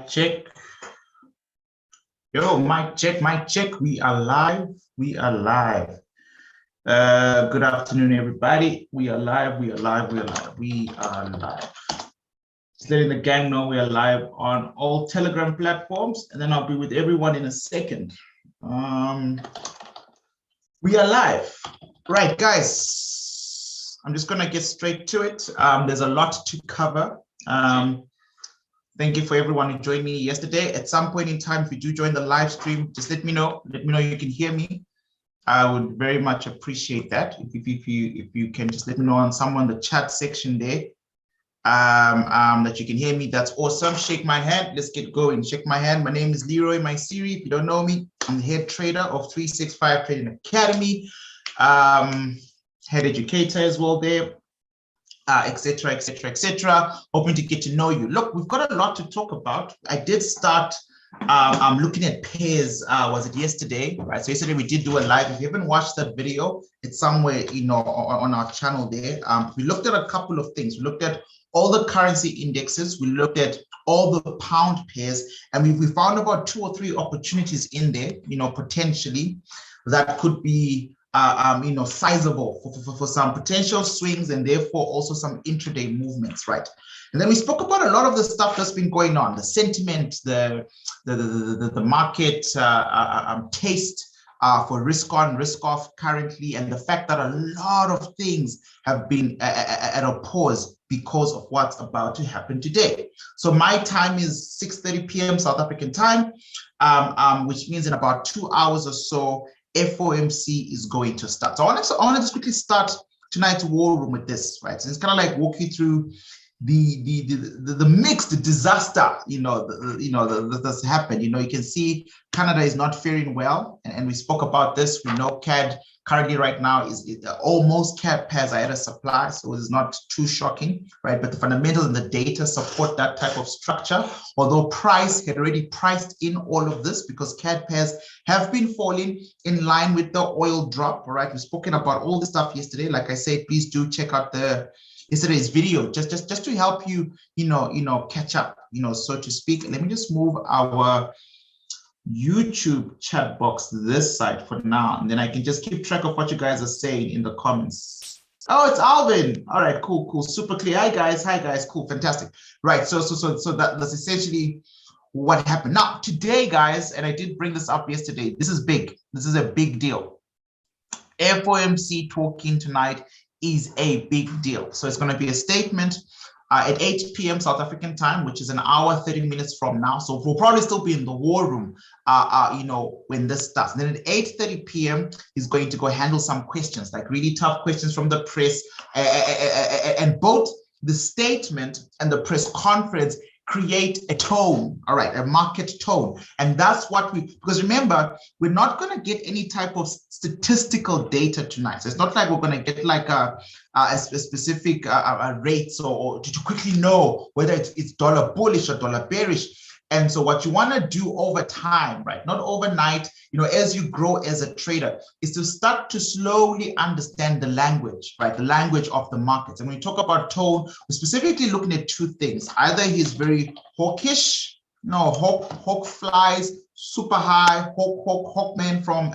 Check. Yo, mic check. We are live. We are live. Good afternoon, everybody. We are live. We are live. We are live. We are live. Just letting the gang know we are live on all Telegram platforms, and then I'll be with everyone in a second. We are live. Right, guys. I'm just gonna get straight to it. There's a lot to cover. Thank you for everyone who joined me yesterday. At some point in time, if you do join the live stream, just let me know. Let me know you can hear me. I would very much appreciate that. If you can just let me know on someone in the chat section there that you can hear me. That's awesome. Shake my hand. Let's get going. Shake my hand. My name is Leroy Myceri. If you don't know me, I'm the head trader of 365 Trading Academy, head educator as well there. Etc. Hoping to get to know you. Look, we've got a lot to talk about. I did start looking at pairs. Was it yesterday? Right. So yesterday we did do a live. If you haven't watched that video, it's somewhere on our channel there. We looked at a couple of things. We looked at all the currency indexes. We looked at all the pound pairs, and we found about 2 or 3 opportunities in there. Potentially that could be sizable for some potential swings and therefore also some intraday movements, right? And then we spoke about a lot of the stuff that's been going on, the sentiment, the market taste for risk on, risk off currently, and the fact that a lot of things have been at a pause because of what's about to happen today. So my time is 6:30 p.m. South African time, which means in about 2 hours or so, FOMC is going to start. So I want to just quickly start tonight's war room with this, right? So it's kind of like walk you through the mixed disaster, that's happened. You can see Canada is not faring well, and we spoke about this. We know CAD currently right now is almost CAD pairs are at a supply, so it's not too shocking, right? But the fundamentals and the data support that type of structure, although price had already priced in all of this because CAD pairs have been falling in line with the oil drop, all right? We've spoken about all this stuff yesterday. Like I said, please do check out yesterday's video just to help you, catch up, so to speak. Let me just move our YouTube chat box to this side for now, and then I can just keep track of what you guys are saying in the comments. Oh, it's Alvin. All right, cool, super clear. Hi guys, cool, fantastic. Right, so that's essentially what happened. Now today, guys, and I did bring this up yesterday, this is big. This is a big deal. FOMC talking tonight is a big deal. So it's going to be a statement at 8 p.m. South African time, which is an hour, 30 minutes from now. So we'll probably still be in the war room, when this starts. And then at 8:30 p.m., he's going to go handle some questions, like really tough questions from the press. And both the statement and the press conference create a tone, all right, a market tone. And that's what because remember, we're not going to get any type of statistical data tonight. So it's not like we're going to get like a specific rates or to quickly know whether it's dollar bullish or dollar bearish. And so what you want to do over time, right, not overnight, as you grow as a trader, is to start to slowly understand the language, right, the language of the markets. And when we talk about tone, we're specifically looking at 2 things. Either he's very hawkish, hawk flies super high, hawkman from,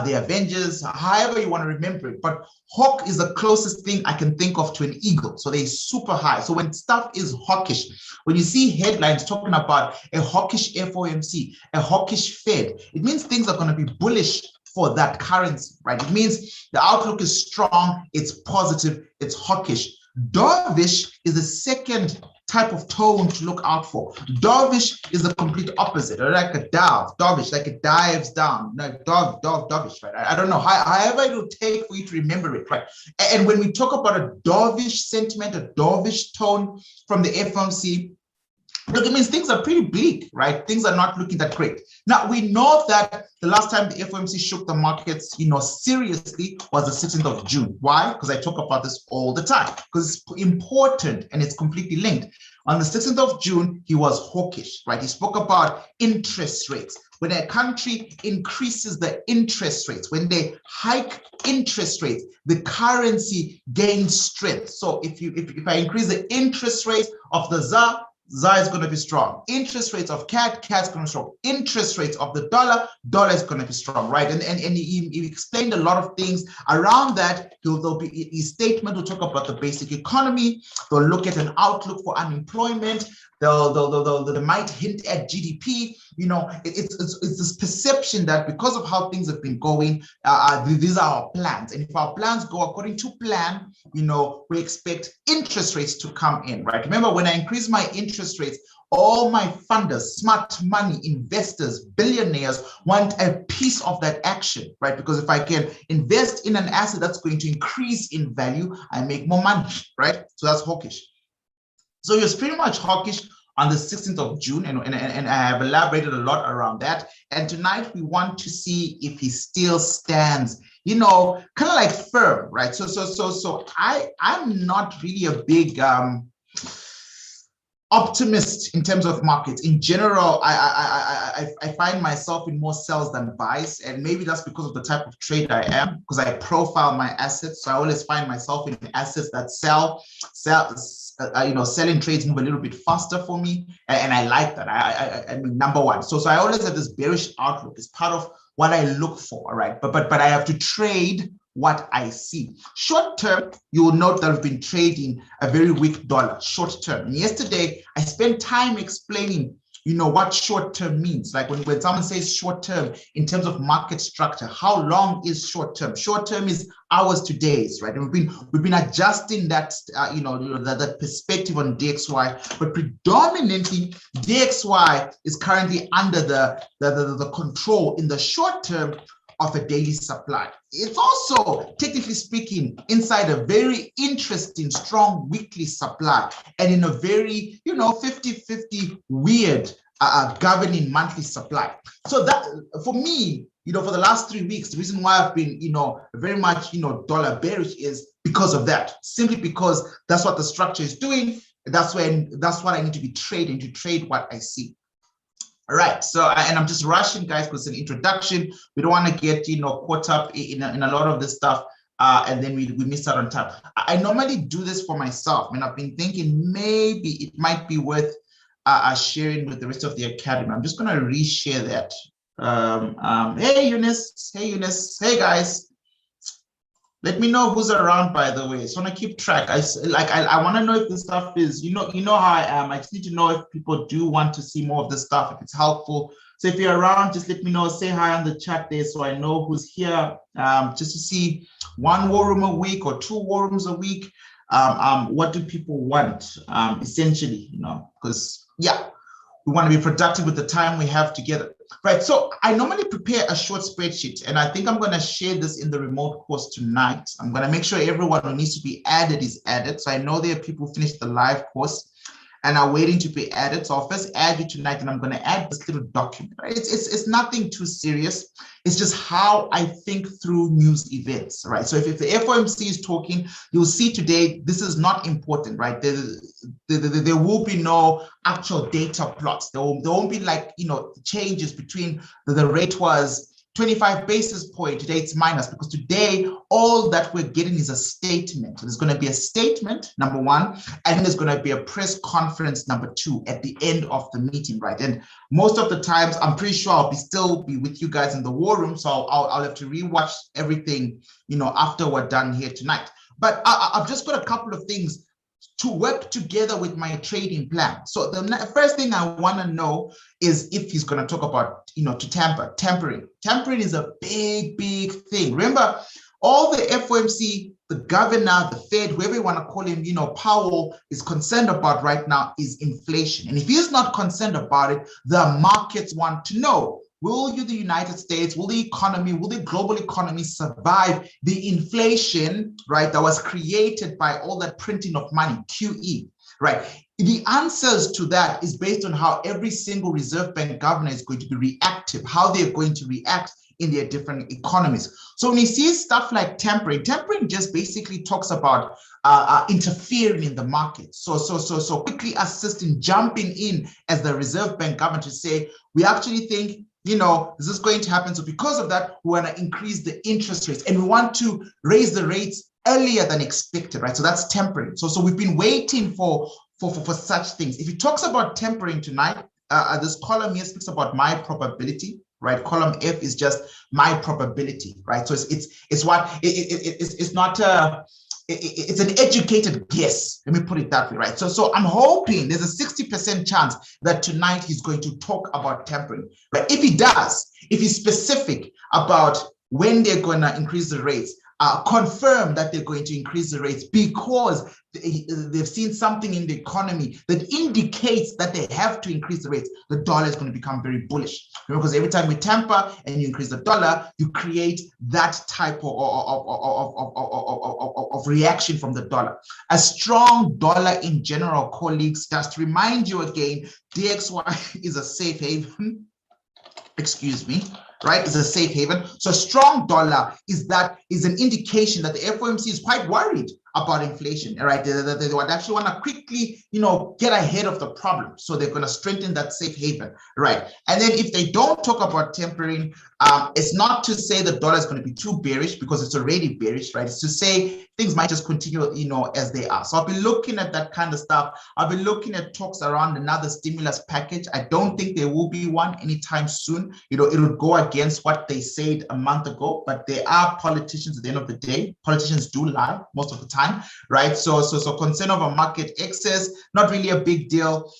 the Avengers, however you want to remember it. But hawk is the closest thing I can think of to an eagle. So they're super high. So when stuff is hawkish, when you see headlines talking about a hawkish FOMC, a hawkish Fed, it means things are going to be bullish for that currency, right? It means the outlook is strong, it's positive, it's hawkish. Dovish is the second type of tone to look out for. Dovish is the complete opposite, or like a dove, dovish, like it dives down, like dovish, right? I don't know, however it will take for you to remember it, right? And when we talk about a dovish sentiment, a dovish tone from the FOMC, look, it means things are pretty bleak, right? Things are not looking that great. Now, we know that the last time the FOMC shook the markets, seriously, was the 16th of June. Why? Because I talk about this all the time, because it's important and it's completely linked. On the 16th of June, he was hawkish, right? He spoke about interest rates. When a country increases the interest rates, when they hike interest rates, the currency gains strength. So if I increase the interest rate of the ZAR, ZAR is going to be strong. Interest rates of CAD is going to be strong. Interest rates of the dollar is going to be strong, right? And he explained a lot of things around that. There'll be a statement will talk about the basic economy. They'll look at an outlook for unemployment. They might hint at GDP. You know, it's this perception that because of how things have been going, these are our plans. And if our plans go according to plan, you know, we expect interest rates to come in, right? Remember, when I increase my interest rates, all my funders, smart money, investors, billionaires want a piece of that action, right? Because if I can invest in an asset that's going to increase in value, I make more money, right? So that's hawkish. So he was pretty much hawkish on the 16th of June, and I have elaborated a lot around that. And tonight we want to see if he still stands, you know, kind of like firm, right? So I'm not really a big optimist in terms of markets. In general, I find myself in more sells than buys, and maybe that's because of the type of trade I am, because I profile my assets. So I always find myself in assets that sell. You know, selling trades move a little bit faster for me, and I like that. I mean, number one. So I always have this bearish outlook. It's part of what I look for, right? But I have to trade what I see. Short term, you will note that we've been trading a very weak dollar, short term. And yesterday, I spent time explaining, you know, what short term means. Like when someone says short term in terms of market structure, how long is short term? Short term is hours to days, right? And we've been adjusting that, you know, that perspective on DXY, but predominantly DXY is currently under the control in the short term of a daily supply. It's also, technically speaking, inside a very interesting, strong weekly supply, and in a very, you know, 50-50 weird governing monthly supply. So that, for me, you know, for the last 3 weeks, the reason why I've been, you know, very much, you know, dollar bearish is because of that, simply because that's what the structure is doing. That's what I need to be trading, to trade what I see. All right, so and I'm just rushing, guys, because it's an introduction. We don't want to get, you know, caught up in a lot of this stuff, and then we miss out on time. I normally do this for myself, and I've been thinking maybe it might be worth sharing with the rest of the academy. I'm just going to reshare that. Hey Eunice, hey guys. Let me know who's around, by the way. I just want to keep track. I want to know if this stuff is, you know how I am. I just need to know if people do want to see more of this stuff, if it's helpful. So if you're around, just let me know. Say hi on the chat there so I know who's here. Just to see 1 war room a week or 2 war rooms a week. What do people want, essentially, you know, because, yeah, we want to be productive with the time we have together. Right, so I normally prepare a short spreadsheet, and I think I'm going to share this in the remote course tonight. I'm going to make sure everyone who needs to be added is added. So I know there are people who finished the live course and are waiting to be added. So I'll first add you tonight, and I'm going to add this little document. Right? It's nothing too serious. It's just how I think through news events, right? So if the FOMC is talking, you'll see today, this is not important, right? There will be no actual data plots. There won't be, like, you know, changes between the rate was 25 basis point, today it's minus, because today all that we're getting is a statement. There's going to be a statement, number one, and then there's going to be a press conference, number two, at the end of the meeting, right? And most of the times, I'm pretty sure I'll still be with you guys in the war room, so I'll have to rewatch everything, you know, after we're done here tonight. But I've just got a couple of things to work together with my trading plan. So the first thing I want to know is if he's going to talk about, you know, tampering. Tampering is a big thing. Remember, all the FOMC, the governor, the Fed, whoever you want to call him, you know, Powell is concerned about right now is inflation. And if he's not concerned about it, the markets want to know, will the United States, will the economy, will the global economy survive the inflation, right, that was created by all that printing of money, QE, right? The answers to that is based on how every single Reserve Bank governor is going to be reactive, how they're going to react in their different economies. So when you see stuff like tampering just basically talks about interfering in the market. So quickly assisting, jumping in as the Reserve Bank governor to say, we actually think, you know, this is going to happen. So because of that, we want to increase the interest rates and we want to raise the rates earlier than expected, right? So that's tempering. So we've been waiting for for such things. If he talks about tempering tonight, this column here speaks about my probability, right? Column F is just my probability, right? So it's not it's an educated guess. Let me put it that way, right? So I'm hoping there's a 60% chance that tonight he's going to talk about tempering, right? If he does, if he's specific about when they're going to increase the rates, confirm that they're going to increase the rates because they've seen something in the economy that indicates that they have to increase the rates, the dollar is going to become very bullish. Because every time we temper and you increase the dollar, you create that type of reaction from the dollar. A strong dollar in general, colleagues, just to remind you again, DXY is a safe haven. Excuse me, right? It's a safe haven. So a strong dollar is an indication that the FOMC is quite worried about inflation, right? They would actually want to quickly, get ahead of the problem. So they're going to strengthen that safe haven, right? And then if they don't talk about tempering, it's not to say the dollar is going to be too bearish because it's already bearish, right? It's to say things might just continue, as they are. So I'll be looking at that kind of stuff. I'll be looking at talks around another stimulus package. I don't think there will be one anytime soon. It will go against what they said a month ago, but they are politicians at the end of the day. Politicians do lie most of the time, right? So concern over market excess, not really a big deal.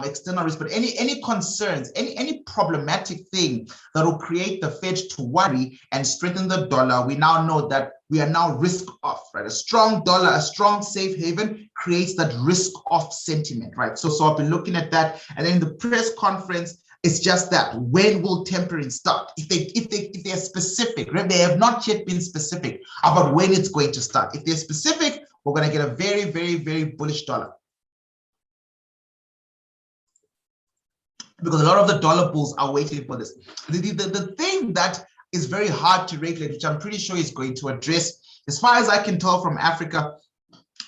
External risk, but any concerns, any problematic thing that will create the Fed to worry and strengthen the dollar, we now know that we are now risk off, right? A strong dollar, a strong safe haven creates that risk off sentiment, right? So I'll be looking at that, and then the press conference. It's just that when will tempering start? If they're specific, right? They have not yet been specific about when it's going to start. If they're specific, we're going to get a very, very, very bullish dollar. Because a lot of the dollar bulls are waiting for this. The thing that is very hard to regulate, which I'm pretty sure is going to address, as far as I can tell from Africa,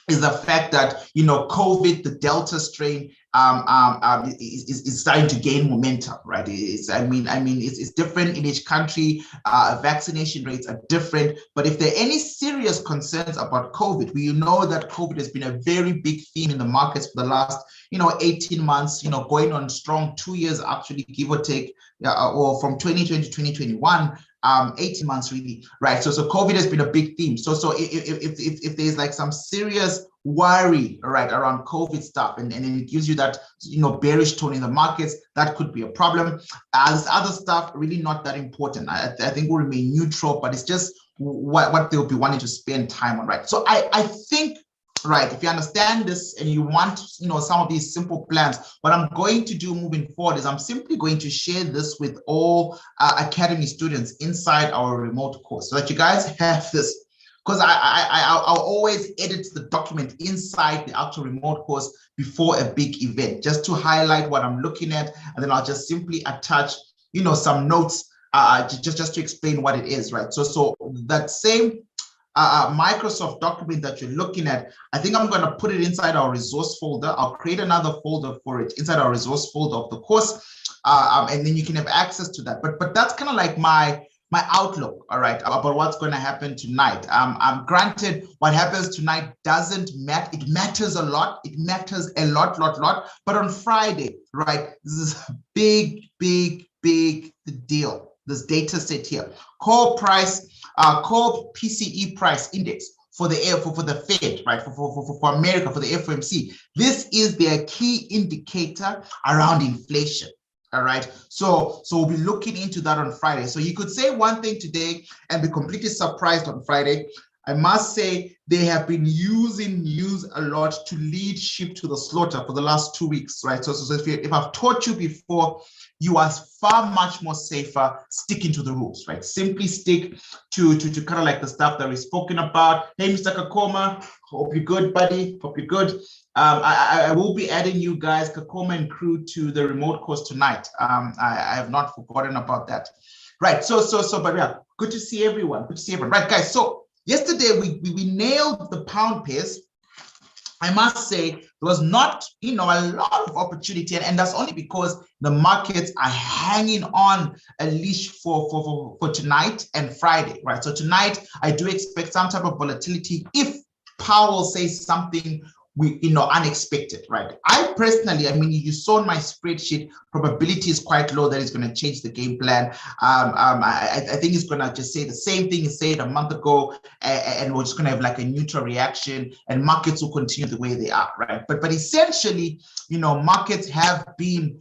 is the fact that, COVID, the Delta strain, is starting to gain momentum, right? It's different in each country. Vaccination rates are different. But if there are any serious concerns about COVID, we know that COVID has been a very big theme in the markets for the last, 18 months, going on strong 2 years, actually, give or take, or from 2020 to 2021. 18 months really, right? So COVID has been a big theme. So if there's like some serious worry, right, around COVID stuff, and it gives you that, bearish tone in the markets, that could be a problem. This other stuff really not that important. I think will remain neutral, but it's just what they'll be wanting to spend time on, right? So I think, right, if you understand this and you want, some of these simple plans, what I'm going to do moving forward is I'm simply going to share this with all Academy students inside our remote course so that you guys have this. Because I'll always edit the document inside the actual remote course before a big event, just to highlight what I'm looking at, and then I'll just simply attach, some notes just to explain what it is, right? So that same Microsoft document that you're looking at, I think I'm going to put it inside our resource folder. I'll create another folder for it inside our resource folder of the course, and then you can have access to that. But that's kind of like my outlook, all right, about what's going to happen tonight. Granted, what happens tonight doesn't matter. It matters a lot. It matters a lot. But on Friday, right, this is a big deal. This data set here, core PCE price index for the Fed, right, for America, for the FOMC. This is their key indicator around inflation. All right, so we'll be looking into that on Friday. So you could say one thing today and be completely surprised on Friday. I must say they have been using news a lot to lead sheep to the slaughter for the last 2 weeks, right? So if I've taught you before, you are far much more safer sticking to the rules, right? Simply stick to kind of like the stuff that we've spoken about. Hey, Mr. Kakoma, hope you're good, buddy. Hope you're good. I will be adding you guys, Kakoma and crew, to the remote course tonight. I have not forgotten about that. Right, but yeah, good to see everyone. Good to see everyone. Right, guys, so yesterday we nailed the pound pairs. I must say there was not, a lot of opportunity, and that's only because the markets are hanging on a leash for tonight and Friday, right? So tonight I do expect some type of volatility if Powell says something unexpected, right? I personally, I mean, you saw in my spreadsheet, probability is quite low that it's going to change the game plan. I think it's going to just say the same thing it said a month ago, and we're just going to have like a neutral reaction, and markets will continue the way they are, right? But essentially, markets have been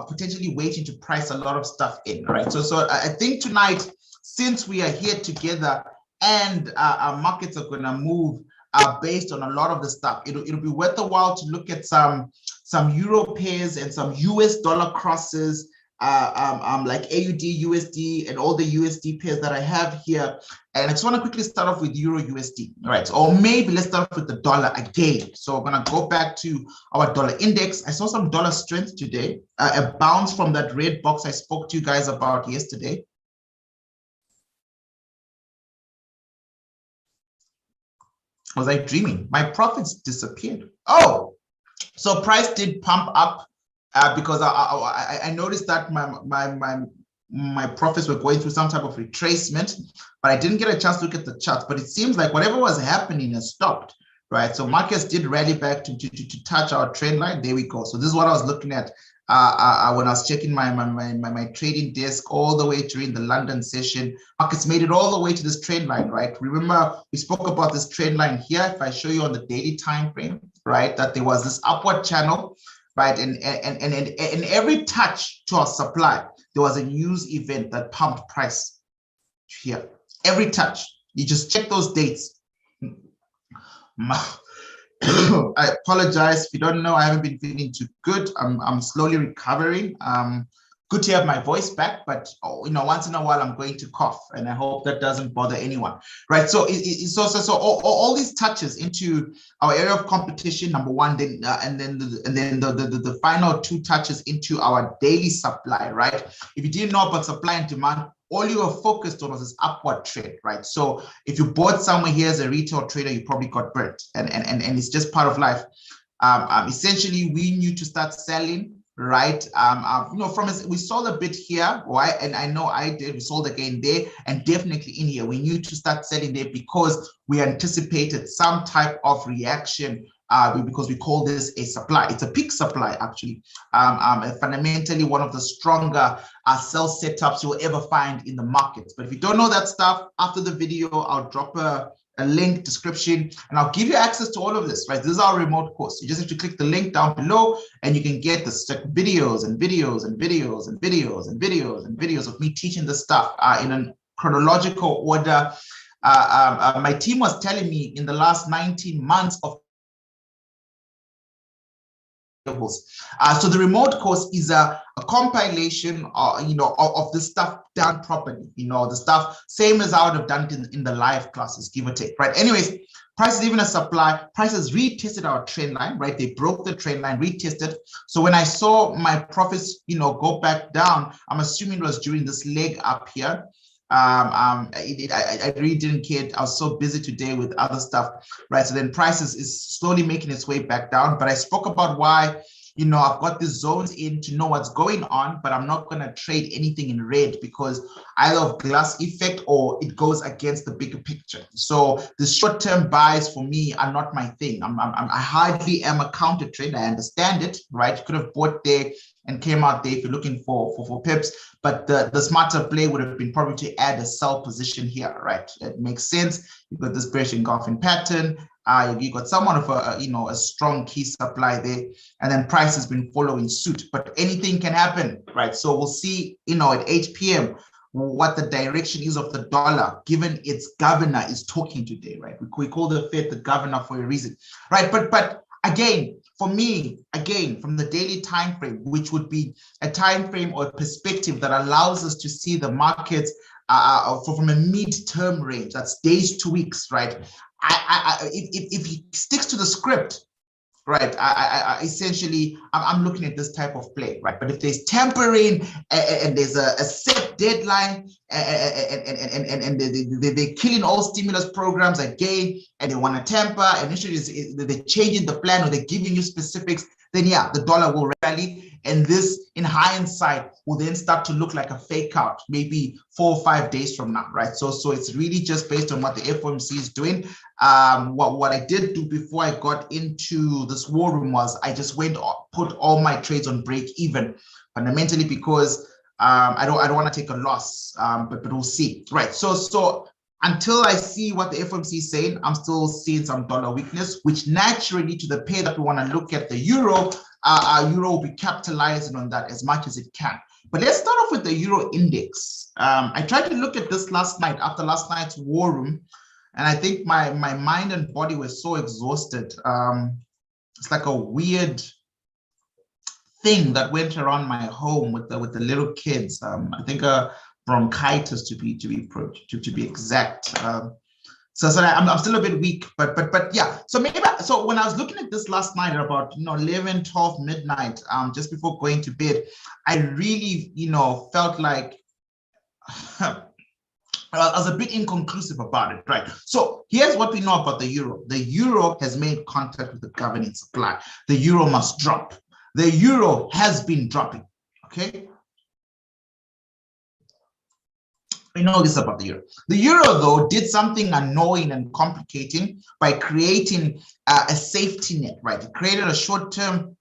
potentially waiting to price a lot of stuff in, right? So I think tonight, since we are here together and our markets are going to move based on a lot of the stuff, it'll be worth a while to look at some euro pairs and some US dollar crosses, like AUD, USD, and all the USD pairs that I have here. And I just want to quickly start off with Euro USD, right? Or maybe let's start off with the dollar again. So I'm going to go back to our dollar index. I saw some dollar strength today, a bounce from that red box I spoke to you guys about yesterday. Was I dreaming? My profits disappeared. Oh, so price did pump up because I noticed that my profits were going through some type of retracement, but I didn't get a chance to look at the charts. But it seems like whatever was happening has stopped, right? So markets did rally back to touch our trend line. There we go. So this is what I was looking at when I was checking my trading desk all the way during the London session. Markets made it all the way to this trend line, right? Remember, we spoke about this trend line here. If I show you on the daily time frame, right, that there was this upward channel, right? And every touch to our supply, there was a news event that pumped price here. Every touch. You just check those dates. I apologize if you don't know. I haven't been feeling too good. I'm slowly recovering. Good to have my voice back, but once in a while I'm going to cough, and I hope that doesn't bother anyone, right? So so all these touches into our area of competition, number one, then and then the final two touches into our daily supply, right? If you didn't know about supply and demand, all you were focused on was this upward trend, right? So if you bought somewhere here as a retail trader, you probably got burnt, and it's just part of life. Essentially, we need to start selling, right? We sold a bit here, right? And I know I did. We sold again there, and definitely in here. We need to start selling there because we anticipated some type of reaction. Because we call this a supply. It's a peak supply, actually. Fundamentally, one of the stronger sell setups you'll ever find in the markets. But if you don't know that stuff, after the video, I'll drop a link description, and I'll give you access to all of this, right? This is our remote course. You just have to click the link down below, and you can get the videos and videos and videos and videos and videos and videos of me teaching this stuff in a chronological order. My team was telling me in the last 19 months of so the remote course is a compilation, of the stuff done properly. The stuff same as I would have done it in the live classes, give or take, right? Anyways, price is even a supply. Prices retested our trend line, right? They broke the trend line, retested. So when I saw my profits, go back down, I'm assuming it was during this leg up here. I really didn't care. I was so busy today with other stuff, right? So then prices is slowly making its way back down. But I spoke about why, I've got these zones in to know what's going on, but I'm not going to trade anything in red because either of glass effect or it goes against the bigger picture. So the short-term buys for me are not my thing. I hardly am a counter trader. I understand it, right? You could have bought there and came out there if you're looking for pips, but the smarter play would have been probably to add a sell position here, right? It makes sense. You've got this bearish engulfing pattern. You got somewhat of a strong key supply there, and then price has been following suit. But anything can happen, right? So we'll see, at 8 p.m. what the direction is of the dollar, given its governor is talking today, right? We call the Fed the governor for a reason, right? But again, for me, from the daily time frame, which would be a time frame or a perspective that allows us to see the markets from a mid-term range, that's days to weeks, right? If he sticks to the script, right, essentially, I'm looking at this type of play, right? But if there's tampering and there's a set deadline and they're killing all stimulus programs again, and they want to tamper, and initially they're changing the plan or they're giving you specifics, then yeah, the dollar will rally. And this, in hindsight, will then start to look like a fake out, maybe 4 or 5 days from now, right? So it's really just based on what the FOMC is doing. What I did do before I got into this war room was I just put all my trades on break even, fundamentally because I don't want to take a loss, but we'll see, right? So until I see what the FOMC is saying, I'm still seeing some dollar weakness, which naturally, to the pair that we want to look at, the euro, euro will be capitalizing on that as much as it can. But let's start off with the euro index. I tried to look at this last night after last night's war room, and I think my mind and body were so exhausted. It's like a weird thing that went around my home with the little kids. I think bronchitis to be exact. So I'm still a bit weak, but yeah. So when I was looking at this last night at about 11, 12 midnight, just before going to bed, I really felt like I was a bit inconclusive about it, right? So here's what we know about the euro. The euro has made contact with the governing supply. The euro must drop. The euro has been dropping, okay? We know this about the euro. The euro, though, did something annoying and complicating by creating a safety net, right? It created a short-term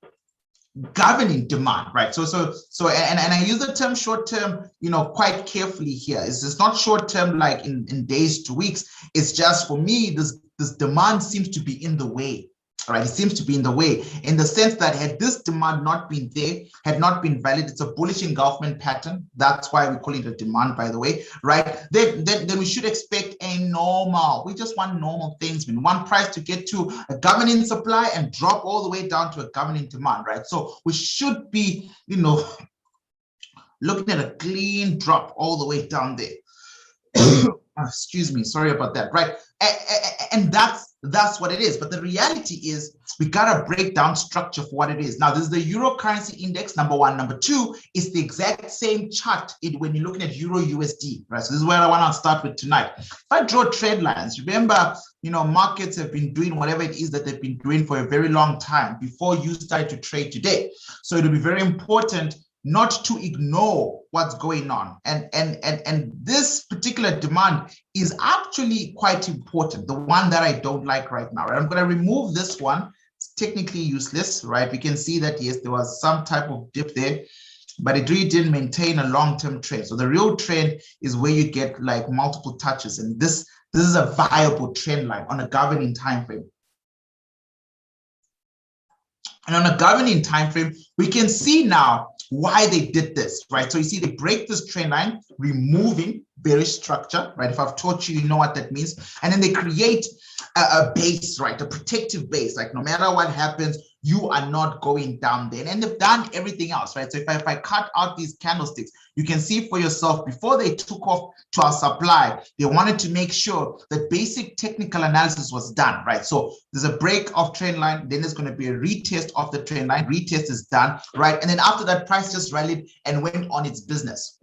governing demand, right? So I use the term short-term, quite carefully here. It's not short-term like in days to weeks. It's just, for me, this demand seems to be in the way. All right, it seems to be in the way, in the sense that had this demand not been there, had not been valid, it's a bullish engulfment pattern. That's why we call it a demand, by the way, right? Then we should expect a normal. We just want normal things. We want price to get to a governing supply and drop all the way down to a governing demand, right? So we should be, looking at a clean drop all the way down there. Excuse me, sorry about that, right? And that's what it is. But the reality is we gotta break down structure for what it is. Now, this is the euro currency index, number one. Number two, it's the exact same chart when you're looking at euro USD, right? So this is where I want to start with tonight. If I draw trend lines, remember, markets have been doing whatever it is that they've been doing for a very long time before you started to trade today. So it'll be very important not to ignore what's going on. And this particular demand is actually quite important, the one that I don't like right now, right? I'm going to remove this one. It's technically useless, right? We can see that, yes, there was some type of dip there, but it really didn't maintain a long-term trend. So the real trend is where you get like multiple touches, and this is a viable trend line on a governing time frame. And on a governing time frame, we can see now why they did this, right? So you see they break this trend line, removing bearish structure, right? If I've taught you, you know what that means. And then they create a base, right? A protective base, like no matter what happens, you are not going down there. And they've done everything else, right? So if I cut out these candlesticks, you can see for yourself, before they took off to our supply, they wanted to make sure that basic technical analysis was done, right? So there's a break of trend line, then there's going to be a retest of the trend line. Retest is done, right? And then after that, price just rallied and went on its business,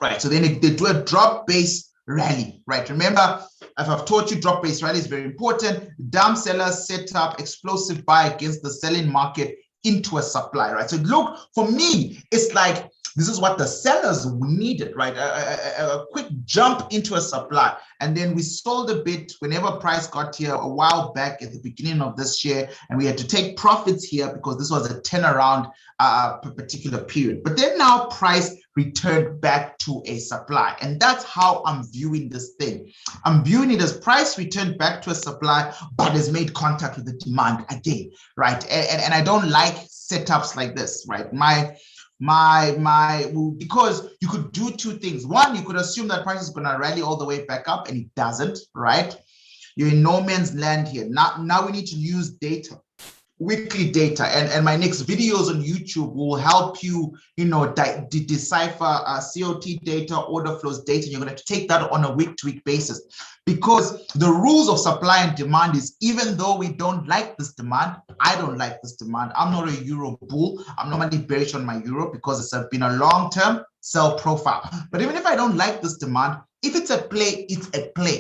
right? So then they do a drop base rally, right? Remember, if I've taught you, drop base rally is very important. Dumb sellers set up explosive buy against the selling market into a supply, right? So look, for me, it's like this is what the sellers needed, right? A quick jump into a supply. And then we sold a bit whenever price got here a while back at the beginning of this year, and we had to take profits here because this was a turnaround particular period. But then now price returned back to a supply. And that's how I'm viewing this thing. I'm viewing it as price returned back to a supply, but has made contact with the demand again, right? And I don't like setups like this, right? Because you could do two things. One, you could assume that price is going to rally all the way back up, and it doesn't, right? You're in no man's land here. Now we need to use data, weekly data, and my next videos on YouTube will help you, decipher COT data, order flows data. You're going to take that on a week-to-week basis, because the rules of supply and demand is, even though we don't like this demand, I don't like this demand. I'm not a euro bull. I'm normally bearish on my euro because it's been a long-term sell profile. But even if I don't like this demand, if it's at play, it's at play.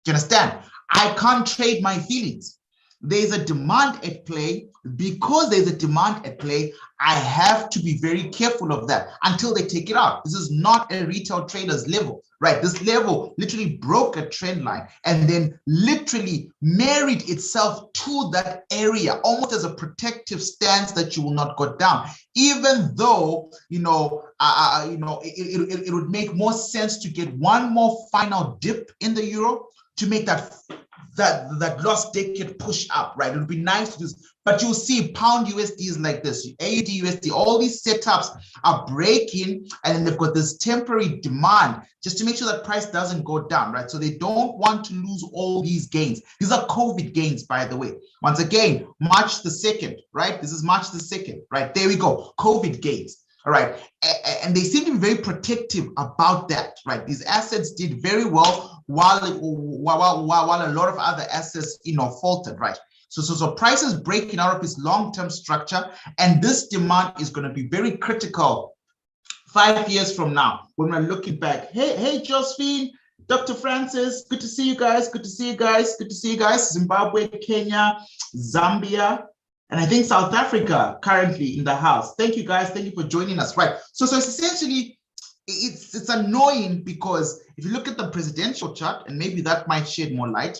Do you understand? I can't trade my feelings. There's a demand at play. because there's a demand at play, I have to be very careful of that until they take it out. This is not a retail trader's level, right? This level literally broke a trend line and then literally married itself to that area, almost as a protective stance that you will not go down. Even though, it would make more sense to get one more final dip in the euro to make that lost decade push up, right? It would be nice to do this, but you'll see pound USD is like this, AUD USD, all these setups are breaking, and then they've got this temporary demand just to make sure that price doesn't go down, right? So they don't want to lose all these gains. These are COVID gains, by the way. Once again, March the 2nd, right? This is March the 2nd, right? There we go, COVID gains. All right, and they seem to be very protective about that, right? These assets did very well while a lot of other assets, faltered, right? So prices breaking out of this long-term structure, and this demand is going to be very critical 5 years from now when we're looking back. Hey, Josephine, Dr. Francis, good to see you guys. Good to see you guys. Good to see you guys. Zimbabwe, Kenya, Zambia, and I think South Africa currently in the house. Thank you guys. Thank you for joining us. Right. So it's essentially, it's annoying because if you look at the presidential chart, and maybe that might shed more light.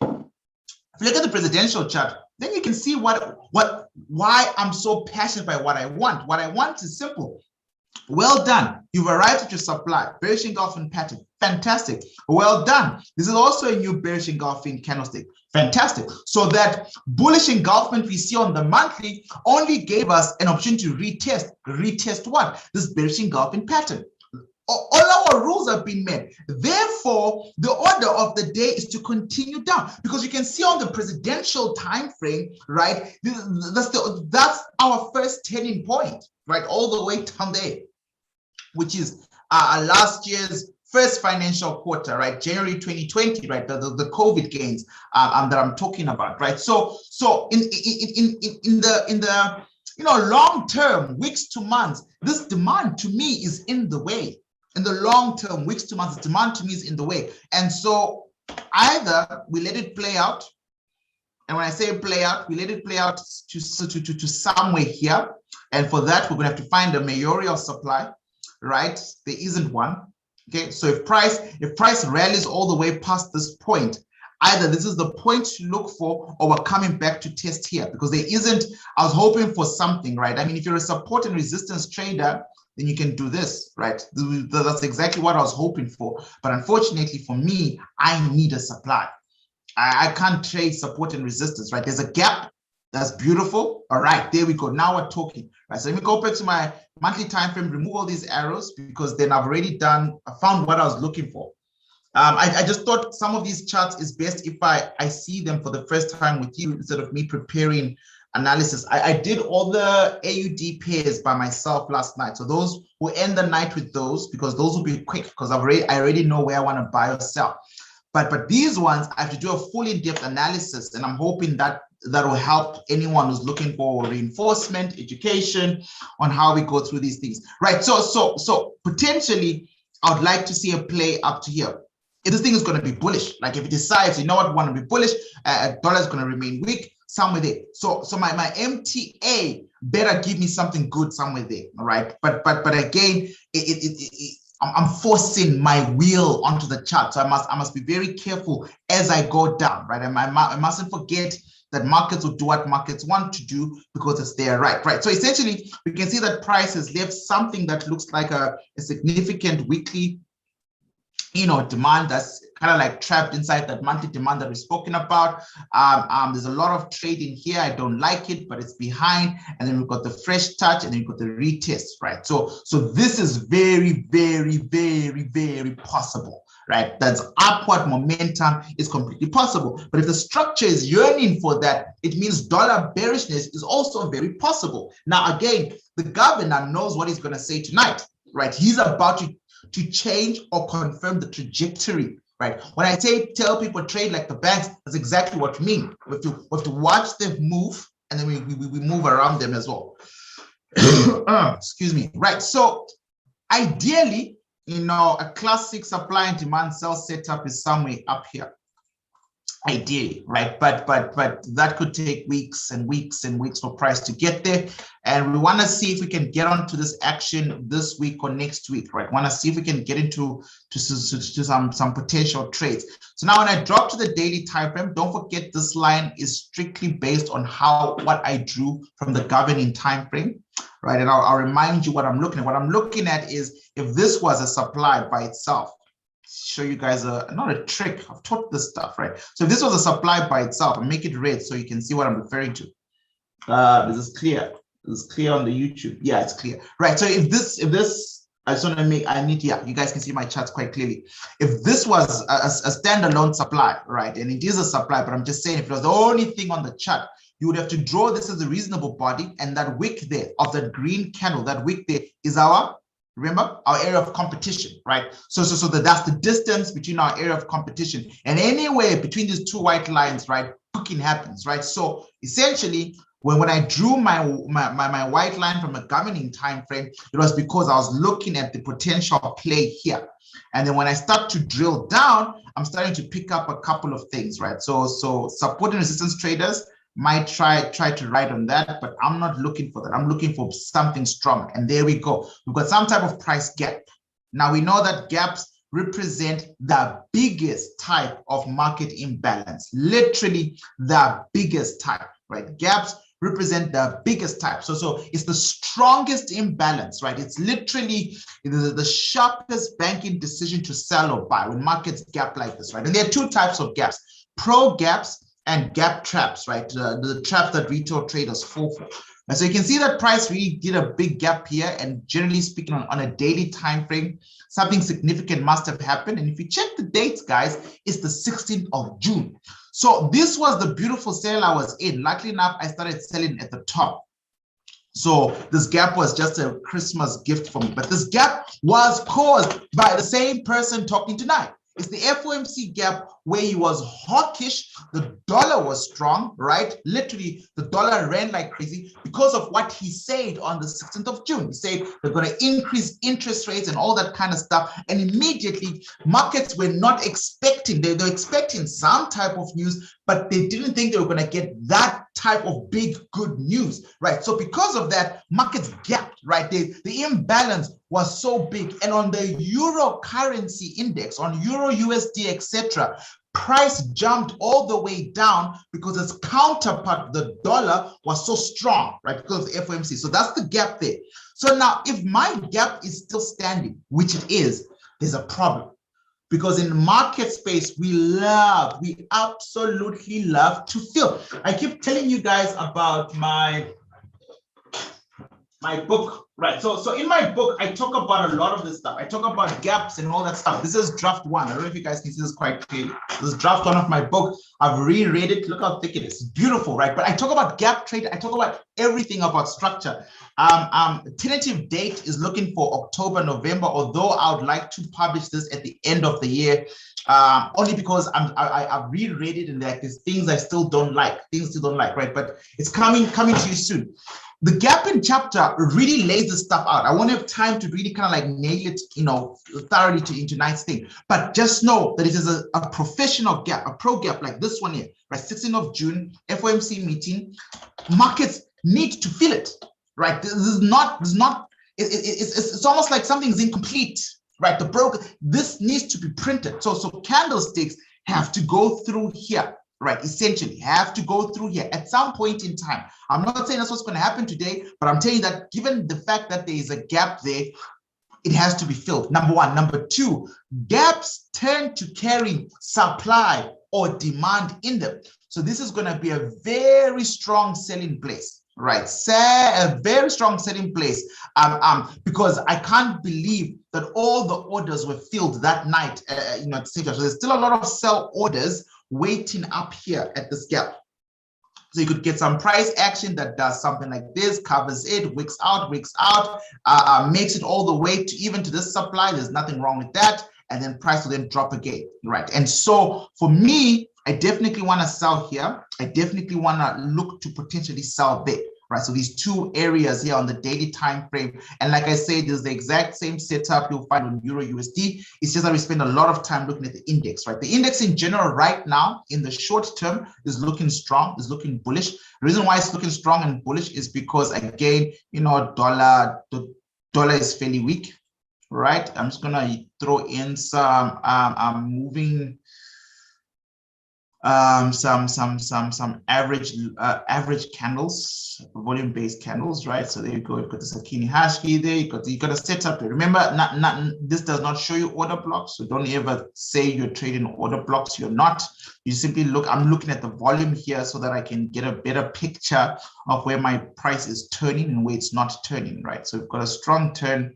If you look at the presidential chart, then you can see why I'm so passionate by what I want. What I want is simple. Well done. You've arrived at your supply. Bearish engulfing pattern. Fantastic. Well done. This is also a new bearish engulfing candlestick. Fantastic. So that bullish engulfment we see on the monthly only gave us an opportunity to retest. Retest what? This bearish engulfing pattern. All our rules have been met. Therefore, the order of the day is to continue down, because you can see on the presidential time frame, right? That's our first turning point, right? All the way down there, which is last year's first financial quarter, right? January 2020, right? The COVID gains that I'm talking about, right? So in the long term, weeks to months, this demand to me is in the way. In the long term, weeks to months, demand to me is in the way. And so either we let it play out, and when I say play out, we let it play out to somewhere here. And for that, we're going to have to find a mayoral supply, right? There isn't one. Okay, so if price rallies all the way past this point, either this is the point to look for, or we're coming back to test here, because there isn't. I was hoping for something, right? I mean, if you're a support and resistance trader, then you can do this, right? That's exactly what I was hoping for. But unfortunately for me, I need a supply. I can't trade support and resistance, right? There's a gap. That's beautiful. All right, there we go. Now we're talking, right? So let me go back to my monthly time frame, remove all these arrows, because then I've already found what I was looking for. I just thought some of these charts is best if I see them for the first time with you instead of me preparing analysis. I did all the AUD pairs by myself last night. So those will end the night with those, because those will be quick, because I already know where I want to buy or sell. But these ones, I have to do a full in-depth analysis, and I'm hoping that will help anyone who's looking for reinforcement, education on how we go through these things, right? So potentially, I would like to see a play up to here. If this thing is going to be bullish, like if it decides, you know what, we want to be bullish, dollar is going to remain weak, somewhere there. So my MTA better give me something good somewhere there, all right? But again, I'm forcing my wheel onto the chart, so I must be very careful as I go down, right? I mustn't forget that markets will do what markets want to do because it's their right? So essentially, we can see that price has left something that looks like a significant weekly, demand that's kind of like trapped inside that monthly demand that we've spoken about. There's a lot of trading here. I don't like it, but it's behind. And then we've got the fresh touch, and then we've got the retest, right? So this is very, very, very, very possible, right? That's upward momentum is completely possible. But if the structure is yearning for that, it means dollar bearishness is also very possible. Now, again, the governor knows what he's going to say tonight, right? He's about to change or confirm the trajectory, right? When I tell people trade like the banks, that's exactly what we mean. We have to watch them move, and then we move around them as well. Excuse me, right? So ideally, a classic supply and demand sell setup is somewhere up here. ideally, right? But that could take weeks and weeks and weeks for price to get there. And we want to see if we can get onto this action this week or next week, right? Want to see if we can get into some potential trades. So now when I drop to the daily time frame, don't forget this line is strictly based on what I drew from the governing time frame, right? And I'll remind you what I'm looking at. What I'm looking at is if this was a supply by itself. Show you guys not a trick. I've taught this stuff, right? So if this was a supply by itself, I'll make it red so you can see what I'm referring to. This is clear. This is clear on the YouTube. Yeah, it's clear, right? So if this, I just want to make, you guys can see my charts quite clearly. If this was a standalone supply, right, and it is a supply, but I'm just saying if it was the only thing on the chart, you would have to draw this as a reasonable body, and that wick there of that green candle, that wick there is our, remember, our area of competition, right? So that's the distance between our area of competition, and anywhere between these two white lines, right, booking happens, right? So essentially, when I drew my white line from a governing time frame, it was because I was looking at the potential play here. And then when I start to drill down, I'm starting to pick up a couple of things, right? So support and resistance traders might try to ride on that, but I'm not looking for that. I'm looking for something strong. And there we go. We've got some type of price gap. Now we know that gaps represent the biggest type of market imbalance, literally the biggest type, right? Gaps represent the biggest type. So it's the strongest imbalance, right? It's literally the sharpest banking decision to sell or buy when markets gap like this, right? And there are two types of gaps: pro gaps and gap traps, right? The traps that retail traders fall for. And so you can see that price really did a big gap here, and generally speaking on a daily time frame, something significant must have happened. And if you check the dates, guys, it's the 16th of June. So this was the beautiful sale I was in. Luckily enough, I started selling at the top. So this gap was just a Christmas gift for me. But this gap was caused by the same person talking tonight. It's the FOMC gap where he was hawkish. The dollar was strong, right? Literally, the dollar ran like crazy because of what he said on the 16th of June. He said they're going to increase interest rates and all that kind of stuff. And immediately, markets were not expecting, they were expecting some type of news, but they didn't think they were going to get that type of big good news, right? So because of that, markets gapped, right? The imbalance was so big. And on the euro currency index, on euro USD, etc., price jumped all the way down because its counterpart, the dollar, was so strong, right? Because of the FOMC. So that's the gap there. So now, if my gap is still standing, which it is, there's a problem. Because in market space, we absolutely love to fill. I keep telling you guys about my book, right? So in my book, I talk about a lot of this stuff. I talk about gaps and all that stuff. This is draft one. I don't know if you guys can see this quite clearly. This is draft one of my book. I've reread it. Look how thick it is. It's beautiful, right? But I talk about gap trade. I talk about everything about structure. Tentative date is looking for October, November, although I would like to publish this at the end of the year, only because I've reread it and there's things I still don't like, right? But it's coming to you soon. The gapping chapter really lays this stuff out. I won't have time to really kind of like nail it, thoroughly into tonight's thing. But just know that it is a professional gap, a pro gap like this one here, right? 16th of June, FOMC meeting. Markets need to feel it, right? It's almost like something's incomplete, right? This needs to be printed. So candlesticks have to go through here. Right, essentially have to go through here at some point in time. I'm not saying that's what's going to happen today, but I'm telling you that given the fact that there is a gap there, it has to be filled. Number one. Number two, gaps tend to carry supply or demand in them. So this is going to be a very strong selling place, right? A very strong selling place, because I can't believe that all the orders were filled that night, etc. So there's still a lot of sell orders waiting up here at this gap. So you could get some price action that does something like this, covers it, wicks out, makes it all the way to even to this supply. There's nothing wrong with that. And then price will then drop again, right? And so for me, I definitely want to sell here. I definitely want to look to potentially sell there. right? So these two areas here on the daily time frame, and like I said, there's the exact same setup you'll find on EURUSD. It's just that we spend a lot of time looking at the index, right? The index in general right now in the short term is looking strong, is looking bullish. The reason why it's looking strong and bullish is because, again, the dollar is fairly weak, right? I'm just gonna throw in some moving some average candles, volume-based candles, right? So there you go. You've got the Sakini hash key there. You got a setup there. Remember, this does not show you order blocks, so don't ever say you're trading order blocks. You're not. You simply look. I'm looking at the volume here so that I can get a better picture of where my price is turning and where it's not turning, right? So we've got a strong turn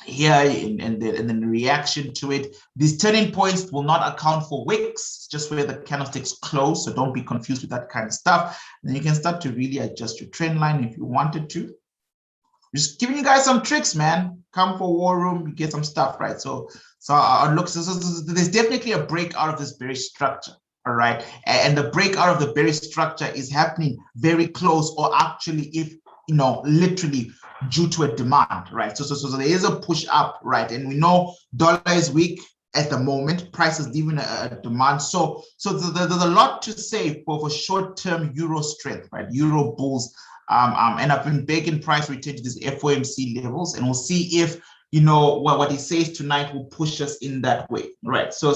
here, and then the reaction to it. These turning points will not account for wicks, just where the candlesticks close, so don't be confused with that kind of stuff. Then you can start to really adjust your trend line if you wanted to. Just giving you guys some tricks, man. Come for war room, you get some stuff, right? So there's definitely a break out of this bearish structure, all right? And the breakout of the bearish structure is happening very close, or actually, if literally due to a demand, right? So there is a push up, right? And we know dollar is weak at the moment. Price is leaving a demand. So there's a lot to say for short-term euro strength, right? Euro bulls. And I've been begging price return to these FOMC levels, and we'll see if what he says tonight will push us in that way, right? So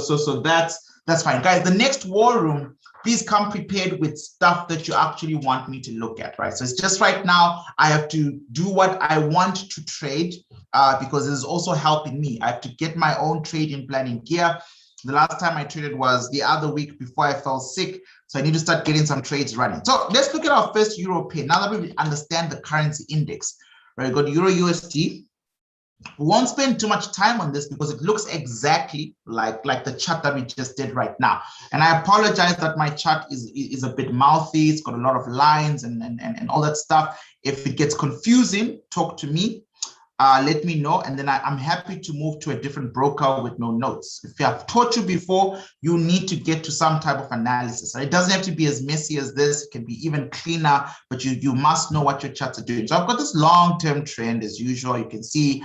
that's fine, guys. The next war room, please come prepared with stuff that you actually want me to look at, right? So it's just right now, I have to do what I want to trade because it's also helping me. I have to get my own trading planning gear. The last time I traded was the other week before I fell sick. So I need to start getting some trades running. So let's look at our first euro pair. Now that we understand the currency index, right? We've got EURUSD. We won't spend too much time on this because it looks exactly like the chart that we just did right now. And I apologize that my chart is a bit mouthy. It's got a lot of lines and all that stuff. If it gets confusing, talk to me. Let me know, and then I'm happy to move to a different broker with no notes. If I've taught you before, you need to get to some type of analysis. It doesn't have to be as messy as this. It can be even cleaner, but you must know what your charts are doing. So I've got this long-term trend as usual. You can see,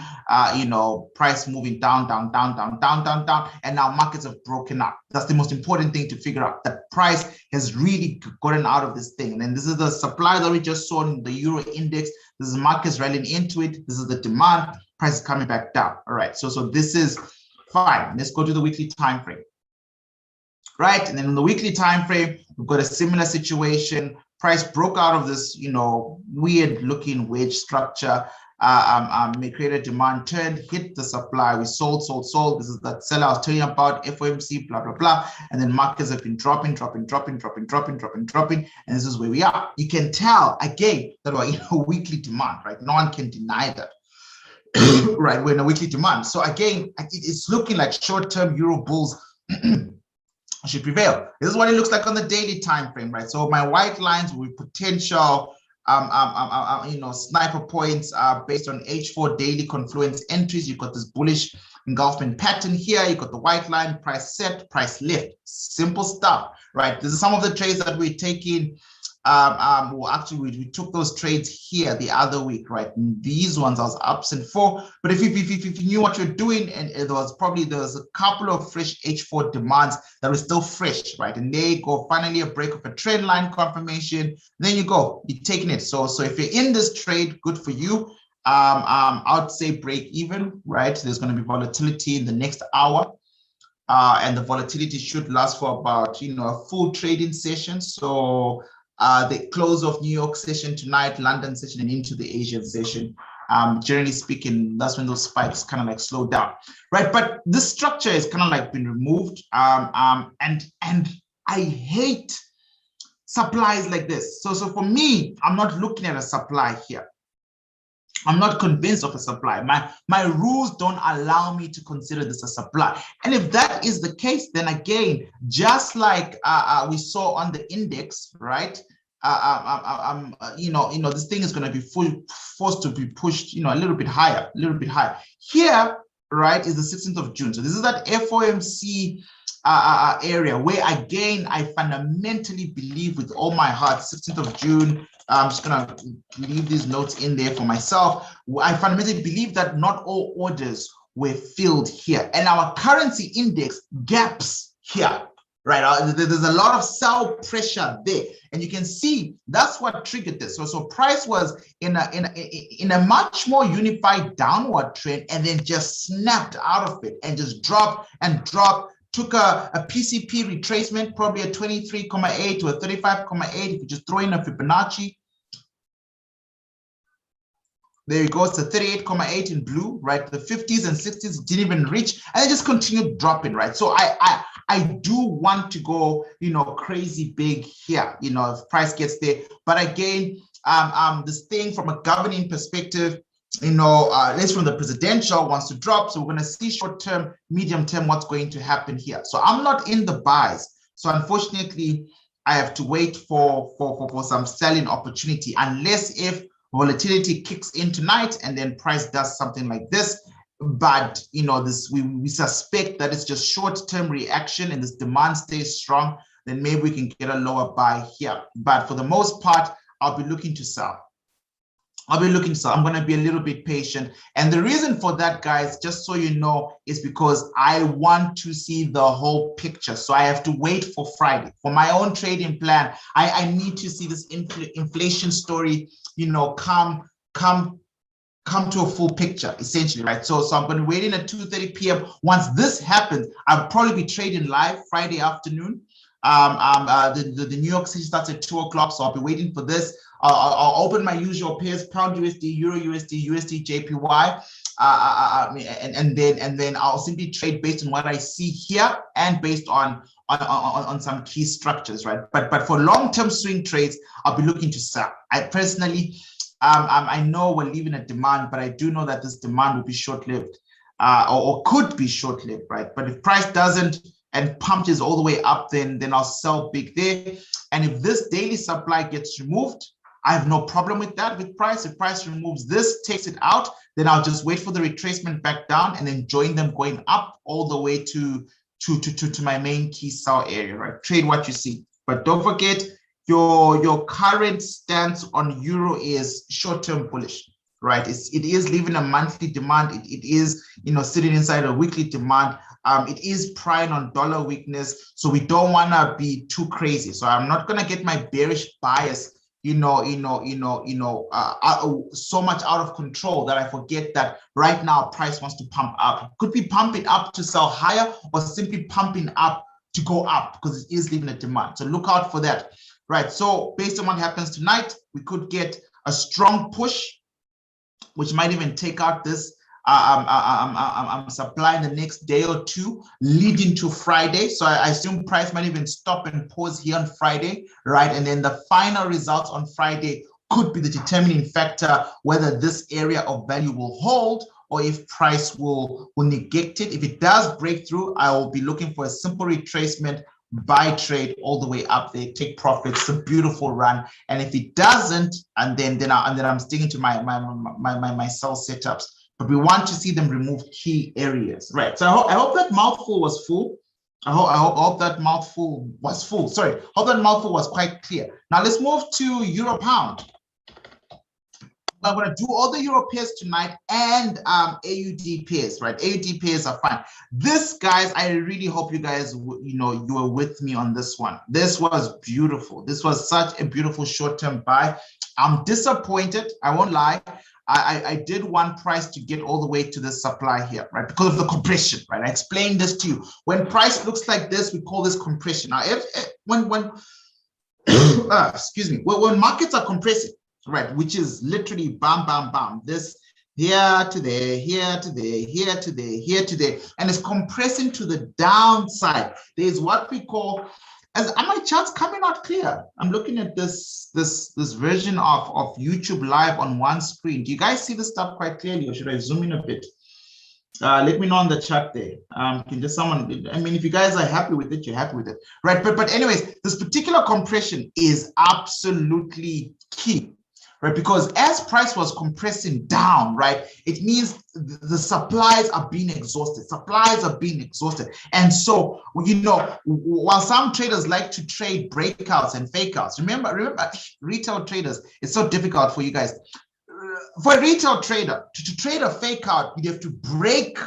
price moving down, and now markets have broken up. That's the most important thing to figure out. That price has really gotten out of this thing. And then this is the supply that we just saw in the euro index. This is markets rallying into it. This is the demand. Price is coming back down. All right. So this is fine. Let's go to the weekly time frame. Right. And then on the weekly time frame, we've got a similar situation. Price broke out of this, weird looking wedge structure. May create a demand turn, hit the supply. We sold. This is that seller I was telling you about, FOMC, blah, blah, blah. And then markets have been dropping. And this is where we are. You can tell, again, that we're in a weekly demand, right? No one can deny that. Right, we're in a weekly demand. So again, it's looking like short-term euro bulls should prevail. This is what it looks like on the daily time frame, right? So my white lines will be potential sniper points based on H4 daily confluence entries. You've got this bullish engulfment pattern here. You've got the white line, price set, price lift. Simple stuff, right? This is some of the trades that we're taking. We took those trades here the other week, right? And these ones I was absent for. But if you knew what you're doing, and there was a couple of fresh H4 demands that were still fresh, right? And they go finally a break of a trend line confirmation. Then you're taking it. So if you're in this trade, good for you. I would say break even, right? There's going to be volatility in the next hour. And the volatility should last for about, a full trading session. So the close of New York session tonight, London session, and into the Asian session. Generally speaking, that's when those spikes kind of like slow down, right? But this structure is kind of like been removed. And I hate supplies like this. So for me, I'm not looking at a supply here. I'm not convinced of a supply. My rules don't allow me to consider this a supply. And if that is the case, then again, just like we saw on the index, right? This thing is going to be forced to be pushed, a little bit higher. Here, right, is the 16th of June. So this is that FOMC area where, again, I fundamentally believe with all my heart, 16th of June, I'm just going to leave these notes in there for myself. I fundamentally believe that not all orders were filled here, and our currency index gaps here, right? There's a lot of sell pressure there, and you can see that's what triggered this. So price was in a much more unified downward trend, and then just snapped out of it and just dropped and dropped. Took a PCP retracement, probably a 23.8 to a 35.8. If you just throw in a Fibonacci, there it goes, to 38.8 in blue, right? The 50s and 60s didn't even reach, and it just continued dropping, right? So I do want to go, crazy big here, if price gets there. But again, this thing from a governing perspective, at least from the presidential, wants to drop. So we're going to see short term, medium term, what's going to happen here. So I'm not in the buys. So unfortunately, I have to wait for some selling opportunity, unless if volatility kicks in tonight and then price does something like this. But we suspect that it's just short-term reaction and this demand stays strong, then maybe we can get a lower buy here. But for the most part, I'll be looking to sell. I'm going to be a little bit patient. And the reason for that, guys, just so you know, is because I want to see the whole picture. So I have to wait for Friday. For my own trading plan, I need to see this inflation story, come to a full picture, essentially, right? So I'm going to wait in at 2:30 p.m. Once this happens, I'll probably be trading live Friday afternoon. The New York City starts at 2 o'clock, so I'll be waiting for this. I'll open my usual pairs: Pound USD, Euro USD, USD JPY, and then I'll simply trade based on what I see here and based on some key structures, right? But for long-term swing trades, I'll be looking to sell. I personally, I know we're leaving a demand, but I do know that this demand will be short-lived, or could be short-lived, right? But if price doesn't and punches all the way up, then I'll sell big there. And if this daily supply gets removed, I have no problem with that with price. If price removes this, takes it out, then I'll just wait for the retracement back down and then join them going up all the way to my main key sell area, right? Trade what you see. But don't forget, your current stance on euro is short-term bullish, right? It is leaving a monthly demand. It is sitting inside a weekly demand. It is prying on dollar weakness, so we don't want to be too crazy. So I'm not going to get my bearish bias so much out of control that I forget that right now price wants to pump up. Could be pumping up to sell higher, or simply pumping up to go up, because it is leaving a demand. So look out for that, right? So based on what happens tonight, we could get a strong push, which might even take out this supply in the next day or two, leading to Friday. So I assume price might even stop and pause here on Friday, right? And then the final results on Friday could be the determining factor whether this area of value will hold or if price will negate it. If it does break through, I will be looking for a simple retracement, buy trade all the way up there, take profits, a beautiful run. And if it doesn't, and then I'm sticking to my sell setups. But we want to see them remove key areas, right? So I hope that mouthful was full. I hope that mouthful was full. Sorry, hope that mouthful was quite clear. Now let's move to Euro Pound. I'm going to do all the Euro pairs tonight and AUD pairs, right? AUD pairs are fine. This, guys, I really hope you guys, you were with me on this one. This was beautiful. This was such a beautiful short-term buy. I'm disappointed. I won't lie. I did want price to get all the way to the supply here, right? Because of the compression, right? I explained this to you. When price looks like this, we call this compression. Now, excuse me, when markets are compressing, right, which is literally bam, bam, bam, this here to there, here to there, here to there, here to there, and it's compressing to the downside. There's what we call, as my charts coming out clear. I'm looking at this version of YouTube live on one screen. Do you guys see this stuff quite clearly, or should I zoom in a bit? Let me know on the chat there. Can just someone, I mean, if you guys are happy with it, you're happy with it, right? But anyways, this particular compression is absolutely key. right? Because as price was compressing down, right, it means the supplies are being exhausted. Supplies are being exhausted. And so, you know, while some traders like to trade breakouts and fake outs, remember, retail traders, it's so difficult for you guys. For a retail trader, to trade a fake out, you have to break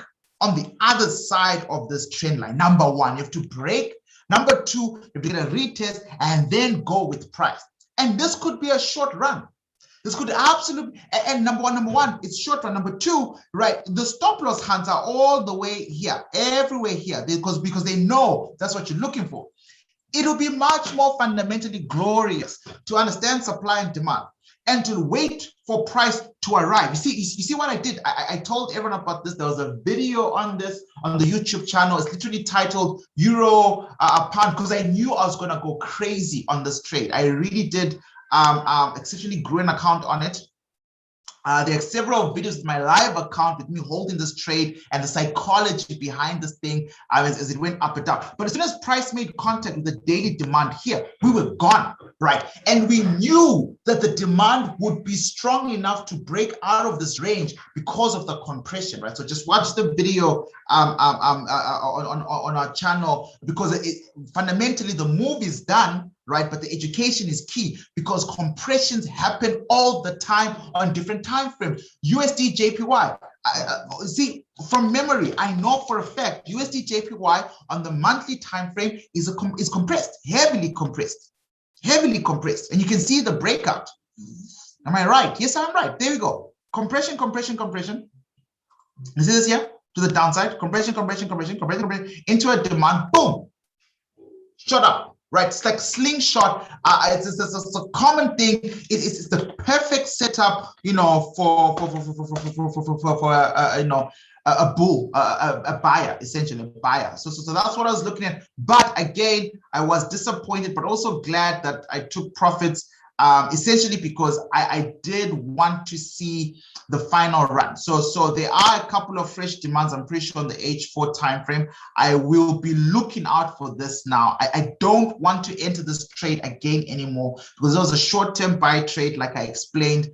on the other side of this trend line. Number one, you have to break. Number two, you have to get a retest and then go with price. And this could be a short run. This could absolutely, and number one, it's short run. Number two, right, the stop loss hunts are all the way here, everywhere here, because they know that's what you're looking for. It'll be much more fundamentally glorious to understand supply and demand and to wait for price to arrive. You see what I did? I told everyone about this. There was a video on this on the YouTube channel. It's literally titled Euro Pound, because I knew I was going to go crazy on this trade. I really did. Essentially grew an account on it. There are several videos in my live account with me holding this trade and the psychology behind this thing as it went up and down. But as soon as price made contact with the daily demand here, we were gone, right? And we knew that the demand would be strong enough to break out of this range because of the compression, right? So just watch the video on our channel, because fundamentally the move is done, right? But the education is key, because compressions happen all the time on different time frames. USD JPY, see, from memory, I know for a fact USD JPY on the monthly time frame is compressed, heavily compressed, and you can see the breakout. Am I right? Yes, I'm right. There we go. Compression. You see this here? To the downside, compression, into a demand, boom, shut up. Right, it's like slingshot. It's a common thing. It's the perfect setup, you know, for you know, a bull, a buyer, essentially a buyer. So that's what I was looking at. But again, I was disappointed, but also glad that I took profits. Essentially because I did want to see the final run. So there are a couple of fresh demands, I'm pretty sure, on the H4 time frame. I will be looking out for this now. I don't want to enter this trade again anymore, because it was a short-term buy trade, like I explained.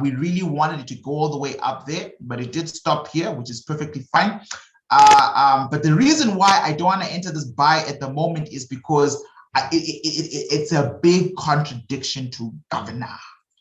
We really wanted it to go all the way up there, but it did stop here, which is perfectly fine. But the reason why I don't want to enter this buy at the moment is because it's a big contradiction to governor,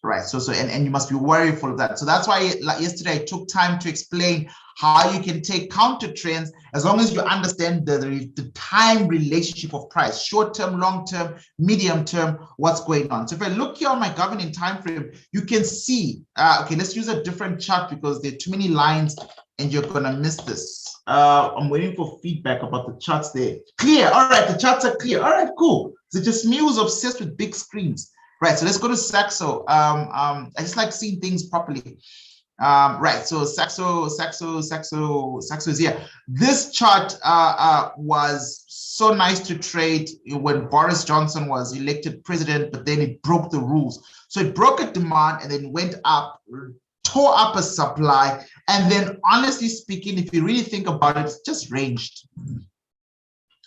right? And you must be worryful of that. So that's why yesterday I took time to explain how you can take counter trends as long as you understand the time relationship of price, short term, long term, medium term, what's going on. So if I look here on my governing time frame, you can see, okay, let's use a different chart because there are too many lines and you're gonna miss this. I'm waiting for feedback about the charts there. Clear, all right, the charts are clear. All right, cool. So just me who's obsessed with big screens. Right, so let's go to Saxo. I just like seeing things properly. Right, so Saxo is here. This chart was so nice to trade when Boris Johnson was elected president, but then it broke the rules. So it broke a demand and then went up, tore up a supply, and then honestly speaking, if you really think about it, it's just ranged.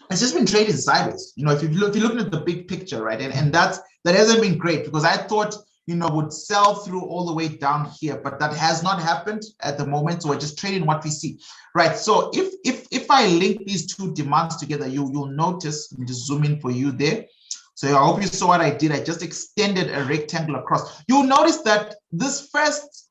It's just been trading sideways. You know, if you're looking at the big picture, right? And that hasn't been great, because I thought, you know, would sell through all the way down here, but that has not happened at the moment. So we're just trading what we see, right? So if I link these two demands together, you'll notice. Let me just zoom in for you there. So I hope you saw what I did. I just extended a rectangle across. You'll notice that this first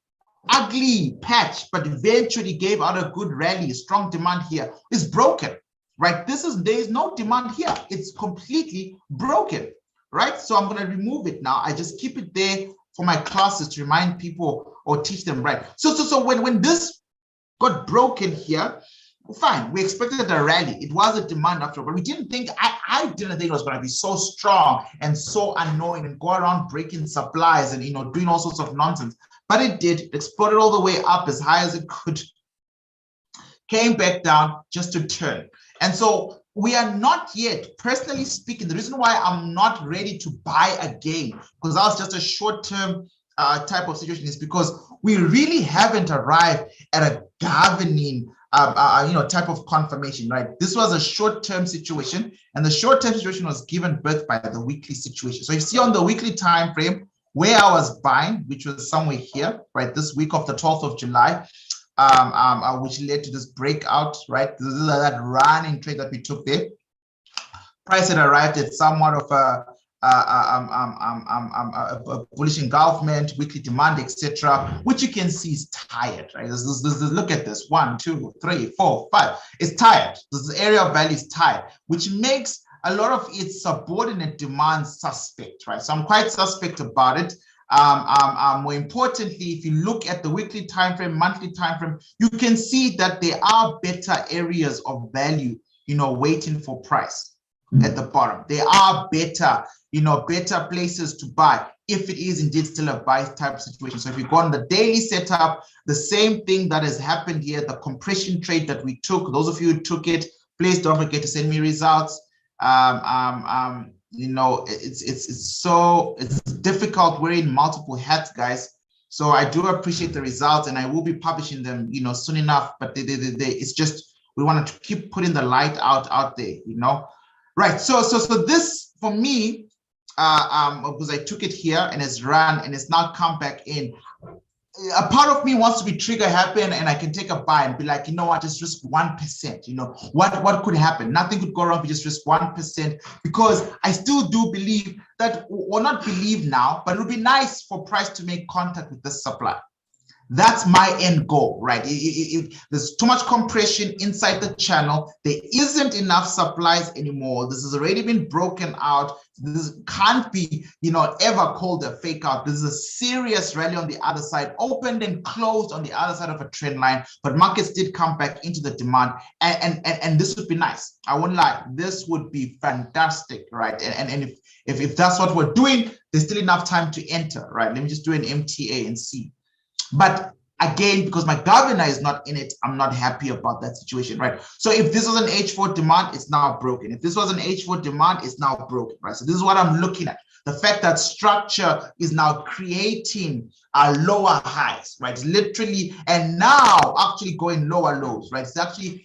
ugly patch, but eventually gave out a good rally, strong demand here, is broken, right? There is no demand here. It's completely broken, right? So I'm going to remove it now. I just keep it there for my classes to remind people or teach them, right? So when this got broken here, fine, we expected a rally. It was a demand after all, but we didn't think, I didn't think it was going to be so strong and so annoying and go around breaking supplies and, you know, doing all sorts of nonsense. But it did. It exploded all the way up as high as it could, came back down just to turn. And so we are not yet, personally speaking, the reason why I'm not ready to buy again, because that was just a short-term type of situation, is because we really haven't arrived at a governing you know, type of confirmation, right? This was a short-term situation, and the short-term situation was given birth by the weekly situation. So you see on the weekly time frame, where I was buying, which was somewhere here, right? This week of the 12th of July, which led to this breakout, right? This is that running trade that we took there. Price had arrived at somewhat of a bullish engulfment, weekly demand, etc., which you can see is tired, right? Look at this: 1, 2, 3, 4, 5. It's tired. This area of value is tired, which makes a lot of its subordinate demand suspect, right? So I'm quite suspect about it. More importantly, if you look at the weekly time frame, monthly time frame, you can see that there are better areas of value, waiting for price at the bottom. There are better, better places to buy if it is indeed still a buy type situation. So if you go on the daily setup, the same thing that has happened here, the compression trade that we took, those of you who took it, please don't forget to send me results. It's difficult wearing multiple hats, guys. So I do appreciate the results, and I will be publishing them, soon enough. But it's just, we want to keep putting the light out there, right? So this for me, because I took it here and it's run and it's now come back in. A part of me wants to be trigger happy, and I can take a buy and be like, what, just risk 1%. What could happen? Nothing could go wrong if you just risk 1%, because I still do believe that, or not believe now, but it would be nice for price to make contact with this supply. That's my end goal, right? There's too much compression inside the channel. There isn't enough supplies anymore. This has already been broken out. This can't be, ever called a fake out. This is a serious rally on the other side, opened and closed on the other side of a trend line, but markets did come back into the demand, and this would be nice. I won't lie, this would be fantastic, right? And if that's what we're doing, there's still enough time to enter, right? Let me just do an MTA and see. But again, because my governor is not in it, I'm not happy about that situation, right? So if this was an H4 demand, it's now broken. If this was an H4 demand, it's now broken, right? So this is what I'm looking at. The fact that structure is now creating lower highs, right? Literally, and now actually going lower lows, right?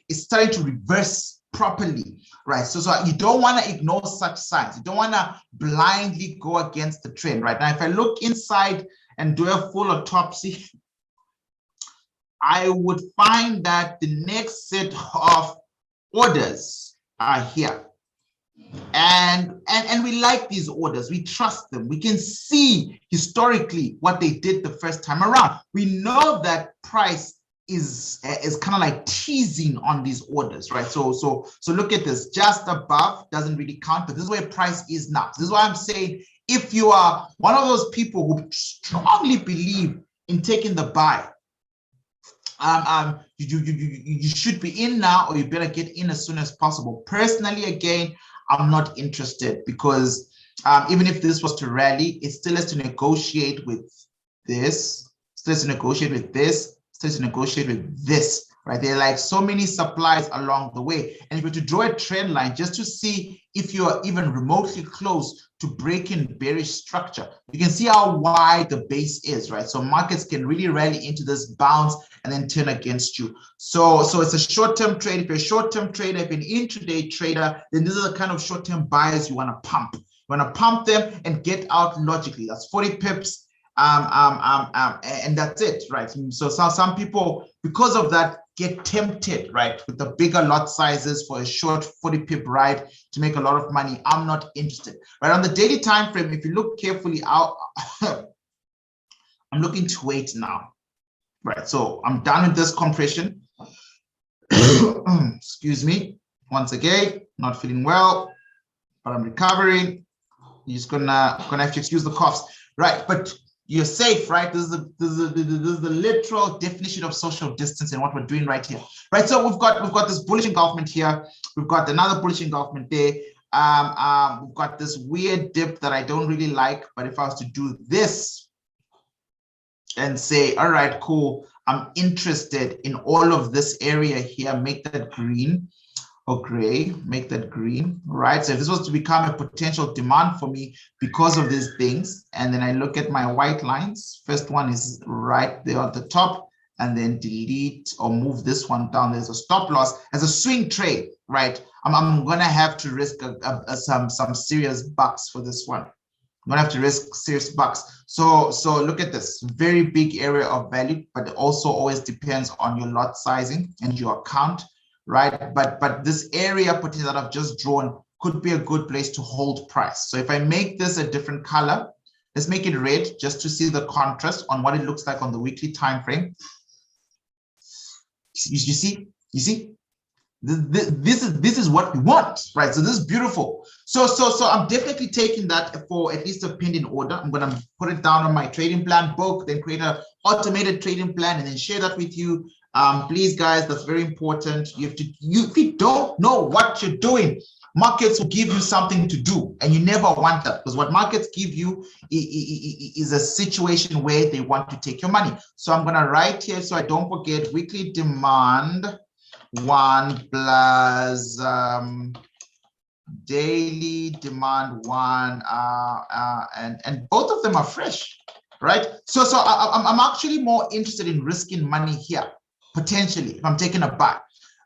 It's starting to reverse properly, right? So you don't want to ignore such signs. You don't want to blindly go against the trend, right? Now, if I look inside and do a full autopsy, I would find that the next set of orders are here. And we like these orders. We trust them. We can see historically what they did the first time around. We know that price is kind of like teasing on these orders, right? So look at this. Just above doesn't really count, but this is where price is now. This is why I'm saying, if you are one of those people who strongly believe in taking the buy, you should be in now, or you better get in as soon as possible. Personally, again, I'm not interested, because even if this was to rally, it still has to negotiate with this, still has to negotiate with this, still has to negotiate with this, right? There are like so many supplies along the way. And if you were to draw a trend line just to see if you are even remotely close to breaking bearish structure, you can see how wide the base is, right? So markets can really rally into this bounce and then turn against you. So it's a short-term trade. If you're a short-term trader, if you're an intraday trader, then these are the kind of short-term buyers you want to pump. You want to pump them and get out logically. That's 40 pips. And that's it, right? So some people, because of that, get tempted, right, with the bigger lot sizes for a short 40 pip ride to make a lot of money. I'm not interested, right? On the daily time frame, if you look carefully out, I'm looking to wait now, right? So I'm done with this compression. Excuse me, once again, not feeling well, but I'm recovering. You're just gonna have to excuse the coughs, right? But you're safe, right? This is the literal definition of social distance and what we're doing right here, right? So we've got this bullish engulfment here. We've got another bullish engulfment there. We've got this weird dip that I don't really like. But if I was to do this and say, all right, cool, I'm interested in all of this area here, make that green or gray, make that green, right? So if this was to become a potential demand for me because of these things, and then I look at my white lines, first one is right there at the top, and then delete or move this one down. There's a stop loss as a swing trade, right? I'm gonna have to risk some serious bucks for this one, You don't have to risk serious bucks. So look at this, very big area of value, but it also always depends on your lot sizing and your account, right? But this area potential that I've just drawn could be a good place to hold price. So if I make this a different color, let's make it red just to see the contrast on what it looks like on the weekly time frame. You see? This is what we want, right? So this is beautiful. So I'm definitely taking that for at least a pending order. I'm gonna put it down on my trading plan book, then create an automated trading plan, and then share that with you. Please, guys, that's very important. If you don't know what you're doing, markets will give you something to do, and you never want that, because what markets give you is a situation where they want to take your money. So I'm gonna write here so I don't forget: weekly demand 1 plus daily demand 1, and both of them are fresh, right? So I'm actually more interested in risking money here, potentially, if I'm taking a buy.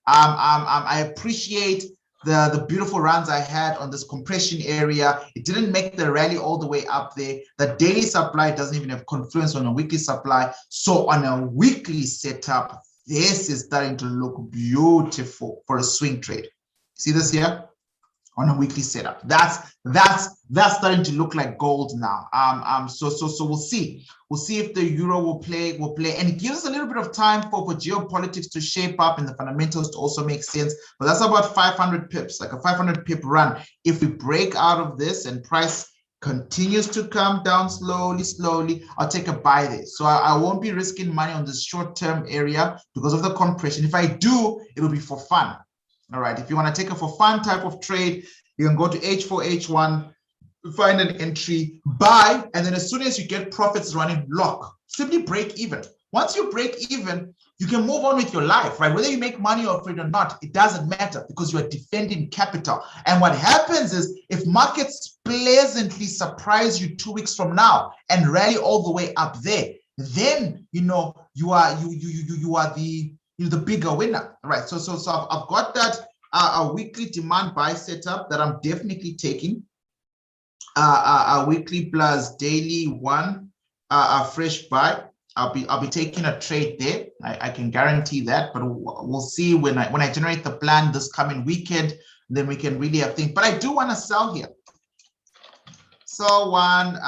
I appreciate the beautiful runs I had on this compression area. It didn't make the rally all the way up there. The daily supply doesn't even have confluence on a weekly supply. So on a weekly setup, this is starting to look beautiful for a swing trade. See this here on a weekly setup. That's starting to look like gold now. So we'll see if the euro will play, and it gives us a little bit of time for geopolitics to shape up and the fundamentals to also make sense. But that's about 500 pips, like a 500 pip run. If we break out of this and price continues to come down slowly, I'll take a buy there. So I won't be risking money on this short-term area because of the compression. If I do, it'll be for fun. All right, if you want to take a for fun type of trade, you can go to H4, H1, find an entry, buy, and then as soon as you get profits running, lock. Simply break even. Once you break even, you can move on with your life, right? Whether you make money off it or not, it doesn't matter, because you are defending capital. And what happens is, if markets pleasantly surprise you 2 weeks from now and rally all the way up there, then you are the bigger winner, right? So I've got that a weekly demand buy setup that I'm definitely taking. A weekly plus daily 1 a fresh buy. I'll be taking a trade there. I can guarantee that, but we'll see when I generate the plan this coming weekend, then we can really have things. But I do want to sell here. So 1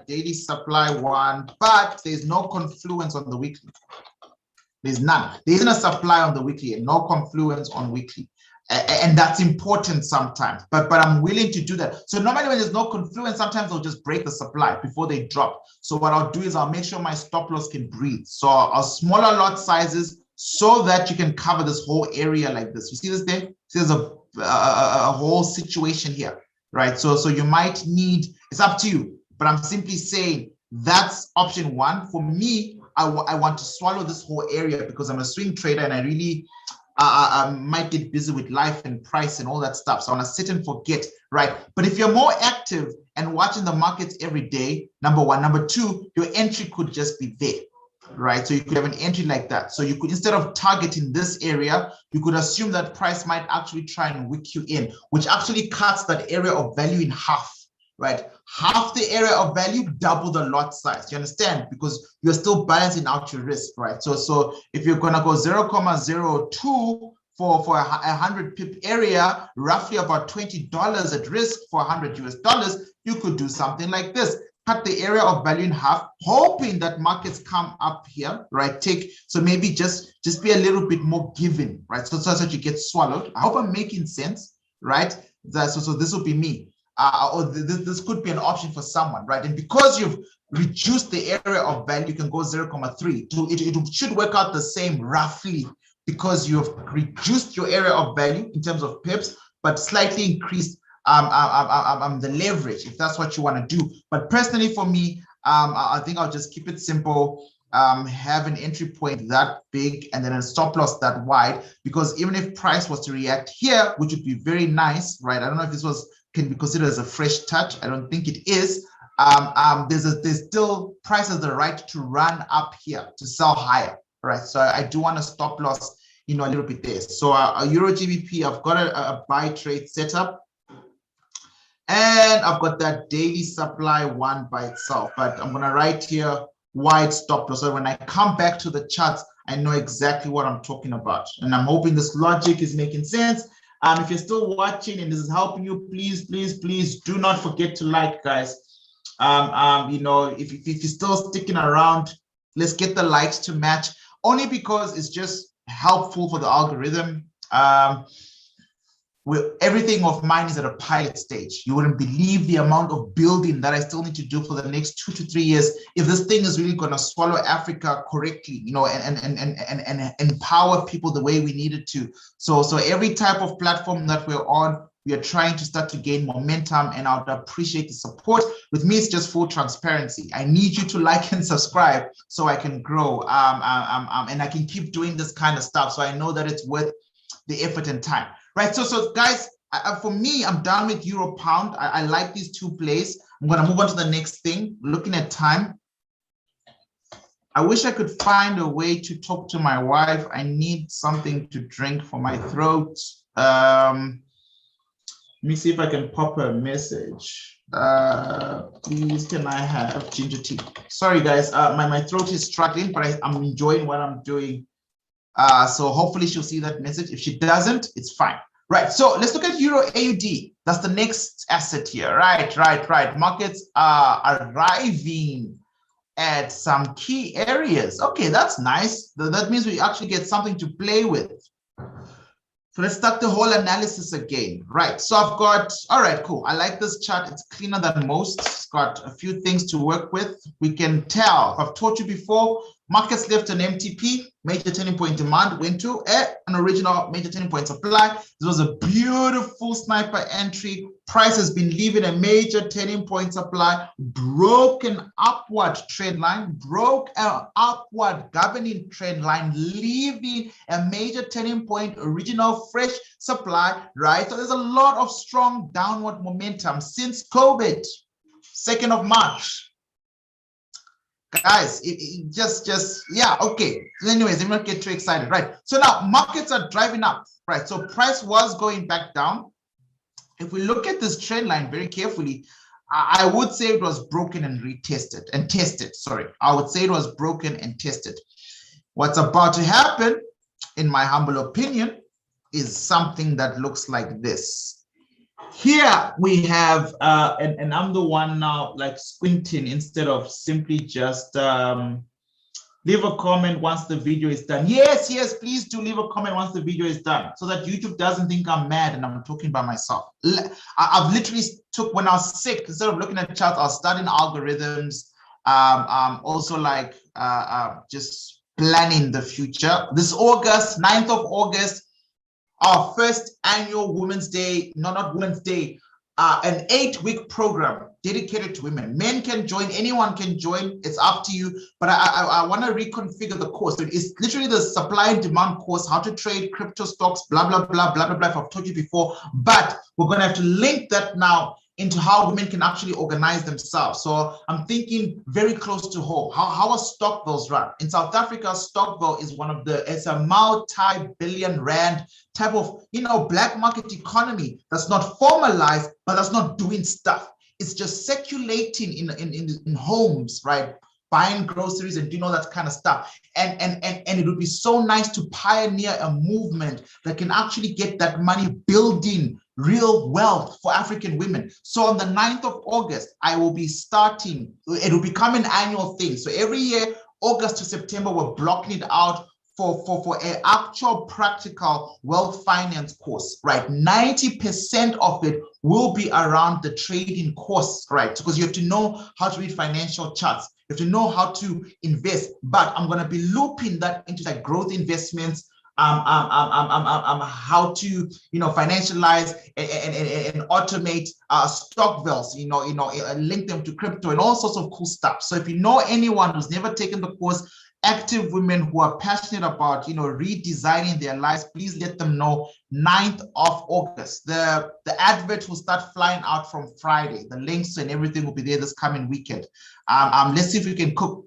daily supply 1, but there's no confluence on the weekly. There's none. There isn't a supply on the weekly and no confluence on weekly. And that's important sometimes, but I'm willing to do that. So normally when there's no confluence, sometimes I'll just break the supply before they drop. So what I'll do is I'll make sure my stop loss can breathe. So I'll smaller lot sizes so that you can cover this whole area like this. You see this there? See, there's a whole situation here, right? So you might need, it's up to you, but I'm simply saying that's option 1. For me, I want to swallow this whole area because I'm a swing trader and I really I might get busy with life and price and all that stuff. So I want to sit and forget, right? But if you're more active and watching the markets every day, number 1. Number 2, your entry could just be there, right? So you could have an entry like that. So you could, instead of targeting this area, you could assume that price might actually try and wick you in, which actually cuts that area of value in half, right? Half the area of value, double the lot size. You understand? Because you're still balancing out your risk, right? So if you're gonna go 0.02 for a 100 pip area, roughly about $20 at risk for 100 US dollars, you could do something like this. Cut the area of value in half, hoping that markets come up here, right? So maybe just be a little bit more giving, right? So that you get swallowed. I hope I'm making sense, right? So this will be me. Or this could be an option for someone, right? And because you've reduced the area of value, you can go 0.3. It should work out the same roughly, because you've reduced your area of value in terms of pips, but slightly increased the leverage, if that's what you want to do. But personally, for me, I think I'll just keep it simple. Have an entry point that big and then a stop loss that wide, because even if price was to react here, which would be very nice, right? I don't know if this can be considered as a fresh touch. I don't think it is. There's still price has the right to run up here to sell higher, right? So I do want to stop loss, a little bit there. So EURGBP, I've got a buy trade setup. And I've got that daily supply one by itself, but I'm gonna write here wide stop loss. So when I come back to the charts, I know exactly what I'm talking about. And I'm hoping this logic is making sense. If you're still watching and this is helping you, please, please, please do not forget to like, guys. You know, if you're still sticking around, let's get the likes to match, only because it's just helpful for the algorithm. Everything of mine is at a pilot stage. You wouldn't believe the amount of building that I still need to do for the next 2 to 3 years if this thing is really going to swallow Africa correctly, you know, and empower people the way we need it to. So every type of platform that we're on, we are trying to start to gain momentum, and I would appreciate the support. With me, it's just full transparency. I need you to like and subscribe so I can grow, and I can keep doing this kind of stuff. So I know that it's worth the effort and time. Right, so guys, for me, I'm done with Euro Pound. I like these two plays. I'm gonna move on to the next thing. Looking at time, I wish I could find a way to talk to my wife. I need something to drink for my throat. Let me see if I can pop her a message. Please, can I have ginger tea? Sorry, guys, my throat is struggling, but I'm enjoying what I'm doing. So hopefully she'll see that message. If she doesn't, it's fine. Right, so let's look at Euro AUD. That's the next asset here. Right. Markets are arriving at some key areas. Okay, that's nice. That means we actually get something to play with. So let's start the whole analysis again. Right, so I've got, all right, cool. I like this chart. It's cleaner than most. It's got a few things to work with. We can tell, I've taught you before, markets left an MTP, major turning point demand, went to an original major turning point supply. This was a beautiful sniper entry. Price has been leaving a major turning point supply, broke an upward trend line, broke an upward governing trend line, leaving a major turning point, original fresh supply, right? So there's a lot of strong downward momentum since COVID, 2nd of March. Guys, it just yeah, okay. Anyways, let me not get too excited, right? So now markets are driving up, right? So price was going back down. If we look at this trend line very carefully, I would say it was broken and retested and tested. Sorry, I would say it was broken and tested. What's about to happen, in my humble opinion, is something that looks like this. Here we have, and I'm the one now like squinting instead of simply just leave a comment once the video is done. Yes, please do leave a comment once the video is done so that YouTube doesn't think I'm mad and I'm talking by myself. I've literally when I was sick, instead of looking at charts, I was studying algorithms, also like just planning the future. This August, 9th of August, our first annual Women's Day, not Women's Day, an 8-week program dedicated to women. Men can join, anyone can join, it's up to you. But I want to reconfigure the course. So it's literally the supply and demand course, how to trade crypto stocks, blah, blah, blah, blah, blah, blah. I've told you before, but we're going to have to link that now into how women can actually organize themselves. So I'm thinking very close to home. How are Stockvilles run? In South Africa, Stockville is it's a multi-billion rand type of, black market economy that's not formalized, but that's not doing stuff. It's just circulating in homes, right? Buying groceries and doing all that kind of stuff. And it would be so nice to pioneer a movement that can actually get that money building real wealth for African women. So on the 9th of August, I will be starting, it will become an annual thing. So every year, August to September, we're blocking it out for an actual practical wealth finance course, right? 90% of it will be around the trading course, right? Because you have to know how to read financial charts. You have to know how to invest, but I'm going to be looping that into like growth investments, how to financialize and automate Stockvilles, link them to crypto and all sorts of cool stuff. So if you know anyone who's never taken the course, active women who are passionate about redesigning their lives, please let them know. 9th of August. The advert will start flying out from Friday. The links and everything will be there this coming weekend. Let's see if we can cook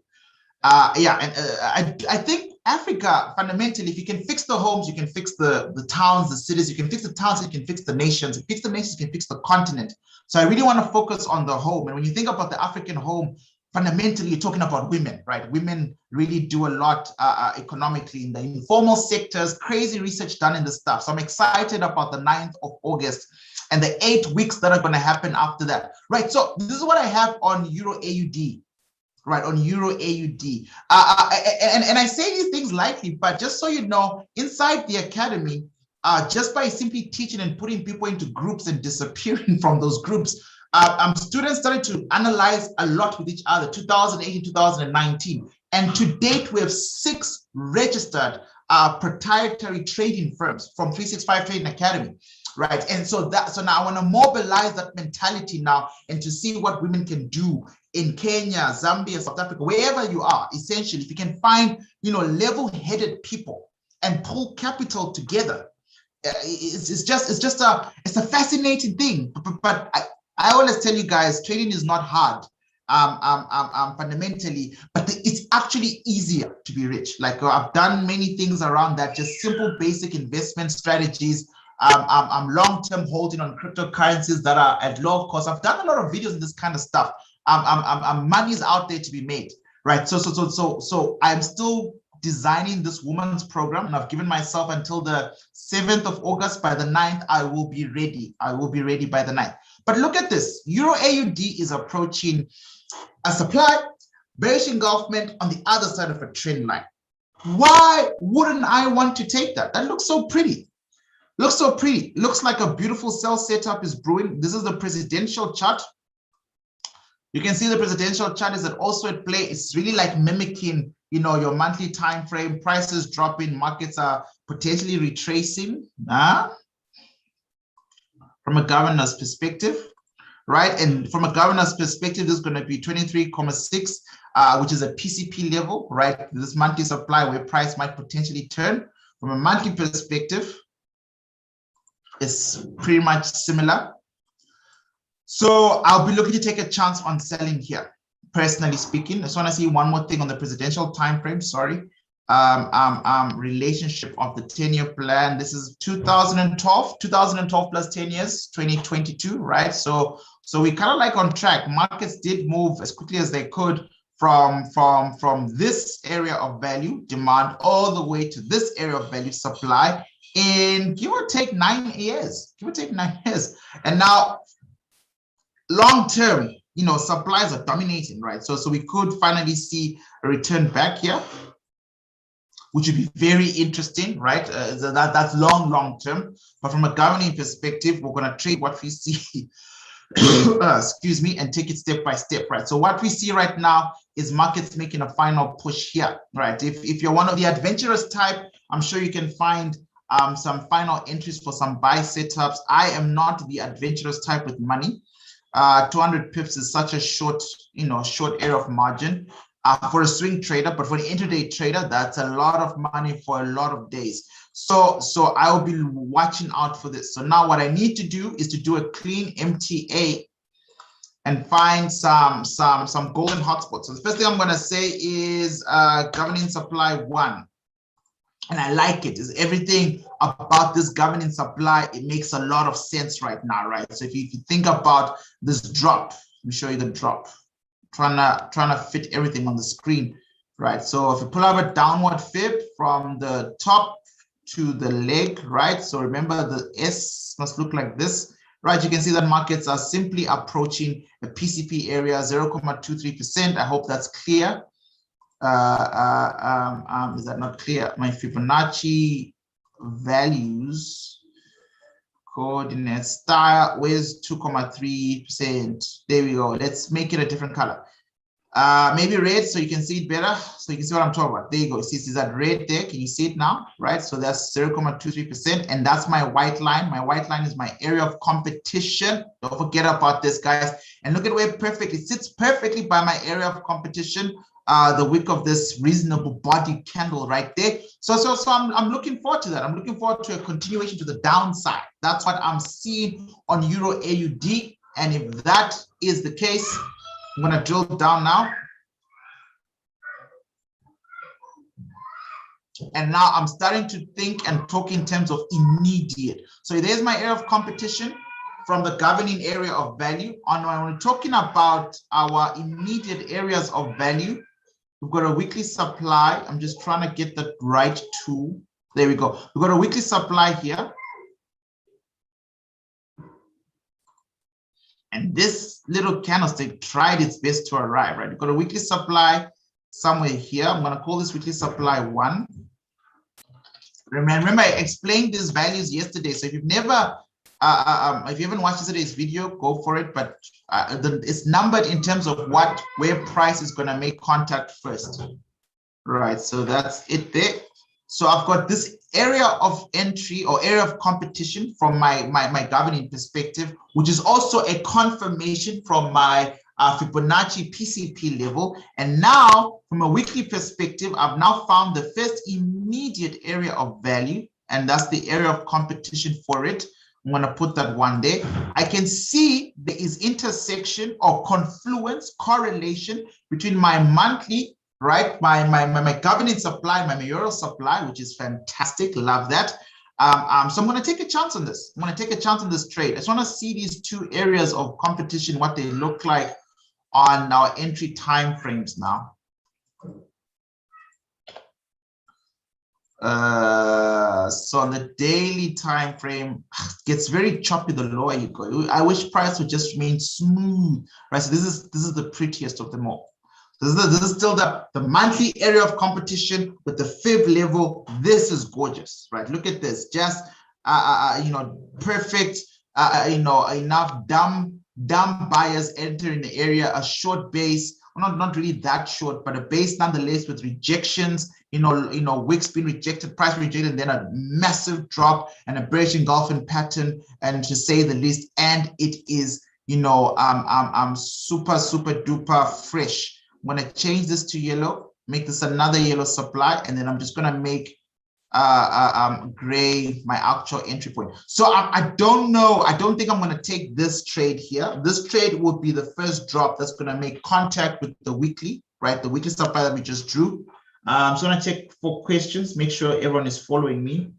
Yeah, and I think Africa, fundamentally, if you can fix the homes, you can fix the towns, the cities, you can fix the towns, you can fix the nations. If you fix the nations, you can fix the continent. So I really want to focus on the home. And when you think about the African home, fundamentally, you're talking about women, right? Women really do a lot economically in the informal sectors, crazy research done in this stuff. So I'm excited about the 9th of August and the 8 weeks that are going to happen after that, right? So this is what I have on Euro AUD. Right, on Euro AUD. And I say these things lightly, but just so you know, inside the academy, just by simply teaching and putting people into groups and disappearing from those groups, students started to analyze a lot with each other, 2018, 2019. And to date, we have 6 registered proprietary trading firms from 365 Trading Academy. Right, and so now I want to mobilize that mentality now and to see what women can do in Kenya, Zambia, South Africa, wherever you are. Essentially, if you can find, level-headed people and pull capital together, it's a fascinating thing. But I always tell you guys, trading is not hard. Fundamentally, but it's actually easier to be rich. Like I've done many things around that, just simple, basic investment strategies. Long-term holding on cryptocurrencies that are at low cost. I've done a lot of videos on this kind of stuff. Money's out there to be made, right? So I'm still designing this woman's program, and I've given myself until the 7th of August. By the 9th, I will be ready. I will be ready by the 9th. But look at this. Euro AUD is approaching a supply bearish engulfment on the other side of a trend line. Why wouldn't I want to take that? That looks so pretty. Looks so pretty. Looks like a beautiful sell setup is brewing. This is the presidential chart. You can see the presidential chart is also at play. It's really like mimicking, your monthly time frame. Prices dropping, markets are potentially retracing. From a governor's perspective, right? And from a governor's perspective, this is going to be 23.6, which is a PCP level, right? This monthly supply where price might potentially turn. From a monthly perspective, it's pretty much similar. So I'll be looking to take a chance on selling here, personally speaking. I just want to see one more thing on the presidential time frame. Sorry. Relationship of the 10-year plan. This is 2012 plus 10 years, 2022, right? So we kind of like on track. Markets did move as quickly as they could from this area of value, demand, all the way to this area of value, supply, in give or take 9 years, And now long term, supplies are dominating, right? So we could finally see a return back here, which would be very interesting, right? That's long term. But from a governing perspective, we're going to trade what we see, excuse me, and take it step by step, right? So what we see right now is markets making a final push here, right? If you're one of the adventurous type, I'm sure you can find some final entries for some buy setups. I am not the adventurous type with money. 200 pips is such a short area of margin for a swing trader, but for the intraday trader, that's a lot of money for a lot of days. So I will be watching out for this. So now what I need to do is to do a clean MTA and find some golden hotspots. So the first thing I'm going to say is governing supply 1. And I like it. Is everything about this governing supply, it makes a lot of sense right now, right? So if you think about this drop, let me show you the drop. Trying to fit everything on the screen, right? So if you pull out a downward fib from the top to the leg, right? So remember the S must look like this, right? You can see that markets are simply approaching a PCP area, 0.23%. I hope that's clear. Is that not clear? My Fibonacci values, coordinate style, where's 2.3%? There we go. Let's make it a different color. Maybe red so you can see it better. So you can see what I'm talking about. There you go. See that red there? Can you see it now? Right. So that's 0.23%. And that's my white line. My white line is my area of competition. Don't forget about this, guys. And look at where it sits perfectly by my area of competition. The wick of this reasonable body candle right there. So I'm looking forward to that. I'm looking forward to a continuation to the downside. That's what I'm seeing on Euro AUD. And if that is the case, I'm going to drill down now. And now I'm starting to think and talk in terms of immediate. So there's my area of competition from the governing area of value. On when we're talking about our immediate areas of value, we've got a weekly supply. I'm just trying to get the right tool. There we go. We've got a weekly supply here. And this little candlestick tried its best to arrive, right? We've got a weekly supply somewhere here. I'm going to call this weekly supply 1. Remember, I explained these values yesterday. So if you've never, if you haven't watched yesterday's video, go for it. But it's numbered in terms of where price is going to make contact first, right? So that's it there. So I've got this area of entry or area of competition from my governing perspective, which is also a confirmation from my Fibonacci PCP level. And now from a weekly perspective, I've now found the first immediate area of value, and that's the area of competition for it. I'm going to put that one there. I can see there is intersection or confluence, correlation between my monthly, right, my governing supply, my mayoral supply, which is fantastic. Love that. So I'm going to take a chance on this. I'm going to take a chance on this trade. I just want to see these two areas of competition, what they look like on our entry time frames now. So on the daily time frame, it gets very choppy the lower you go. I wish price would just remain smooth, right? So this is the prettiest of them all. This is still the monthly area of competition with the fib level. This is gorgeous, right? Look at this, just you know, perfect, you know, enough dumb buyers entering the area, a short base, well, not really that short, but a base nonetheless with rejections, you know, wicks being rejected, price rejected, and then a massive drop and a bearish engulfing pattern, and to say the least. And it is, you know, super duper fresh. I'm going to change this to yellow, make this another yellow supply, and then I'm just going to make gray my actual entry point. So I don't know. I don't think I'm going to take this trade here. This trade would be the first drop that's going to make contact with the weekly, right? The weekly supply that we just drew. So I'm going to check for questions, make sure everyone is following me.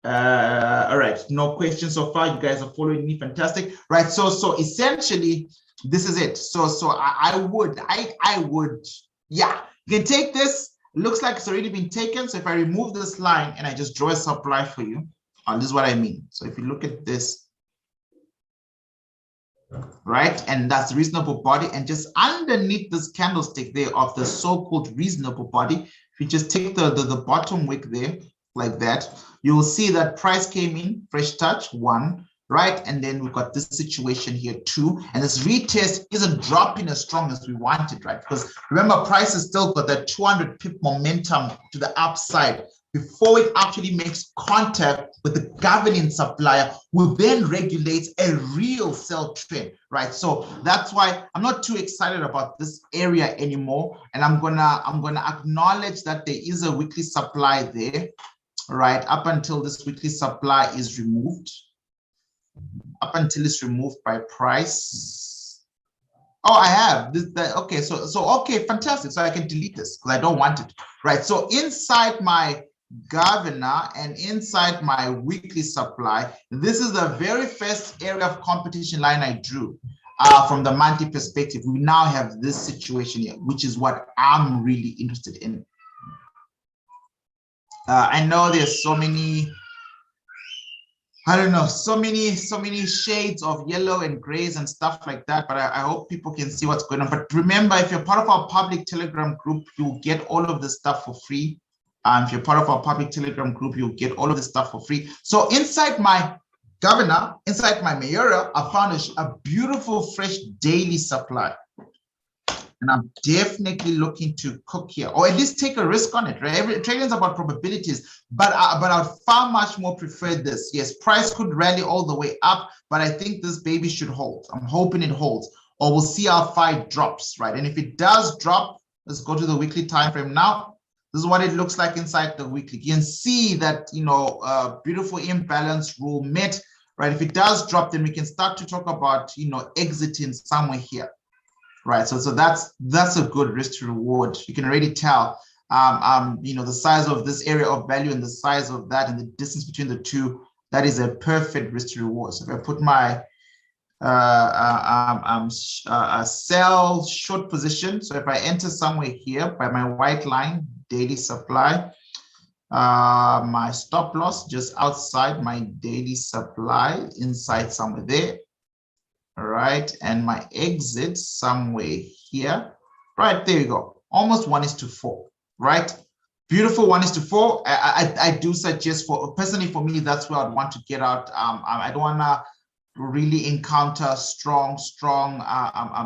All right, no questions so far. You guys are following me, fantastic, right? So essentially, this is it. So I would, yeah, you can take this. Looks like it's already been taken. So if I remove this line and I just draw a supply for you, this is what I mean. So if you look at this, right, and that's reasonable body, and just underneath this candlestick there of the so-called reasonable body, if you just take the bottom wick there like that, you will see that price came in, fresh touch, 1, right? And then we've got this situation here 2, and this retest isn't dropping as strong as we wanted, right? Because remember, price has still got that 200 pip momentum to the upside before it actually makes contact with the governing supplier, who then regulates a real sell trend, right? So that's why I'm not too excited about this area anymore, and I'm gonna acknowledge that there is a weekly supply there, right? Up until this weekly supply is removed. Up until it's removed by price. Oh, I have this. Okay, so okay, fantastic. So I can delete this because I don't want it, right? So inside my governor and inside my weekly supply, this is the very first area of competition line I drew from the monthly perspective. We now have this situation here, which is what I'm really interested in. I know there's so many, I don't know, so many shades of yellow and grays and stuff like that, but I hope people can see what's going on. But remember, if you're part of our public Telegram group, you'll get all of this stuff for free. If you're part of our public Telegram group, you'll get all of this stuff for free. So inside my governor, inside my mayoral, I found a beautiful fresh daily supply. And I'm definitely looking to cook here, or at least take a risk on it, right? Every trading is about probabilities, but I'd far much more prefer this. Yes, price could rally all the way up, but I think this baby should hold. I'm hoping it holds, or we'll see how far it drops, right? And if it does drop, let's go to the weekly time frame now. This is what it looks like inside the weekly. You can see that, you know, beautiful imbalance rule met, right? If it does drop, then we can start to talk about, you know, exiting somewhere here. Right, so that's a good risk to reward. You can already tell you know, the size of this area of value and the size of that and the distance between the two, that is a perfect risk to reward. So if I put my sell short position, so if I enter somewhere here by my white line, daily supply, my stop loss just outside my daily supply, inside somewhere there, all right, and my exit somewhere here, right, there you go, almost 1:4, right? Beautiful 1:4. I do suggest, for personally, for me, that's where I'd want to get out. I don't want to really encounter strong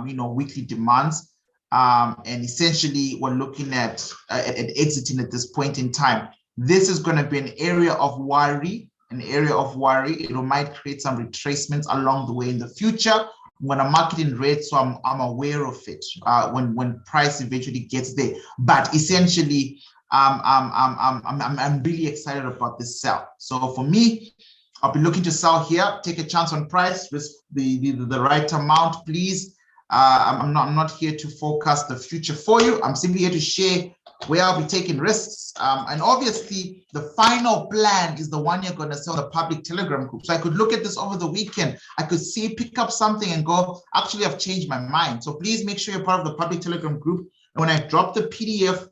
you know, weekly demands, and essentially we're looking at exiting at this point in time. This is going to be an area of worry, it might create some retracements along the way in the future. When I'm marketing red, so I'm aware of it when price eventually gets there. But essentially, I'm really excited about this sell. So for me, I'll be looking to sell here, take a chance on price, risk the right amount, please. I'm not here to forecast the future for you. I'm simply here to share where I'll be taking risks. And obviously, the final plan is the one you're going to sell the public Telegram group. So I could look at this over the weekend. I could see, pick up something and go, actually, I've changed my mind. So please make sure you're part of the public Telegram group. And when I drop the PDF,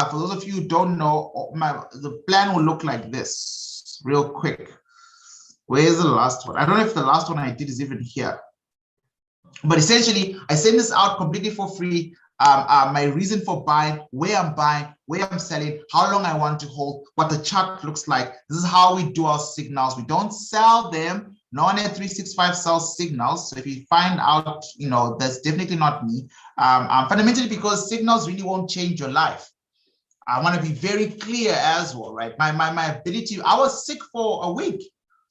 for those of you who don't know, the plan will look like this, real quick. Where's the last one? I don't know if the last one I did is even here. But essentially, I send this out completely for free. My reason for buying, where I'm selling, how long I want to hold, what the chart looks like. This is how we do our signals. We don't sell them. No one at 365 sells signals. So if you find out, you know, that's definitely not me. Fundamentally, because signals really won't change your life. I want to be very clear as well, right? My ability, I was sick for a week.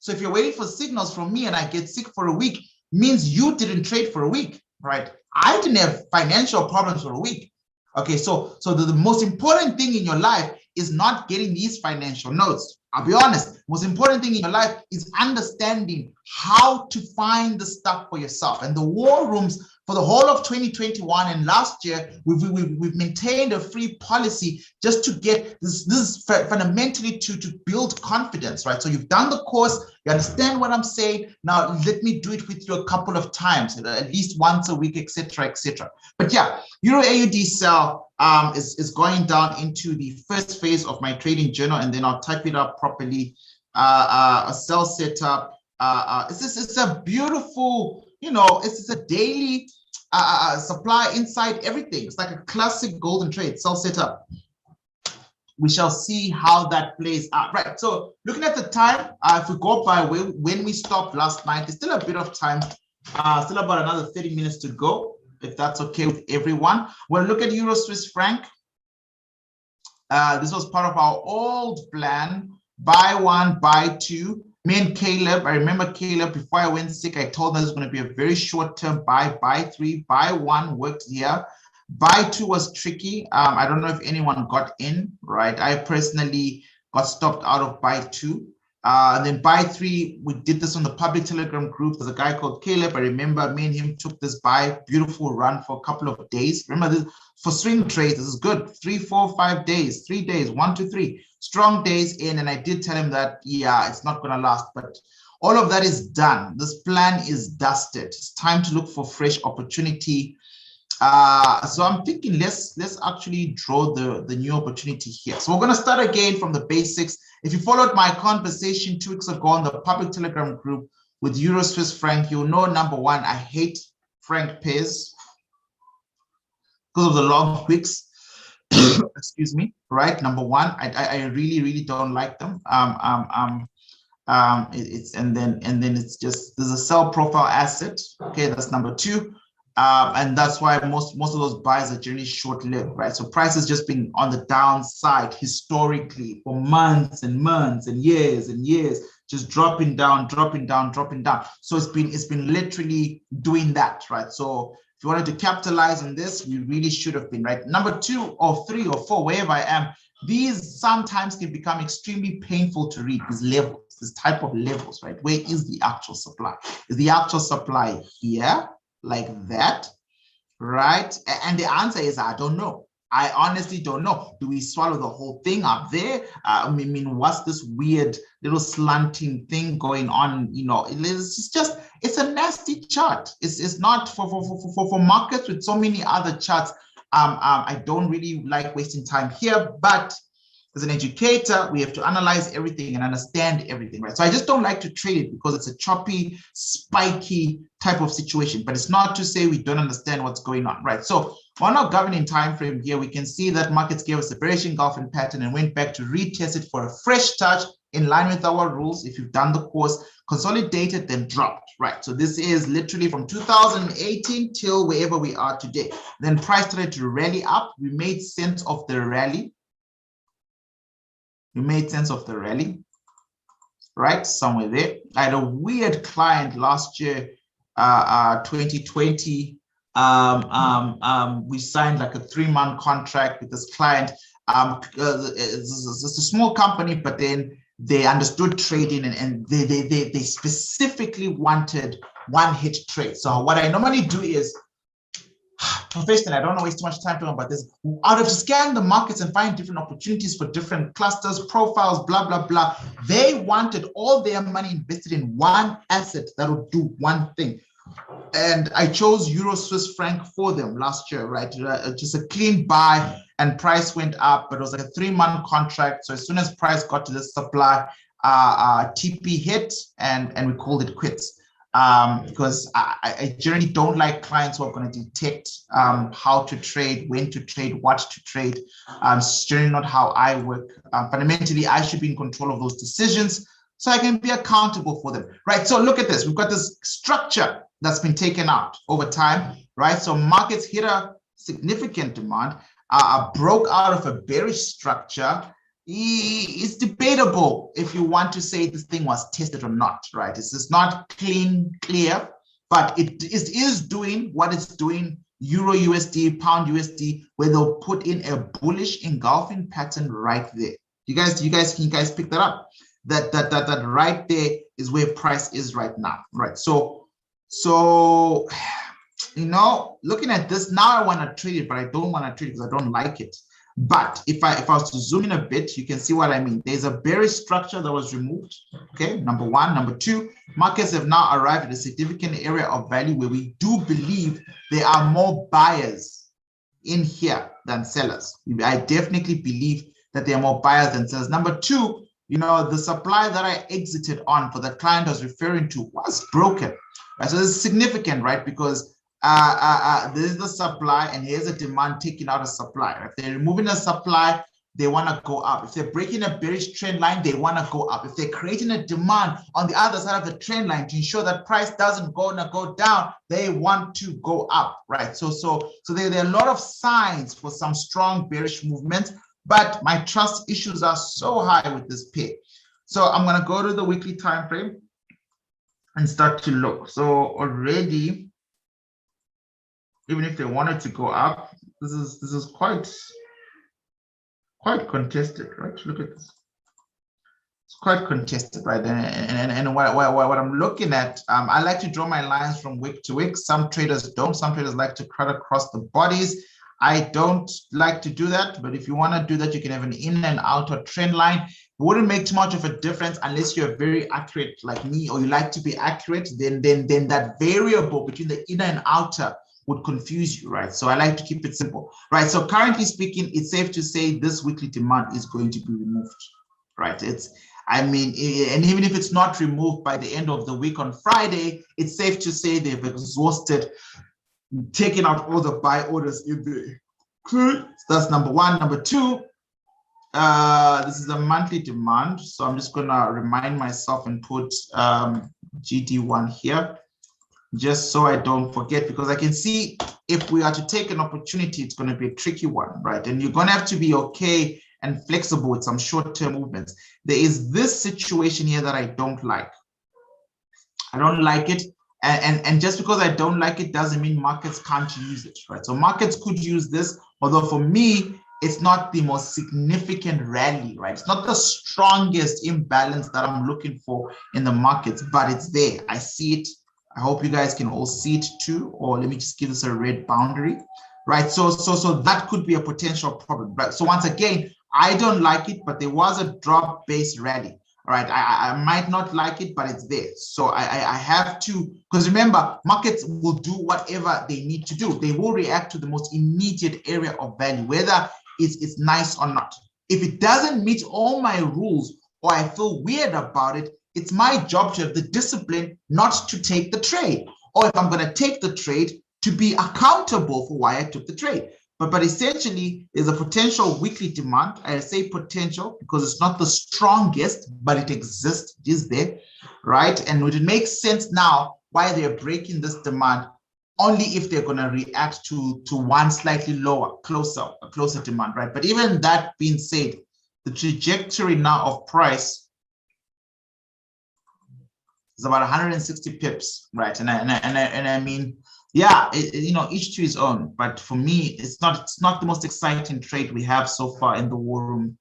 So if you're waiting for signals from me and I get sick for a week, means you didn't trade for a week, right? I didn't have financial problems for a week. Okay, so the most important thing in your life is not getting these financial notes. I'll be honest, the most important thing in your life is understanding how to find the stuff for yourself. And the war rooms for the whole of 2021 and last year, we've maintained a free policy just to get this is fundamentally to build confidence, right? So you've done the course, you understand what I'm saying. Now let me do it with you a couple of times, at least once a week, etc., etc. But yeah, Euro AUD sell is going down into the first phase of my trading journal, and then I'll type it up properly. A sell setup. It's a beautiful, you know, it's a daily supply inside everything. It's like a classic golden trade, sell setup. We shall see how that plays out. Right, so looking at the time, if we go by when we stopped last night, there's still a bit of time, still about another 30 minutes to go, if that's okay with everyone. We'll look at Euro Swiss franc. This was part of our old plan, buy one, buy two. Me and Caleb, I remember Caleb, before I went sick, I told him this was going to be a very short-term buy three, buy one worked here. Buy two was tricky. I don't know if anyone got in, right? I personally got stopped out of buy two. And then buy three, we did this on the public Telegram group. There's a guy called Caleb. I remember me and him took this buy, beautiful run for a couple of days. Remember this, for swing trades, this is good. 3, 4, 5 days, 3 days, 1 to 3. Strong days in, and I did tell him that, yeah, it's not going to last, but all of that is done. This plan is dusted. It's time to look for fresh opportunity. So I'm thinking let's actually draw the new opportunity here. So we're going to start again from the basics. If you followed my conversation 2 weeks ago on the public Telegram group with Euro Swiss franc, you'll know, number one, I hate franc pairs because of the long wicks. Excuse me, right? Number one, I really don't like them. It's and then it's just, there's a sell profile asset. Okay, that's number two. And that's why most of those buys are generally short-lived, right? So price has just been on the downside historically for months and months and years, just dropping down. So it's been literally doing that, right? So if you wanted to capitalize on this, we really should have been, right? Number 2 or 3 or 4, wherever I am, these sometimes can become extremely painful to read, these levels, this type of levels, right? Where is the actual supply? Is the actual supply here? Like that, right? And the answer is I don't know. I honestly don't know. Do we swallow the whole thing up there? I mean, what's this weird little slanting thing going on? You know, it's a nasty chart. It's not for markets with so many other charts. I don't really like wasting time here, but as an educator, we have to analyze everything and understand everything, right? So I just don't like to trade it because it's a choppy, spiky type of situation, but it's not to say we don't understand what's going on, right? So on our governing time frame here, we can see that markets gave us a bearish engulfing pattern and went back to retest it for a fresh touch in line with our rules. If you've done the course, consolidated, then dropped, right? So this is literally from 2018 till wherever we are today. Then price started to rally up. We made sense of the rally. We made sense of the rally, right? Somewhere there. I had a weird client last year, 2020. We signed like a 3-month contract with this client. It's a small company, but then they understood trading and they specifically wanted one hit trade. So what I normally do is, professionally, I don't want to waste too much time talking about this. Out of scanning the markets and find different opportunities for different clusters, profiles, blah, blah, blah. They wanted all their money invested in one asset that would do one thing. And I chose Euro Swiss franc for them last year, right? Just a clean buy, and price went up, but it was like a 3-month contract. So as soon as price got to the supply, TP hit, and we called it quits. Because I generally don't like clients who are going to detect how to trade, when to trade, what to trade. It's generally not how I work. Fundamentally, I should be in control of those decisions so I can be accountable for them, right? So look at this. We've got this structure that's been taken out over time, right? So markets hit a significant demand, broke out of a bearish structure. It's debatable if you want to say this thing was tested or not, right? It's not clear, but it is doing what it's doing. Euro USD, Pound USD, where they'll put in a bullish engulfing pattern right there. Can you guys pick that up? That right there is where price is right now, right? So you know, looking at this now, I want to trade it, but I don't want to trade it because I don't like it. But if I was to zoom in a bit, you can see what I mean. There's a bearish structure that was removed. Okay, number one. Number two, markets have now arrived at a significant area of value where we do believe there are more buyers in here than sellers. I definitely believe that there are more buyers than sellers. Number two, you know, the supply that I exited on for the client I was referring to was broken. Right? So this is significant, right? Because this is the supply and here's a demand taking out a supply. If they're removing a supply, they want to go up. If they're breaking a bearish trend line, they want to go up. If they're creating a demand on the other side of the trend line to ensure that price doesn't go down, they want to go up, right? So there are a lot of signs for some strong bearish movement, but my trust issues are so high with this pair. So I'm going to go to the weekly time frame and start to look. So already, even if they wanted to go up, this is quite contested, right? Look at this. It's quite contested, right? And what I'm looking at, I like to draw my lines from wick to wick. Some traders don't. Some traders like to cut across the bodies. I don't like to do that, but if you want to do that, you can have an in and out or trend line. It wouldn't make too much of a difference unless you're very accurate like me, or you like to be accurate. Then that variable between the inner and outer would confuse you, right? So I like to keep it simple, right? So currently speaking, it's safe to say this weekly demand is going to be removed, right? And even if it's not removed by the end of the week on Friday, it's safe to say they've exhausted, taking out all the buy orders in there. So that's number one. Number two, this is a monthly demand. So I'm just gonna remind myself and put GD1 here, just so I don't forget, because I can see if we are to take an opportunity, it's going to be a tricky one, right? And you're going to have to be okay and flexible with some short-term movements. There is this situation here that I don't like. I don't like it. And just because I don't like it doesn't mean markets can't use it, right? So markets could use this, although for me, it's not the most significant rally, right? It's not the strongest imbalance that I'm looking for in the markets, but it's there. I see it. I hope you guys can all see it too, or let me just give this a red boundary, right? So that could be a potential problem, right? So once again, I don't like it, but there was a drop-based rally. All right, I might not like it, but it's there. So I have to, because remember, markets will do whatever they need to do. They will react to the most immediate area of value, whether it's nice or not. If it doesn't meet all my rules or I feel weird about it, it's my job to have the discipline not to take the trade. Or if I'm going to take the trade, to be accountable for why I took the trade. But essentially, there's a potential weekly demand. I say potential because it's not the strongest, but it exists, it is there, right? And it makes sense now why they're breaking this demand, only if they're going to react to one slightly lower, closer demand, right? But even that being said, the trajectory now of price is about 160 pips, right? And I mean, yeah, you know, each to his own. But for me, it's not the most exciting trade we have so far in the war room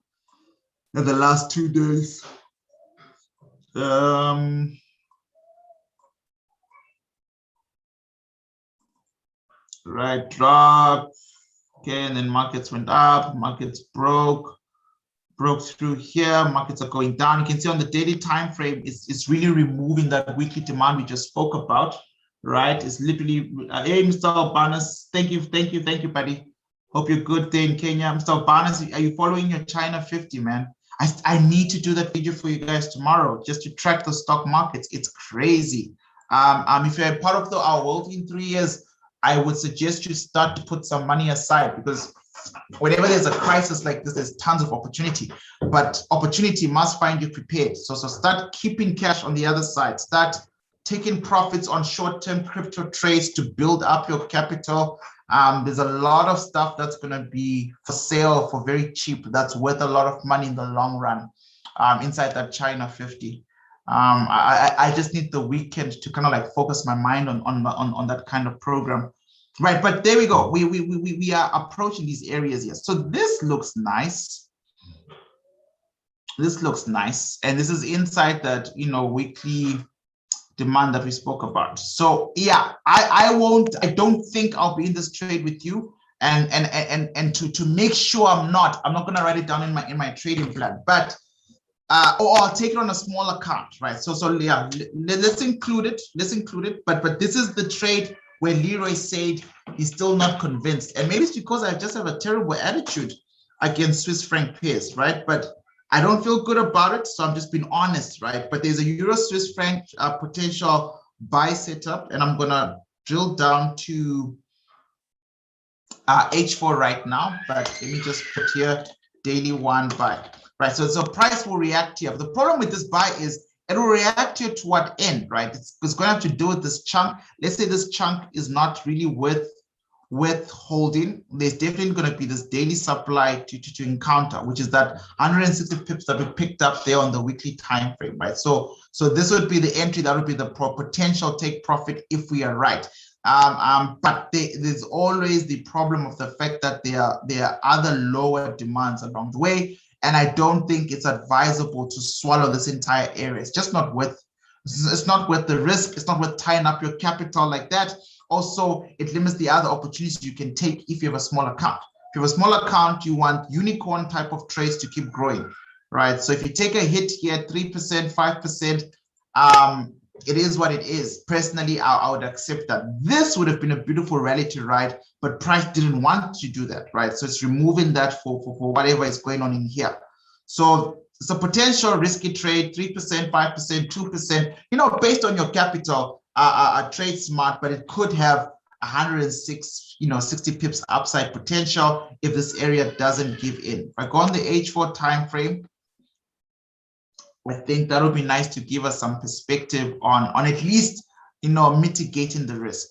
in the last 2 days. Right, drop. Okay, and then markets went up, markets broke through here, markets are going down. You can see on the daily time frame, it's really removing that weekly demand we just spoke about, right? It's literally, hey, Mr. Albanus, thank you, buddy. Hope you're good there in Kenya. Mr. Albanus, are you following your China 50, man? I need to do that video for you guys tomorrow, just to track the stock markets. It's crazy. If you're a part of our world in 3 years, I would suggest you start to put some money aside, because whenever there's a crisis like this, there's tons of opportunity, but opportunity must find you prepared. So start keeping cash on the other side. Start taking profits on short-term crypto trades to build up your capital. There's a lot of stuff that's going to be for sale for very cheap. That's worth a lot of money in the long run inside that China 50. I just need the weekend to kind of like focus my mind on that kind of program. Right, but there we go. We are approaching these areas here. So this looks nice. This looks nice. And this is inside that, you know, weekly demand that we spoke about. So yeah, I don't think I'll be in this trade with you. And to make sure I'm not gonna write it down in my trading plan, but or I'll take it on a small account, right? So yeah, let's include it. But this is the trade where Leroy said he's still not convinced. And maybe it's because I just have a terrible attitude against Swiss franc pairs, right? But I don't feel good about it, so I'm just being honest, right? But there's a Euro Swiss franc potential buy setup, and I'm gonna drill down to H4 right now, but let me just put here daily one buy, right? So price will react here. The problem with this buy is it will react here to what end, right? It's going to have to do with this chunk. Let's say this chunk is not really worth holding. There's definitely going to be this daily supply to encounter, which is that 160 pips that we picked up there on the weekly time frame, right? So this would be the entry. That would be the potential take profit if we are right. But there's always the problem of the fact that there are other lower demands along the way. And I don't think it's advisable to swallow this entire area. It's just not worth, it's not worth the risk. It's not worth tying up your capital like that. Also, it limits the other opportunities you can take if you have a small account. If you have a small account, you want unicorn type of trades to keep growing, right? So if you take a hit here, 3%, 5%, it is what it is. Personally, I would accept that. This would have been a beautiful rally to ride, but price didn't want to do that, right? So it's removing that for whatever is going on in here. So it's a potential risky trade, 3%, 5%, 2%, you know, based on your capital, a trade smart, but it could have 106, you know, 60 pips upside potential if this area doesn't give in. If I go on the H4 time frame, I think that would be nice to give us some perspective on at least, you know, mitigating the risk.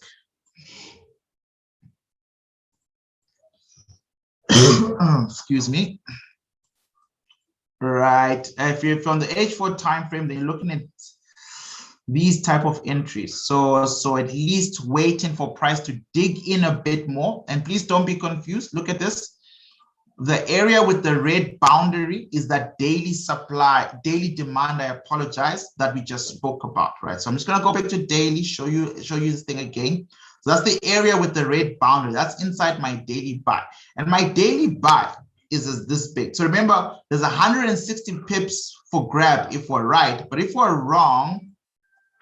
Excuse me. Right. If you're from the H4 time frame, then you're looking at these type of entries. So at least waiting for price to dig in a bit more. And please don't be confused. Look at this. The area with the red boundary is that daily supply, daily demand, I apologize, that we just spoke about, right? So I'm just gonna go back to daily, show you this thing again. So that's the area with the red boundary. That's inside my daily buy. And my daily buy is this big. So remember, there's 160 pips for grab if we're right. But if we're wrong,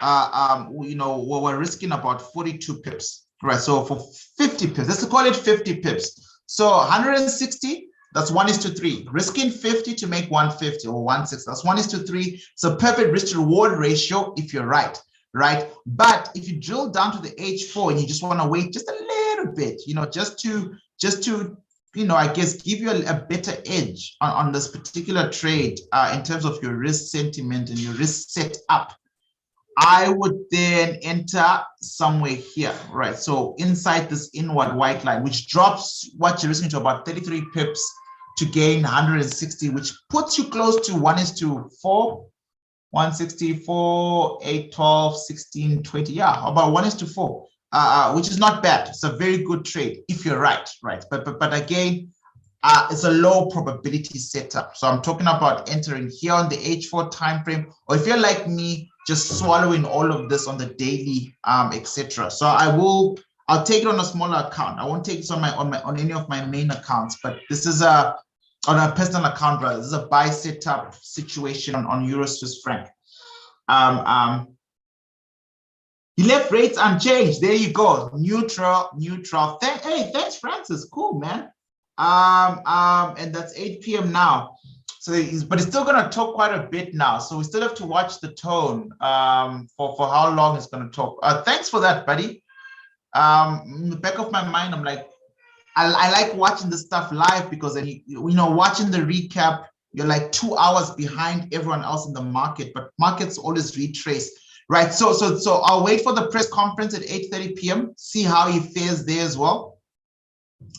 you know, we're risking about 42 pips, right? So for 50 pips, let's call it 50 pips. So 160, that's 1:3. Risking 50 to make 150 or 160, that's 1:3. So perfect risk to reward ratio if you're right, right? But if you drill down to the H4 and you just want to wait just a little bit, you know, just to you know, I guess give you a better edge on this particular trade in terms of your risk sentiment and your risk setup, I would then enter somewhere here, right? So inside this inward white line, which drops what you're risking to about 33 pips to gain 160, which puts you close to 1:4, 164, 8, 12, 16, 20, yeah, about 1:4, which is not bad. It's a very good trade if you're right, right? But again, it's a low probability setup. So I'm talking about entering here on the H4 time frame, or if you're like me, just swallowing all of this on the daily, etc. So I'll take it on a smaller account. I won't take it on any of my main accounts, but this is on a personal account, rather. This is a buy setup situation on Euro Swiss franc. You left rates unchanged. There you go. Neutral. Hey, thanks, Francis. Cool, man. And that's 8 p.m. now. So, but it's still going to talk quite a bit now. So we still have to watch the tone for how long it's going to talk. Thanks for that, buddy. In the back of my mind, I'm like, I like watching this stuff live because, you know, watching the recap, you're like 2 hours behind everyone else in the market, but markets always retrace, right? So I'll wait for the press conference at 8:30 p.m., see how he fares there as well.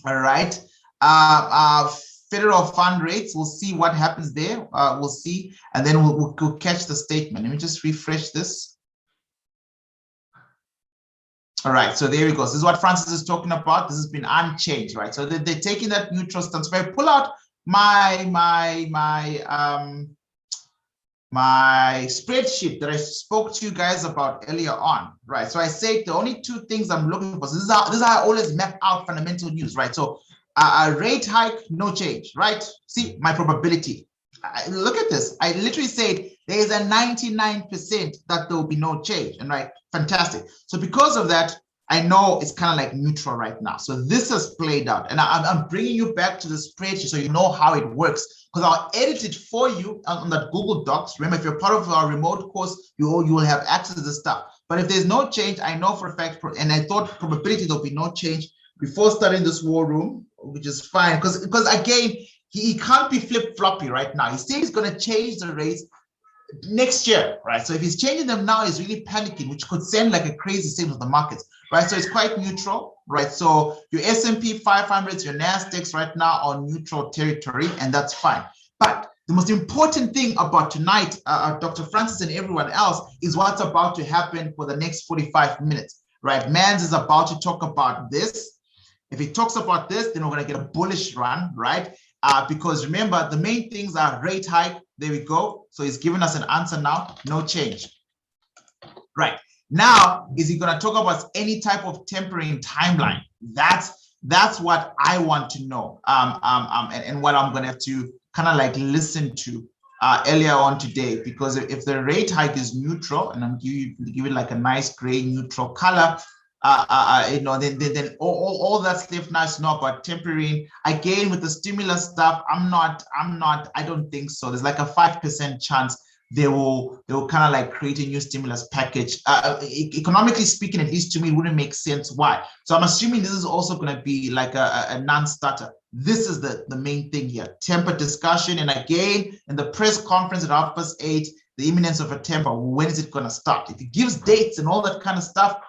All right. Federal fund rates, we'll see what happens there. We'll see, and then we'll catch the statement. Let me just refresh this. All right, so there we go. This is what Francis is talking about. This has been unchanged, right? So they're taking that neutral stance. If I pull out my spreadsheet that I spoke to you guys about earlier on, right? So I say the only two things I'm looking for. So this is how I always map out fundamental news, right? So a rate hike, no change, right? See my probability. Look at this. I literally said there is a 99% that there will be no change, and right, fantastic. So because of that, I know it's kind of like neutral right now. So this has played out, and I'm bringing you back to the spreadsheet so you know how it works, because I'll edit it for you on that Google Docs. Remember, if you're part of our remote course, you will have access to this stuff. But if there's no change, I know for a fact, and I thought probability there'll be no change before starting this war room, which is fine, because again, he can't be flip-floppy right now. He said he's going to change the rates next year, right? So if he's changing them now, he's really panicking, which could send like a crazy signal to the markets, right? So it's quite neutral, right? So your S&P 500s, your NASDAQs right now are neutral territory, and that's fine. But the most important thing about tonight, Dr. Francis and everyone else, is what's about to happen for the next 45 minutes, right? Mans is about to talk about this. If he talks about this, then we're going to get a bullish run, right? Because remember, the main things are rate hike. There we go. So he's giving us an answer now. No change. Right. Now, is he going to talk about any type of tempering timeline? That's what I want to know. And what I'm going to have to kind of like listen to earlier on today, because if the rate hike is neutral, and I'm give it like a nice gray neutral color, you know, then all that's left now is not about tempering. Again, with the stimulus stuff, I don't think so. There's like a 5% chance they will kind of like create a new stimulus package. Economically speaking, at least to me, it wouldn't make sense. Why? So I'm assuming this is also going to be like a non-starter. This is the main thing here, temper discussion. And again, in the press conference at 8:30, the imminence of a temper, when is it going to start? If it gives dates and all that kind of stuff,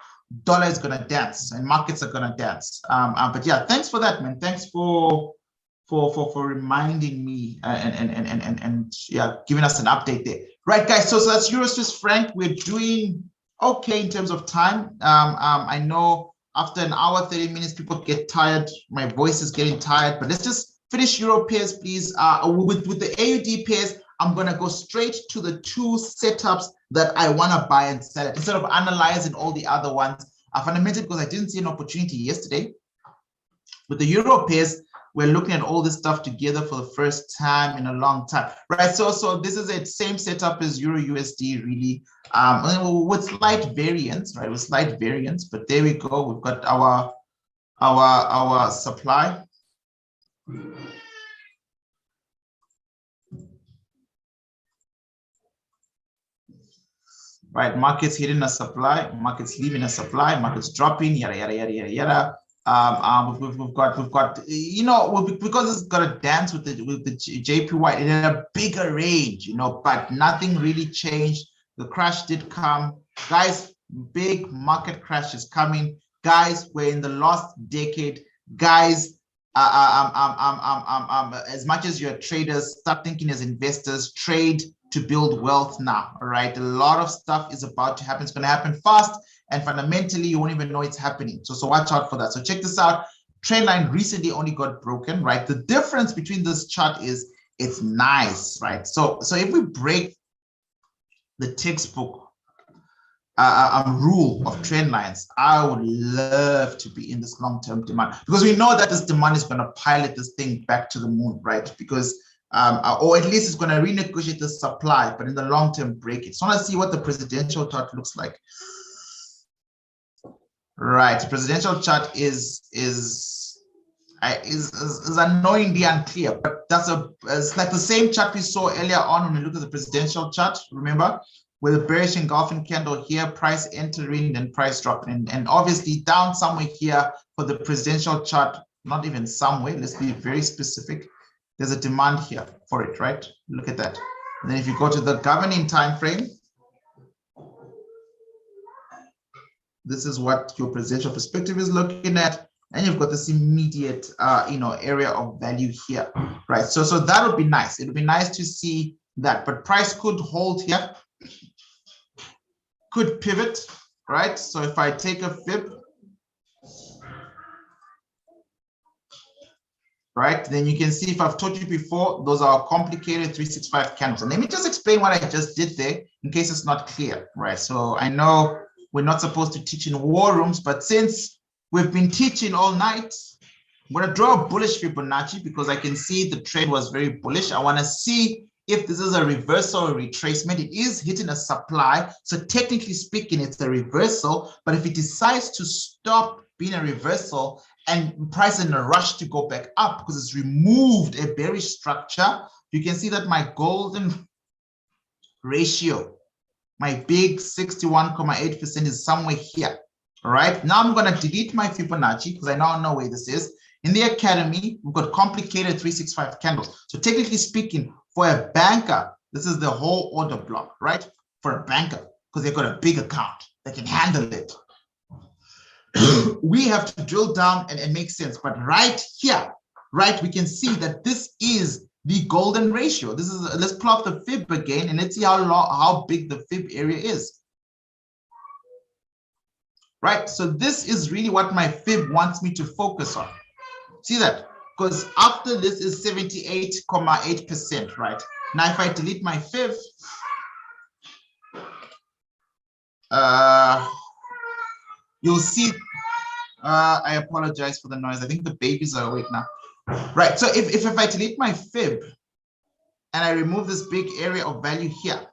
dollar is going to dance and markets are going to dance. But yeah, thanks for that, man. Thanks for reminding me and yeah, giving us an update there. Right, guys, so that's Euro Swiss franc. We're doing okay in terms of time. I know after an hour, 30 minutes, people get tired. My voice is getting tired, but let's just finish Euro pairs, please. With the AUD pairs, I'm going to go straight to the two setups that I want to buy and sell it instead of analyzing all the other ones. are fundamental because I didn't see an opportunity yesterday. With the euro pairs, we're looking at all this stuff together for the first time in a long time, right? So this is the same setup as Euro USD, really, with slight variance, right? With slight variance, but there we go. We've got our supply. Right, markets hitting a supply, markets leaving a supply, markets dropping, yada yada yada yada yada. We've got you know, because it's got to dance with the JPY in a bigger range, you know, but nothing really changed. The crash did come, guys. Big market crash is coming, guys. We're in the last decade, guys. As much as you're traders, start thinking as investors. Trade to build wealth now. All right, a lot of stuff is about to happen. It's going to happen fast, and fundamentally you won't even know it's happening. So watch out for that. So check this out. Trend line recently only got broken, right? The difference between this chart is it's nice, right? So if we break the textbook rule of trend lines, I would love to be in this long-term demand, because we know that this demand is going to pilot this thing back to the moon, right? Because or at least it's going to renegotiate the supply, but in the long term break it. So I want to see what the presidential chart looks like. Right, presidential chart is annoyingly unclear, but it's like the same chart we saw earlier on when we looked at the presidential chart. Remember, with a bearish engulfing candle here, price entering, then price dropping, and obviously down somewhere here for the presidential chart. Not even somewhere. Let's be very specific. There's a demand here for it, right? Look at that. And then if you go to the governing time frame, this is what your presidential perspective is looking at, and you've got this immediate, you know, area of value here, right? So that would be nice. It would be nice to see that, but price could hold here, could pivot, right? So if I take a fib, right, then you can see, if I've taught you before, those are complicated 365 candles. And let me just explain what I just did there in case it's not clear, right? So I know we're not supposed to teach in war rooms, but since we've been teaching all night, I'm going to draw a bullish Fibonacci because I can see the trend was very bullish. I want to see if this is a reversal or retracement. It is hitting a supply, so technically speaking, it's a reversal. But if it decides to stop being a reversal and price in a rush to go back up because it's removed a bearish structure, you can see that my golden ratio, my big 61.8% is somewhere here. All right, now I'm going to delete my Fibonacci because I now know where this is. In the academy, we've got complicated 365 candles. So technically speaking, for a banker, this is the whole order block, right? For a banker, because they've got a big account, they can handle it. We have to drill down and make sense. But right here, right, we can see that this is the golden ratio. This is, let's plot the fib again and let's see how big the fib area is. Right, so this is really what my fib wants me to focus on. See that? Because after this is 78.8%, right? Now, if I delete my fib, you'll see, I apologize for the noise. I think the babies are awake now. Right, so if I delete my fib and I remove this big area of value here,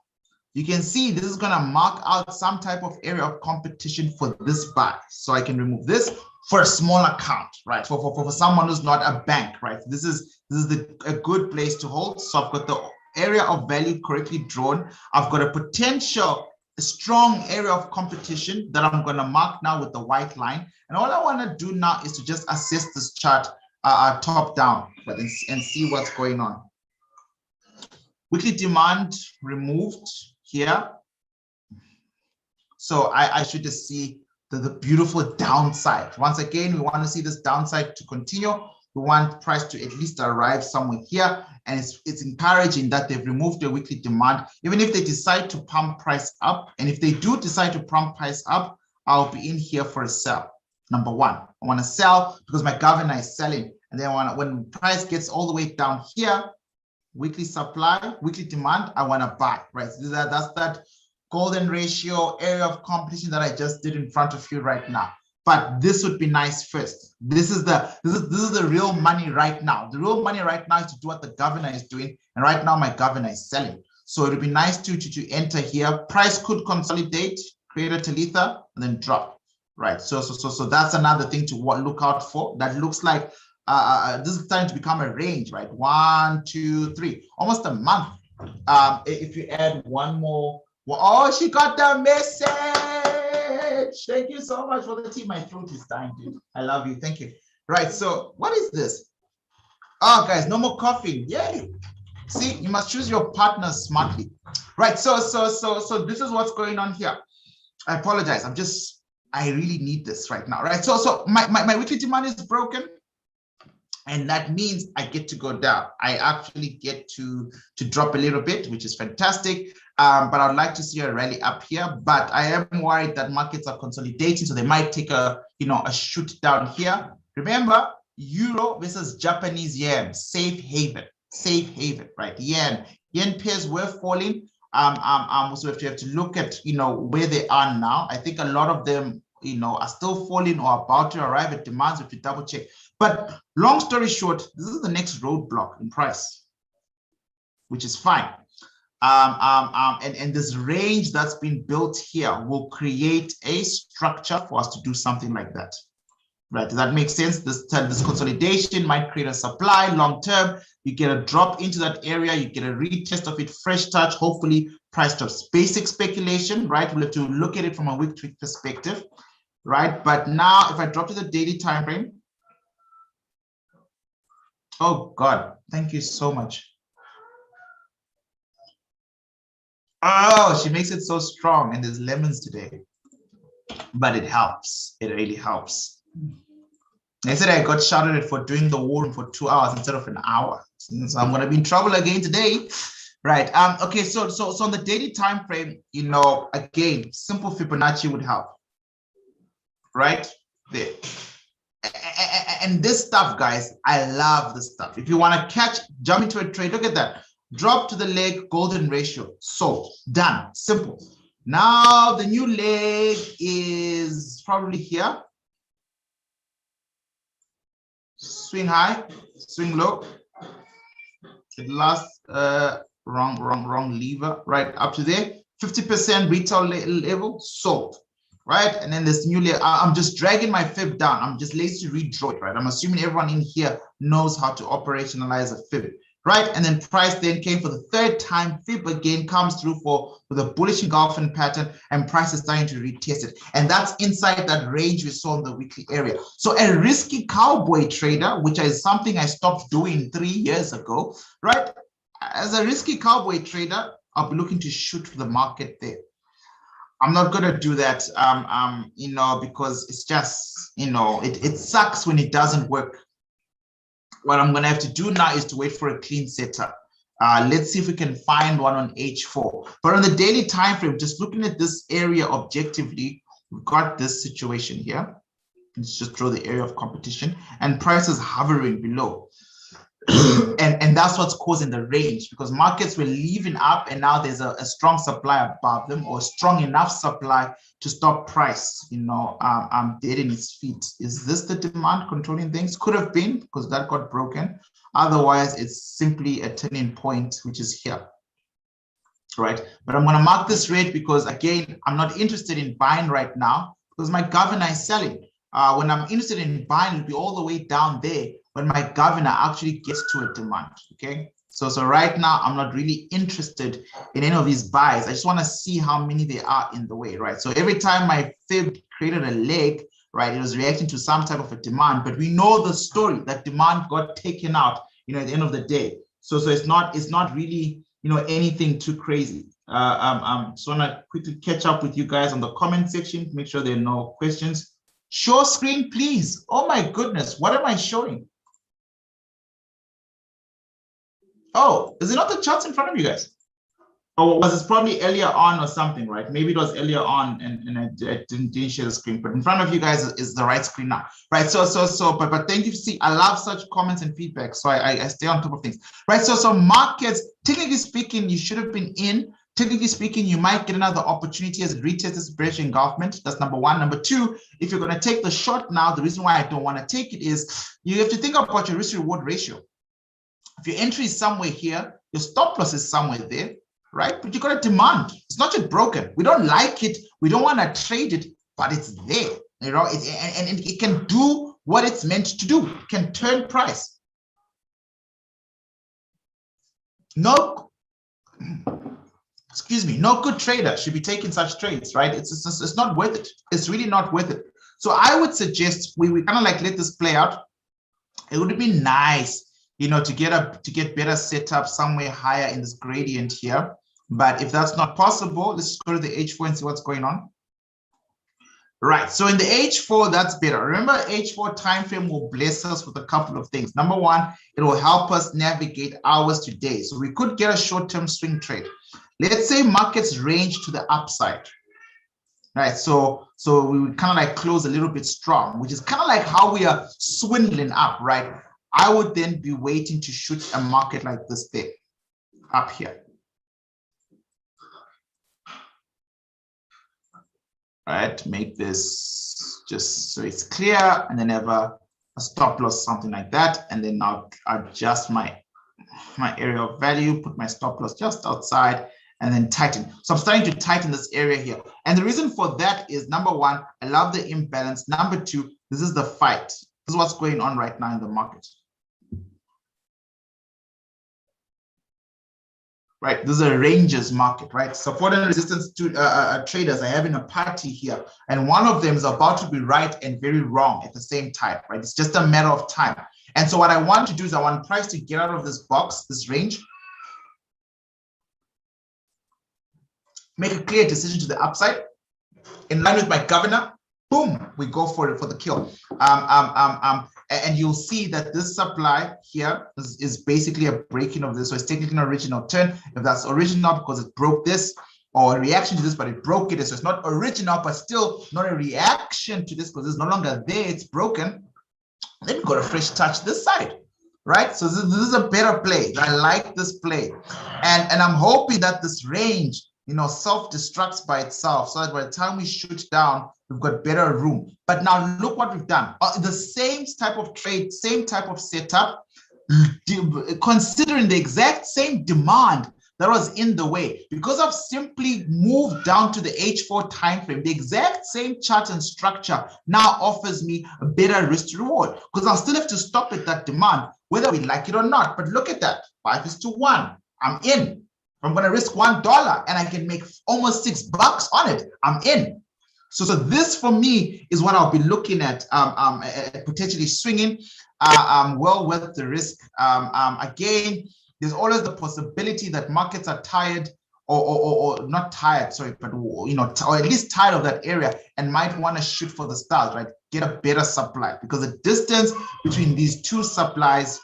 you can see this is going to mark out some type of area of competition for this buy. So I can remove this for a small account, right? For someone who's not a bank, right? This is a good place to hold. So I've got the area of value correctly drawn. I've got a potential strong area of competition that I'm going to mark now with the white line. And all I want to do now is to just assess this chart top down, but and see what's going on. Weekly demand removed here. So I should just see the beautiful downside. Once again, we want to see this downside to continue. We want price to at least arrive somewhere here. And it's encouraging that they've removed their weekly demand, even if they decide to pump price up. And if they do decide to pump price up, I'll be in here for a sell. Number one, I want to sell because my governor is selling. And then when price gets all the way down here, weekly supply, weekly demand, I want to buy, right? So that's that golden ratio, area of competition that I just did in front of you right now. But this would be nice first. This is the real money right now. The real money right now is to do what the governor is doing, and right now my governor is selling. So it would be nice to enter here. Price could consolidate, create a Talitha, and then drop. Right. So that's another thing to look out for. That looks like this is starting to become a range, right? 1, 2, 3, almost a month. If you add one more, oh, she got the message. Thank you so much for the tea. My throat is dying, dude. I love you. Thank you. Right. So what is this? Oh, guys, no more coughing. Yay. See, you must choose your partner smartly. Right. So this is what's going on here. I apologize. I really need this right now. Right. So my weekly demand is broken. And that means I get to go down. I actually get to drop a little bit, which is fantastic. But I'd like to see a rally up here. But I am worried that markets are consolidating, so they might take a shoot down here. Remember, euro versus Japanese yen, safe haven, right? Yen pairs were falling. So if you have to look at where they are now, I think a lot of them are still falling or about to arrive at demands if you double check. But long story short, this is the next roadblock in price, which is fine. And this range that's been built here will create a structure for us to do something like that. Right? Does that make sense? This consolidation might create a supply long term. You get a drop into that area, you get a retest of it, fresh touch, hopefully price drops. Basic speculation, right? We'll have to look at it from a week-to-week perspective, right? But now if I drop to the daily time frame, oh God, thank you so much. Oh, she makes it so strong, and there's lemons today. But it helps. It really helps. Yesterday I got shouted at for doing the war room for 2 hours instead of an hour. So I'm gonna be in trouble again today. Right. Okay, so on the daily time frame, again, simple Fibonacci would help. Right? There. And this stuff, guys, I love this stuff. If you want to jump into a trade, look at that. Drop to the leg, golden ratio. So done, simple. Now the new leg is probably here. Swing high, swing low. It lasts wrong lever, right up to there. 50% retail level sold. Right, and then this new layer, I'm just dragging my fib down. I'm just lazy to redraw it, right? I'm assuming everyone in here knows how to operationalize a fib, right? And then price then came for the third time. Fib again comes through for the bullish engulfing pattern, and price is starting to retest it. And that's inside that range we saw in the weekly area. So a risky cowboy trader, which is something I stopped doing 3 years ago, right? As a risky cowboy trader, I'll be looking to shoot for the market there. I'm not going to do that, because it's just, it sucks when it doesn't work. What I'm going to have to do now is to wait for a clean setup. Let's see if we can find one on H4. But on the daily time frame, just looking at this area objectively, we've got this situation here. Let's just draw the area of competition, and price is hovering below. and that's what's causing the range, because markets were leaving up, and now there's a strong supply above them, or strong enough supply to stop price dead in its feet. Is this the demand controlling things? Could have been, because that got broken. Otherwise, it's simply a turning point, which is here, right? But I'm going to mark this red because, again, I'm not interested in buying right now because my governor is selling. When I'm interested in buying, it'll be all the way down there when my governor actually gets to a demand, okay? So right now, I'm not really interested in any of these buys. I just want to see how many there are in the way, right? So every time my fib created a leg, right, it was reacting to some type of a demand, but we know the story, that demand got taken out, at the end of the day. So it's not really, anything too crazy. So I want to quickly catch up with you guys on the comment section, make sure there are no questions. Show screen, please. Oh my goodness, what am I showing? Oh, is it not the charts in front of you guys? Or was it probably earlier on or something, right? Maybe it was earlier on and I didn't share the screen, but in front of you guys is the right screen now, right? But thank you. See, I love such comments and feedback, so I stay on top of things, right? So markets, technically speaking, you should have been in technically speaking, you might get another opportunity as it retests this bearish engulfment. That's number one. Number two, if you're going to take the short now, the reason why I don't want to take it is you have to think about your risk reward ratio. If your entry is somewhere here, your stop loss is somewhere there, right? But you got a demand. It's not yet broken. We don't like it. We don't want to trade it, but it's there. You know, and it can do what it's meant to do. It can turn price. No, excuse me, no good trader should be taking such trades, right? It's not worth it. It's really not worth it. So I would suggest we kind of like let this play out. It would be nice, you know, to get better setup somewhere higher in this gradient here. But if that's not possible, let's just go to the H4 and see what's going on. Right, so in the H4, that's better. Remember, H4 time frame will bless us with a couple of things. Number one, it will help us navigate hours to days. So we could get a short-term swing trade. Let's say markets range to the upside. Right, so we would kind of like close a little bit strong, which is kind of like how we are swindling up, right? I would then be waiting to shoot a market like this there, up here. Right, make this just so it's clear, and then have a stop loss, something like that, and then I'll adjust my area of value, put my stop loss just outside, and then tighten. So I'm starting to tighten this area here, and the reason for that is, number one, I love the imbalance. Number two, this is the fight. This is what's going on right now in the market. Right, this is a ranges market, right? Support and resistance to traders are having a party here, and one of them is about to be right and very wrong at the same time, right? It's just a matter of time. And so what I want to do is I want price to get out of this box, this range, make a clear decision to the upside, in line with my governor. Boom, we go for it, for the kill. And you'll see that this supply here is basically a breaking of this. So it's technically an original turn. If that's original because it broke this, or a reaction to this, but it broke it. So it's not original, but still not a reaction to this because it's no longer there, it's broken. Then we got a fresh touch this side, right? So this is a better play. I like this play. And I'm hoping that this range, you know, self-destructs by itself, so that by the time we shoot down, we've got better room. But now look what we've done. The same type of trade, same type of setup, considering the exact same demand that was in the way. Because I've simply moved down to the H4 time frame, the exact same chart and structure now offers me a better risk to reward, because I'll still have to stop at that demand, whether we like it or not. But look at that, 5:1. I'm in. I'm going to risk $1 and I can make almost $6 on it. I'm in. So this for me is what I'll be looking at, potentially swinging, well worth the risk. Again, there's always the possibility that markets are tired or not tired, sorry, but you know, or at least tired of that area and might want to shoot for the stars, right? Get a better supply, because the distance between these two supplies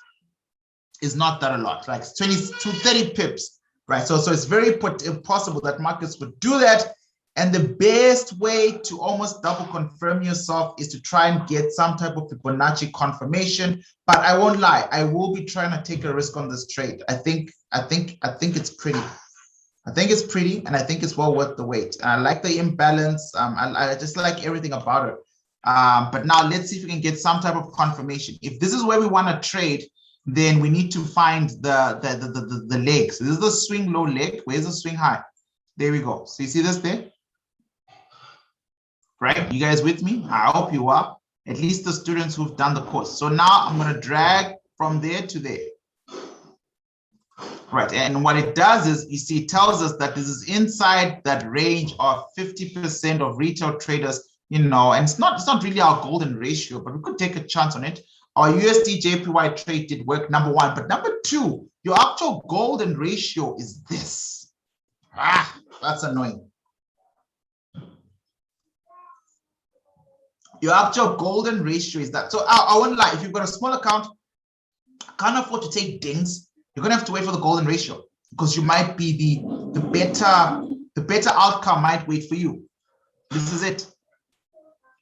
is not that a lot, like 20 to 30 pips. Right, so it's very possible that markets would do that, and the best way to almost double confirm yourself is to try and get some type of Fibonacci confirmation. But I won't lie, I will be trying to take a risk on this trade. I think it's pretty. I think it's pretty, and I think it's well worth the wait. And I like the imbalance. I just like everything about it. But now let's see if we can get some type of confirmation. If this is where we want to trade, then we need to find the legs. This is the swing low leg. Where's the swing high? There we go. So you see this there? Right? You guys with me? I hope you are. At least the students who've done the course. So now I'm going to drag from there to there. Right. And what it does is, you see, it tells us that this is inside that range of 50% of retail traders, you know, and it's not really our golden ratio, but we could take a chance on it. Our USD JPY trade did work, number one. But number two, your actual golden ratio is this. That's annoying. Your actual golden ratio is that. So I won't lie, if you've got a small account, can't afford to take dings, you're gonna have to wait for the golden ratio, because you might be the better outcome might wait for you. This is it.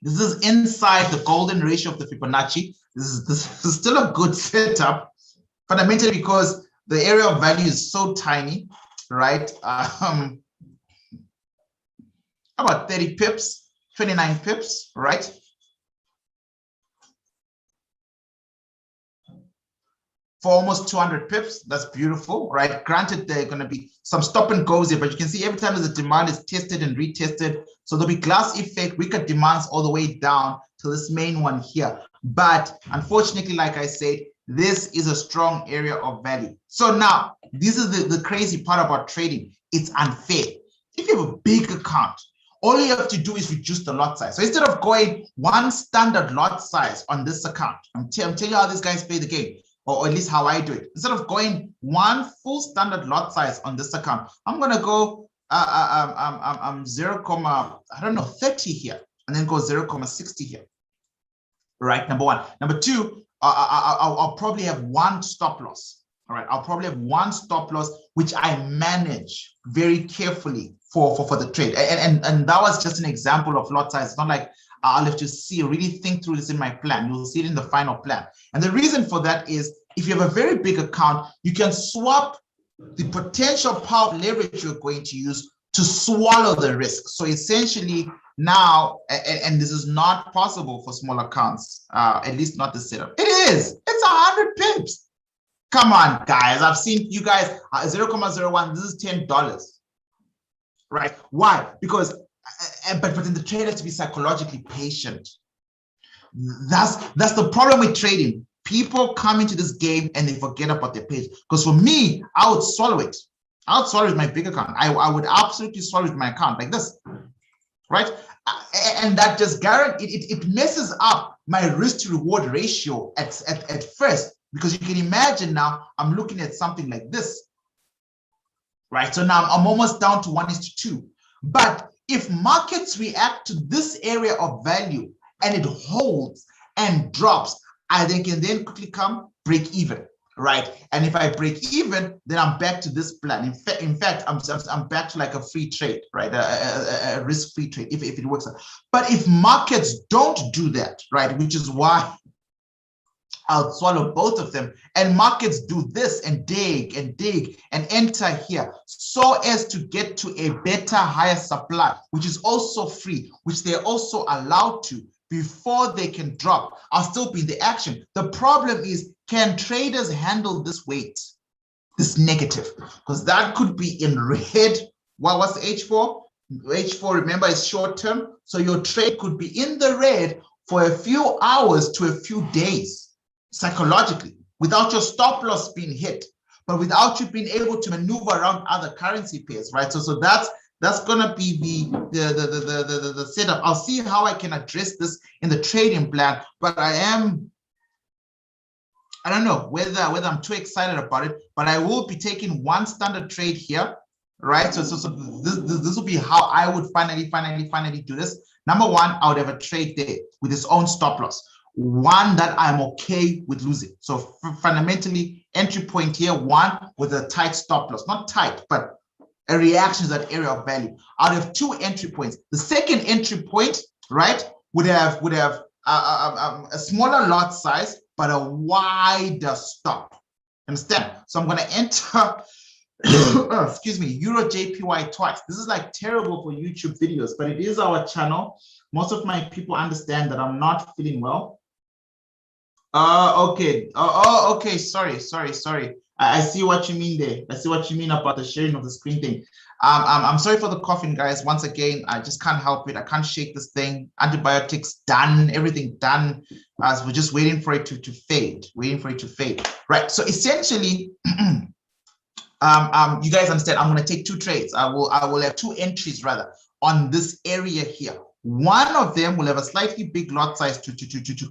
This is inside the golden ratio of the Fibonacci. This is still a good setup, fundamentally because the area of value is so tiny. right? About 30 pips, 29 pips, right? For almost 200 pips. That's beautiful, right? Granted, there are going to be some stop and goes here, but you can see every time there's a demand is tested and retested. So there'll be glass effect, weaker demands all the way down to this main one here. But unfortunately, like I said, this is a strong area of value. So now, this is the crazy part about trading. It's unfair. If you have a big account, all you have to do is reduce the lot size. So instead of going one standard lot size on this account, I'm telling you how these guys play the game, or at least how I do it. Instead of going one full standard lot size on this account, I'm gonna go 30 here, and then go 0.60 here. Right, number one. Number two, I'll probably have one stop loss. All right, I'll probably have one stop loss which I manage very carefully for the trade. And that was just an example of lot size. It's not like I'll have to really think through this in my plan. You'll see it in the final plan. And the reason for that is if you have a very big account, you can swap the potential power of leverage you're going to use to swallow the risk. So essentially now, and this is not possible for small accounts, at least not the setup. It is. It's 100 pips. Come on, guys. I've seen you guys 0.01. This is $10. Right? Why? Because but then the trader has to be psychologically patient. That's the problem with trading. People come into this game and they forget about their page. Because for me, I would swallow it. I would swallow it with my big account. I would absolutely swallow it with my account like this, right? And that just guarantees it messes up my risk to reward ratio at first, because you can imagine now I'm looking at something like this, right? So now I'm almost down to 1:2. But if markets react to this area of value and it holds and drops, I can then quickly come break even, right? And if I break even, then I'm back to this plan. In fact, I'm back to like a free trade, right? A risk-free trade if it works out. But if markets don't do that, right, which is why I'll swallow both of them, and markets do this and dig and enter here so as to get to a better, higher supply, which is also free, which they're also allowed to before they can drop. I'll still be in the action. The problem is, can traders handle this weight, this negative? Because that could be in red. What's the H4? H4, remember, is short term. So your trade could be in the red for a few hours to a few days, psychologically, without your stop loss being hit, but without you being able to maneuver around other currency pairs, right? So that's gonna be the setup. I'll see how I can address this in the trading plan, but I don't know whether I'm too excited about it, but I will be taking one standard trade here, right? So this will be how I would finally do this. Number one, I would have a trade there with its own stop loss, one that I'm okay with losing. So fundamentally, entry point here, one with a tight stop loss, not tight, but a reaction to that area of value. I'd have two entry points. The second entry point, right, would have a smaller lot size, but a wider stop. Understand? So I'm going to enter, excuse me, EURJPY twice. This is like terrible for YouTube videos, but it is our channel. Most of my people understand that I'm not feeling well. Okay. Okay. Sorry. I see what you mean there. I see what you mean about the sharing of the screen thing. I'm sorry for the coughing, guys. Once again, I just can't help it. I can't shake this thing. Antibiotics done, everything done. As we're just waiting for it to fade. Right. So essentially, you guys understand. I'm going to take two trades. I will have two entries rather on this area here. One of them will have a slightly big lot size to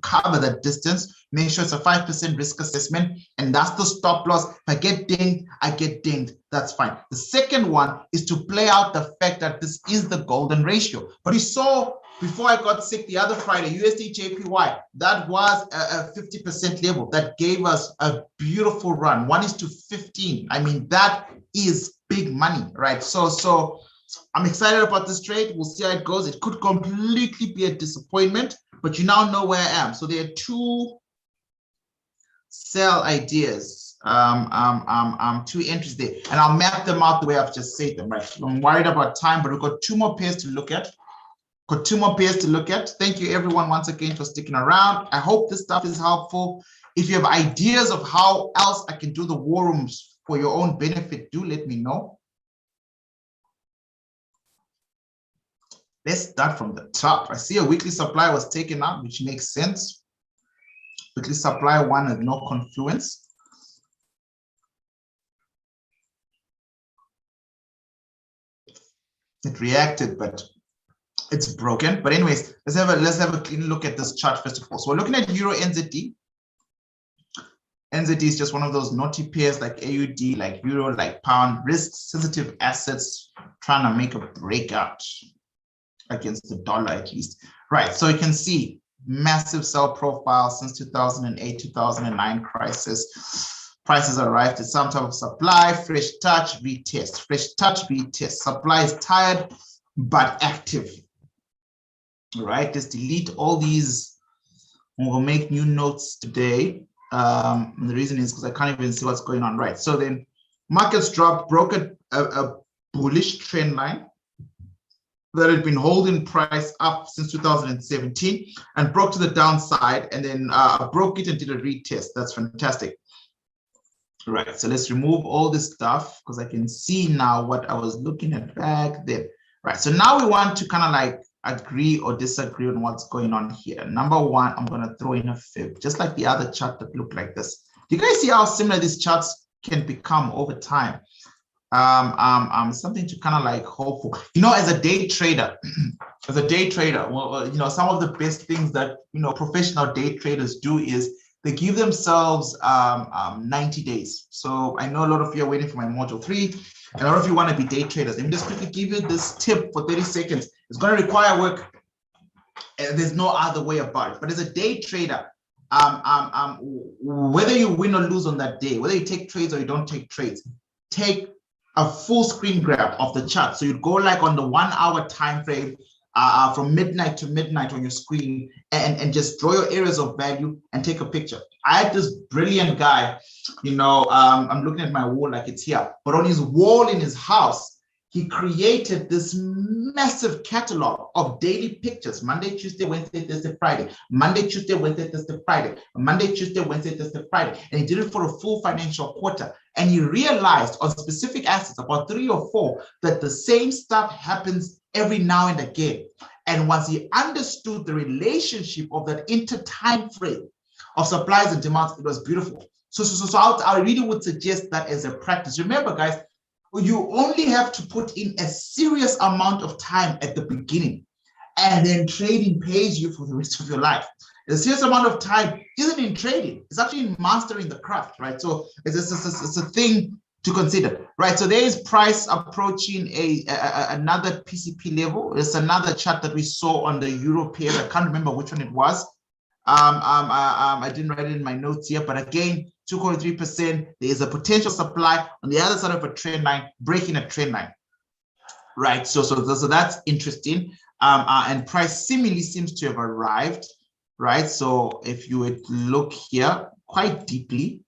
cover that distance. Make sure it's a 5% risk assessment, and that's the stop loss. If I get dinged, I get dinged. That's fine. The second one is to play out the fact that this is the golden ratio. But you saw before I got sick the other Friday, USD JPY, that was a 50% level that gave us a beautiful run. 1:15. I mean, that is big money, right? So I'm excited about this trade. We'll see how it goes. It could completely be a disappointment, but you now know where I am. So there are two sell ideas. Two entries there, and I'll map them out the way I've just said them, right? I'm worried about time, but we've got two more pairs to look at. Thank you everyone once again for sticking around. I hope this stuff is helpful. If you have ideas of how else I can do the war rooms for your own benefit, do let me know. Let's start from the top. I see a weekly supply was taken out, which makes sense. Weekly supply one has no confluence. It reacted, but it's broken. But anyways, let's have a clean look at this chart first of all. So we're looking at EURNZD. NZD is just one of those naughty pairs like AUD, like Euro, like pound, risk-sensitive assets trying to make a breakout against the dollar at least. Right, so you can see massive sell profile since 2008, 2009 crisis. Prices arrived at some type of supply, fresh touch, retest, fresh touch, retest. Supply is tired, but active. All right, let's delete all these. We'll make new notes today. And the reason is because I can't even see what's going on. Right, so then markets dropped, broke a bullish trend line that had been holding price up since 2017 and broke to the downside, and then broke it and did a retest. That's fantastic. Right, so let's remove all this stuff because I can see now what I was looking at back then. Right, so now we want to kind of like agree or disagree on what's going on here. Number one, I'm going to throw in a fib, just like the other chart that looked like this. Do you guys see how similar these charts can become over time? Something to kind of like hope for. You know, as a day trader, well, you know, some of the best things that, you know, professional day traders do is they give themselves 90 days. So I know a lot of you are waiting for my module 3, and a lot of you want to be day traders. Let me just quickly give you this tip for 30 seconds. It's going to require work. There's no other way about it. But as a day trader, whether you win or lose on that day, whether you take trades or you don't take trades, take a full screen grab of the chart. So you'd go like on the 1 hour time frame, from midnight to midnight on your screen, and just draw your areas of value and take a picture. I had this brilliant guy, you know, I'm looking at my wall like it's here, but on his wall in his house, he created this massive catalog of daily pictures: Monday, Tuesday, Wednesday, Thursday, Friday, Monday, Tuesday, Wednesday, Thursday, Friday, Monday, Tuesday, Wednesday, Thursday, Friday. And he did it for a full financial quarter. And he realized on specific assets, about 3 or 4, that the same stuff happens every now and again. And once he understood the relationship of that inter-time frame of supplies and demands, it was beautiful. So I really would suggest that as a practice. Remember, guys, you only have to put in a serious amount of time at the beginning, and then trading pays you for the rest of your life. A serious amount of time isn't in trading, it's actually in mastering the craft, right? So it's a thing to consider, right? So there is price approaching another PCP level. It's another chart that we saw on the Euro pair. I can't remember which one it was. I didn't write it in my notes here, but again, 2.3%, there is a potential supply on the other side of a trend line, breaking a trend line, right? So that's interesting. And price seemingly seems to have arrived, right? So if you would look here quite deeply,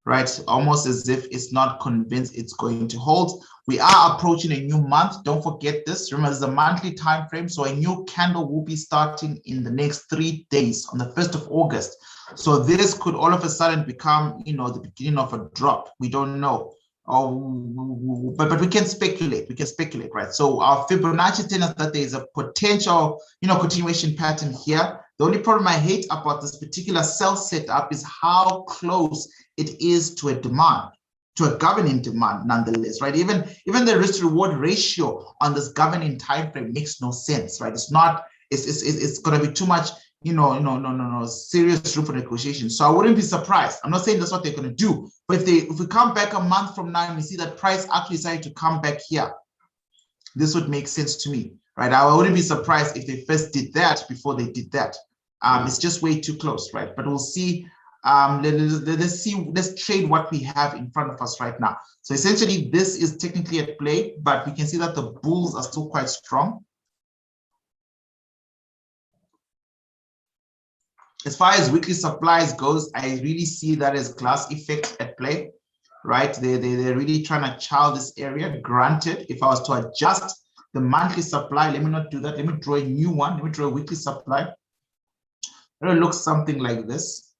right? Almost as if it's not convinced it's going to hold. We are approaching a new month. Don't forget this. Remember, it's a monthly time frame. So a new candle will be starting in the next 3 days on the 1st of August. So this could all of a sudden become, you know, the beginning of a drop. We don't know. But we can speculate. We can speculate, right? So our Fibonacci tells us that there is a potential, you know, continuation pattern here. The only problem I hate about this particular sell setup is how close it is to a demand, to a governing demand nonetheless, right? Even the risk reward ratio on this governing time frame makes no sense, right? It's not, it's going to be too much, no serious room for negotiation. So I wouldn't be surprised. I'm not saying that's what they're going to do, but if we come back a month from now and we see that price actually decided to come back here, this would make sense to me, right? I wouldn't be surprised if they first did that before they did that. It's just way too close, right? But we'll see. Let's trade what we have in front of us right now. So essentially, this is technically at play, but we can see that the bulls are still quite strong. As far as weekly supplies goes, I really see that as glass effect at play, right? They're really trying to chow this area. Granted, if I was to adjust the monthly supply, let me not do that. Let me draw a new one. Let me draw a weekly supply. It'll look something like this,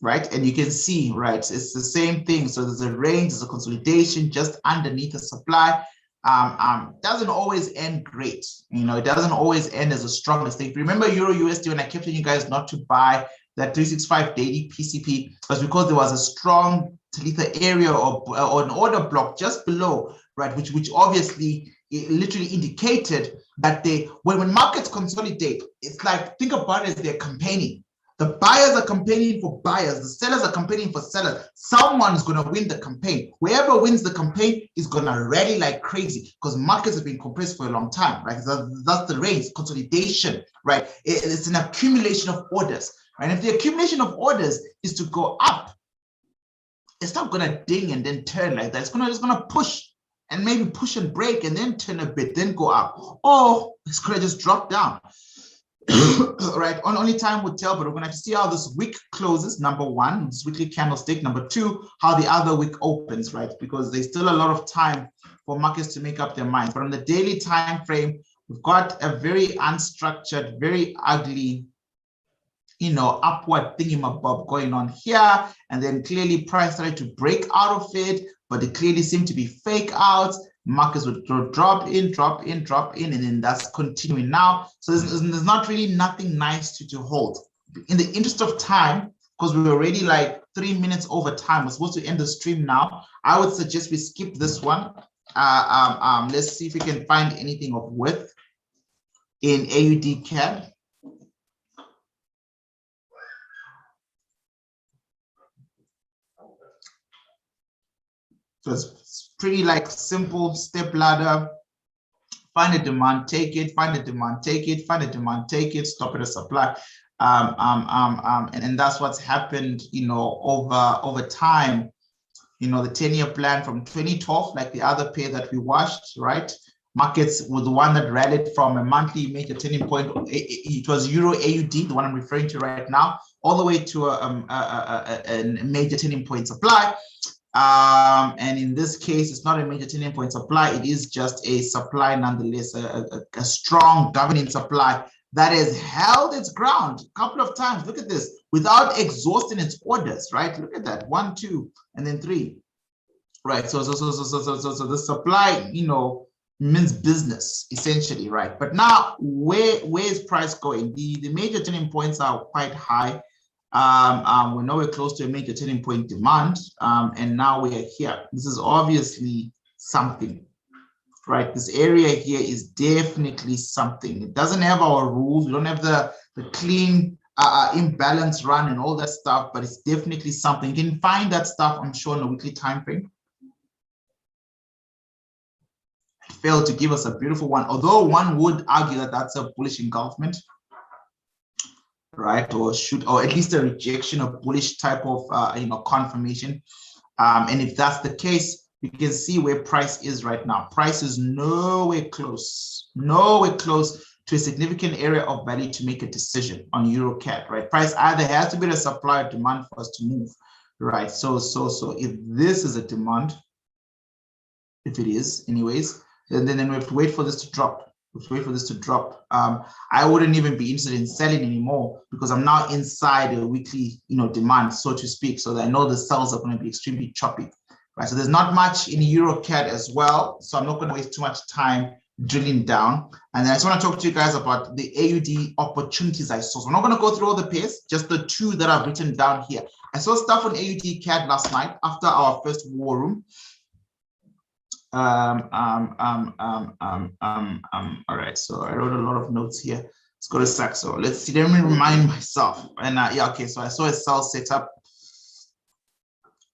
right? And you can see, right, it's the same thing. So there's a range, there's a consolidation just underneath the supply. Doesn't always end great. You know, it doesn't always end as a strong mistake. Remember EURUSD when I kept telling you guys not to buy that 365 daily PCP was because there was a strong Talitha area or an order block just below, right? Which obviously it literally indicated that when markets consolidate, it's like, think about it as they're campaigning. The buyers are campaigning for buyers. The sellers are campaigning for sellers. Someone's going to win the campaign. Whoever wins the campaign is going to rally like crazy because markets have been compressed for a long time, right? That's the range, consolidation, right? It's an accumulation of orders, right? If the accumulation of orders is to go up, it's not going to ding and then turn like that. It's going to push and maybe push and break and then turn a bit, then go up. Or it's going to just drop down. Right, only time will tell, but we're going to have to see how this week closes. Number one, this weekly candlestick. Number two, how the other week opens, right? Because there's still a lot of time for markets to make up their minds. But on the daily time frame, we've got a very unstructured, very ugly, you know, upward thingamabob going on here. And then clearly price started to break out of it, but it clearly seemed to be fake outs. Markets would drop in, and then that's continuing now. So there's not really nothing nice to hold. In the interest of time, because we're already like 3 minutes over time, we're supposed to end the stream now. I would suggest we skip this one. Let's see if we can find anything of worth in AUDCAD. So it's pretty like simple step ladder. Find a demand, take it, find a demand, take it, find a demand, take it, stop at a supply. And that's what's happened, you know, over time. You know, the 10-year plan from 2012, like the other pair that we watched, right? Markets was the one that rallied from a monthly major turning point. It was EURAUD, the one I'm referring to right now, all the way to a major turning point supply. And in this case, it's not a major turning point supply. It is just a supply nonetheless, a strong governing supply that has held its ground a couple of times. Look at this, without exhausting its orders, right? Look at that, 1, 2, and then 3, right? So the supply, you know, means business essentially, right? But now, where is price going? The major turning points are quite high. We're nowhere close to a major turning point demand, and now we are here. This is obviously something, right? This area here is definitely something. It doesn't have our rules. We don't have the clean imbalance run and all that stuff, but it's definitely something. You can find that stuff, I'm sure, on a weekly time frame. It failed to give us a beautiful one, although one would argue that that's a bullish engulfment, right? Or at least a rejection of bullish type of you know, confirmation. And if that's the case, you can see where price is right now. Price is nowhere close to a significant area of value to make a decision on EURCAD, right? Price either has to be a supply or demand for us to move, right? So if this is a demand, if it is anyways, then we have to wait for this to drop. I wouldn't even be interested in selling anymore because I'm now inside a weekly, you know, demand, so to speak. So I know the sells are going to be extremely choppy, right? So there's not much in EURCAD as well. So I'm not going to waste too much time drilling down. And I just want to talk to you guys about the AUD opportunities I saw. So I'm not going to go through all the pairs, just the two that I've written down here. I saw stuff on AUDCAD last night after our first war room. All right, so I wrote a lot of notes here. Let's go to Saxo. Let's see, let me remind myself. And yeah, okay, so I saw a sell setup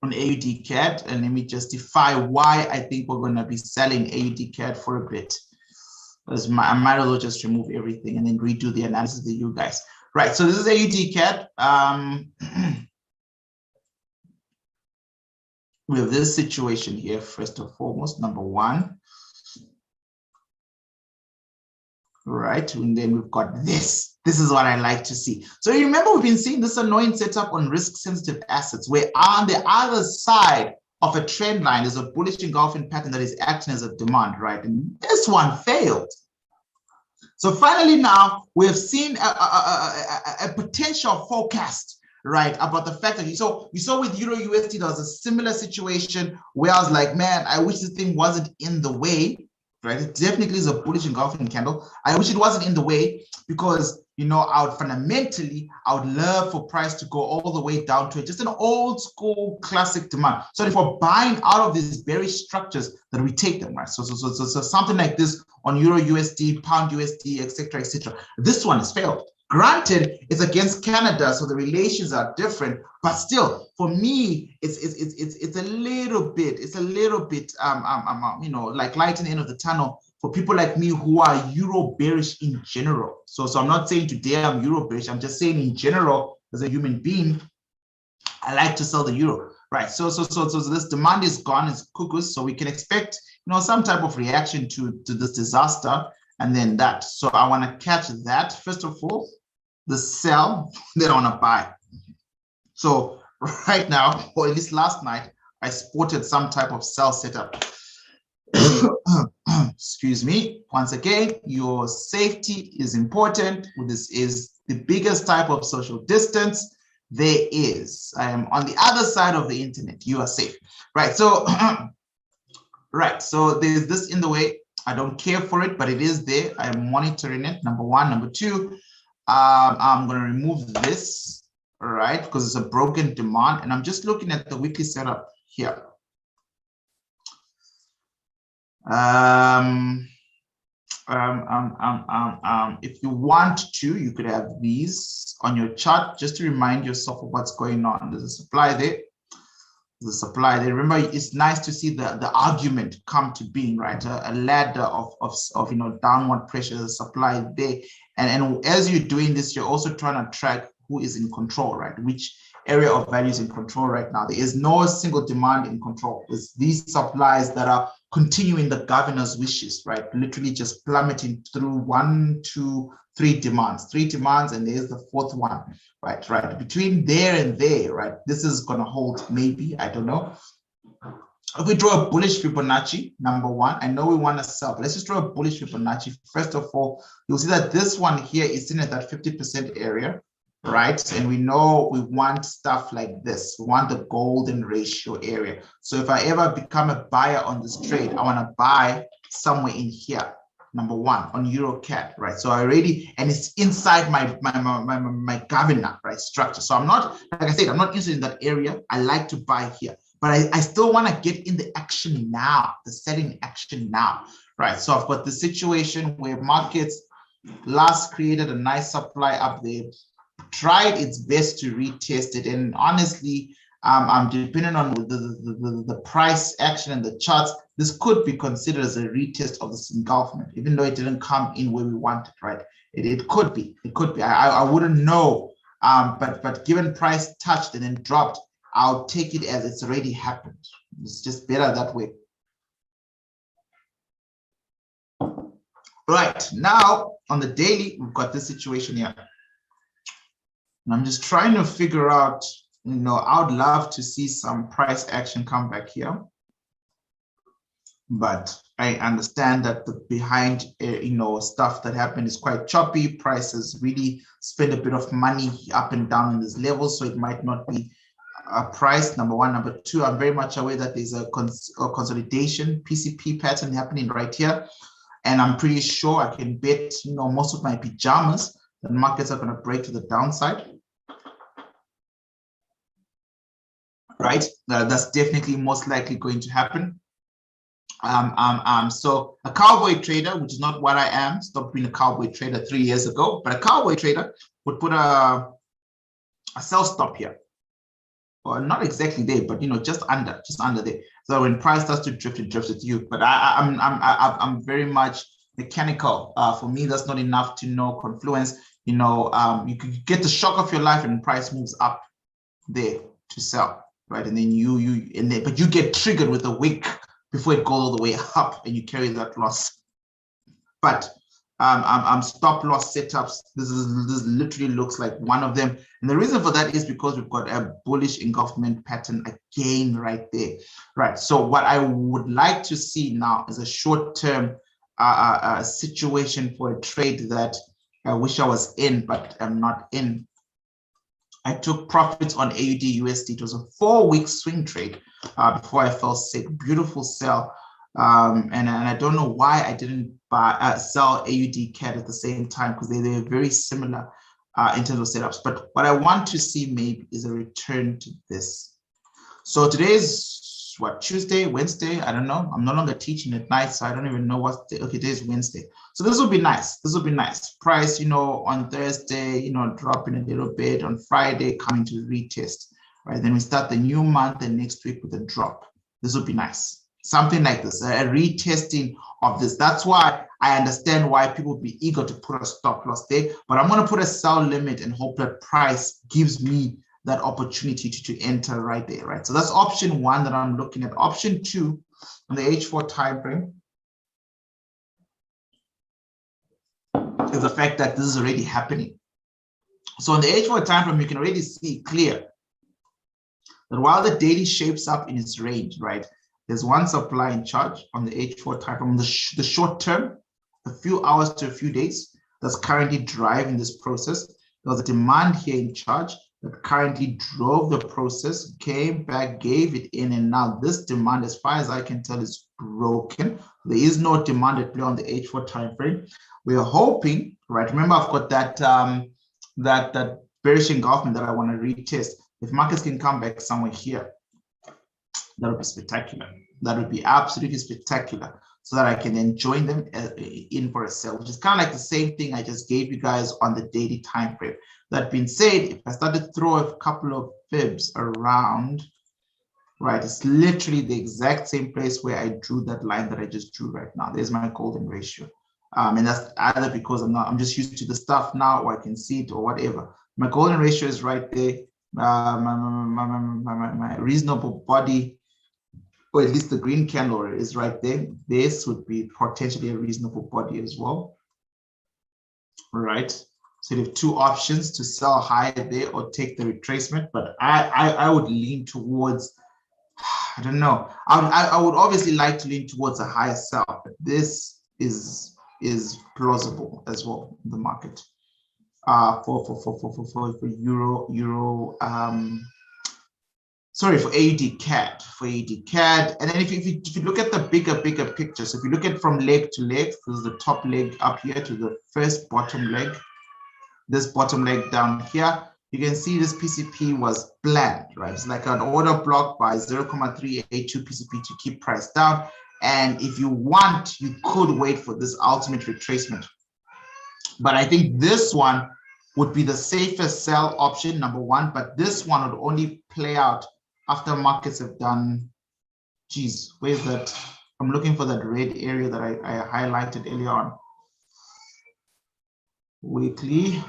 on AUDCAD, and let me justify why I think we're going to be selling AUDCAD for a bit. I might as well just remove everything and then redo the analysis with you guys. Right, so this is AUDCAD. We have this situation here, first and foremost, number one. right? And then we've got this. This is what I like to see. So you remember we've been seeing this annoying setup on risk-sensitive assets, where on the other side of a trend line, there's a bullish engulfing pattern that is acting as a demand, right? And this one failed. So finally now, we have seen a potential forecast, right, about the fact that you saw with EURUSD, there was a similar situation where I was like, man, I wish this thing wasn't in the way, right? It definitely is a bullish engulfing candle. I wish it wasn't in the way because, you know, I would love for price to go all the way down to it, just an old school classic demand. So if we're buying out of these bearish structures, that we take them, right? So something like this on EURUSD, pound USD, etc., etc. This one has failed. Granted, it's against Canada, so the relations are different, but still, for me, it's a little bit, you know, like light in the end of the tunnel for people like me who are Euro bearish in general. So I'm not saying today I'm Euro bearish. I'm just saying in general, as a human being, I like to sell the euro, right? So this demand is gone, it's cuckoos. So we can expect, you know, some type of reaction to this disaster, and then that. So I want to catch that first of all, the sell, then I want to buy. So right now, or at least last night, I spotted some type of sell setup. Excuse me. Once again, your safety is important. This is the biggest type of social distance there is. I am on the other side of the internet. You are safe, right? So, right. So there's this in the way. I don't care for it, but it is there. I am monitoring it. Number one. Number two, I'm going to remove this, right? Because it's a broken demand, and I'm just looking at the weekly setup here. If you want to, you could have these on your chart just to remind yourself of what's going on. There's a supply there. There's a supply there. Remember, it's nice to see the argument come to being, right? A ladder of you know, downward pressure, the supply there. And as you're doing this, you're also trying to track who is in control, right? Which area of value is in control right now. There is no single demand in control. It's these supplies that are continuing the governor's wishes, right? Literally just plummeting through 1, 2, 3 demands. 3 demands, and there's the 4th one, right? Right between there and there, right? This is gonna hold, maybe, I don't know. If we draw a bullish Fibonacci, number one, I know we want to sell, but let's just draw a bullish Fibonacci. First of all, you'll see that this one here is in at that 50% area, right? And we know we want stuff like this. We want the golden ratio area. So if I ever become a buyer on this trade, I want to buy somewhere in here, number one, on EURCAD, right? So I already, and it's inside my governor, right, structure. So I'm not, like I said, I'm not interested in that area. I like to buy here. But I still want to get in the action now, the selling action now, right? So I've got the situation where markets last created a nice supply up there, tried its best to retest it, and honestly, I'm depending on the price action and the charts. This could be considered as a retest of this engulfment, even though it didn't come in where we want it, right? It could be. It could be. I wouldn't know. But given price touched and then dropped, I'll take it as it's already happened. It's just better that way. Right, now on the daily, we've got this situation here. And I'm just trying to figure out, you know, I would love to see some price action come back here. But I understand that the behind, you know, stuff that happened is quite choppy. Prices really spend a bit of money up and down in this level, so it might not be a price, number one. Number two, I'm very much aware that there's a consolidation PCP pattern happening right here, and I'm pretty sure I can bet, you know, most of my pajamas that markets are going to break to the downside, right? That's definitely most likely going to happen. So a cowboy trader, which is not what I am, stopped being a cowboy trader 3 years ago, but a cowboy trader would put a sell stop here. Or not exactly there, but you know, just under there. So when price starts to drift, it drifts with you. But I'm very much mechanical. For me, that's not enough to know confluence. You know, you could get the shock of your life and price moves up there to sell, right? And then but you get triggered with a wick before it goes all the way up, and you carry that loss. But stop loss setups. This literally looks like one of them. And the reason for that is because we've got a bullish engulfment pattern again right there. Right. So what I would like to see now is a short-term situation for a trade that I wish I was in, but I'm not in. I took profits on AUD/USD. It was a 4-week swing trade before I fell sick. Beautiful sell. And I don't know why I didn't sell AUDCAD at the same time, because they're very similar in terms of setups. But what I want to see maybe is a return to this. So today's what, Tuesday, Wednesday? I don't know. I'm no longer teaching at night, so I don't even know what day. Okay, today's Wednesday. So this will be nice. This will be nice. Price, you know, on Thursday, you know, dropping a little bit. On Friday, coming to retest. Right. Then we start the new month and next week with a drop. This will be nice. Something like this, a retesting of this. That's why I understand why people would be eager to put a stop loss there, but I'm going to put a sell limit and hope that price gives me that opportunity to enter right there, right? So that's option 1 that I'm looking at. Option 2 on the H4 time frame is the fact that this is already happening. So on the H4 time frame, you can already see clear that while the daily shapes up in its range, right? There's one supply in charge on the H4 time frame, the short term, a few hours to a few days, that's currently driving this process. There was a demand here in charge that currently drove the process, came back, gave it in, and now this demand, as far as I can tell, is broken. There is no demand at play on the H4 time frame. We are hoping, right? Remember, I've got that that bearish engulfment that I want to retest. If markets can come back somewhere here, that would be spectacular. That would be absolutely spectacular, so that I can then join them in for a sell, which is kind of like the same thing I just gave you guys on the daily time frame. That being said, if I start to throw a couple of fibs around, right, it's literally the exact same place where I drew that line that I just drew right now. There's my golden ratio. And that's either because I'm just used to the stuff now, or I can see it, or whatever. My golden ratio is right there. My reasonable body, or at least the green candle is right there. This would be potentially a reasonable body as well. All right. So you have 2 options to sell higher there or take the retracement. But I would lean towards, I don't know. I would obviously like to lean towards a higher sell, but this is plausible as well in the market. For AUDCAD, and then if you look at the bigger picture, so if you look at from leg to leg, this is the top leg up here to the first bottom leg, this bottom leg down here, you can see this PCP was bland, right? It's like an order block by 0.382 PCP to keep price down. And if you want, you could wait for this ultimate retracement. But I think this one would be the safest sell option, number 1, but this one would only play out after markets have done, geez, where's that? I'm looking for that red area that I highlighted earlier on. Weekly,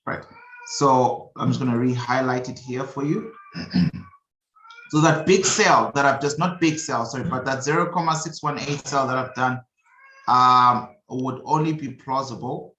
right? So I'm just going to re-highlight it here for you. So that big sell that I've just, not big sell, sorry, but that 0.618 sell that I've done would only be plausible,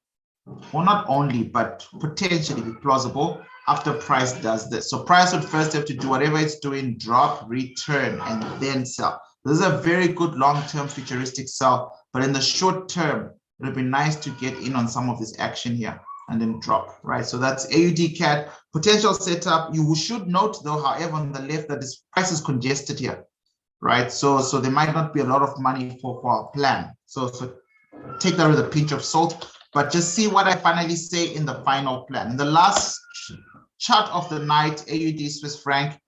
well, not only, but potentially be plausible after price does this. So price would first have to do whatever it's doing, drop, return, and then sell. This is a very good long-term futuristic sell, but in the short term, it would be nice to get in on some of this action here and then drop, right? So that's AUDCAD potential setup. You should note though, however, on the left, that this price is congested here, right? So there might not be a lot of money for our plan. So take that with a pinch of salt, but just see what I finally say in the final plan. In the last chart of the night, AUD Swiss franc,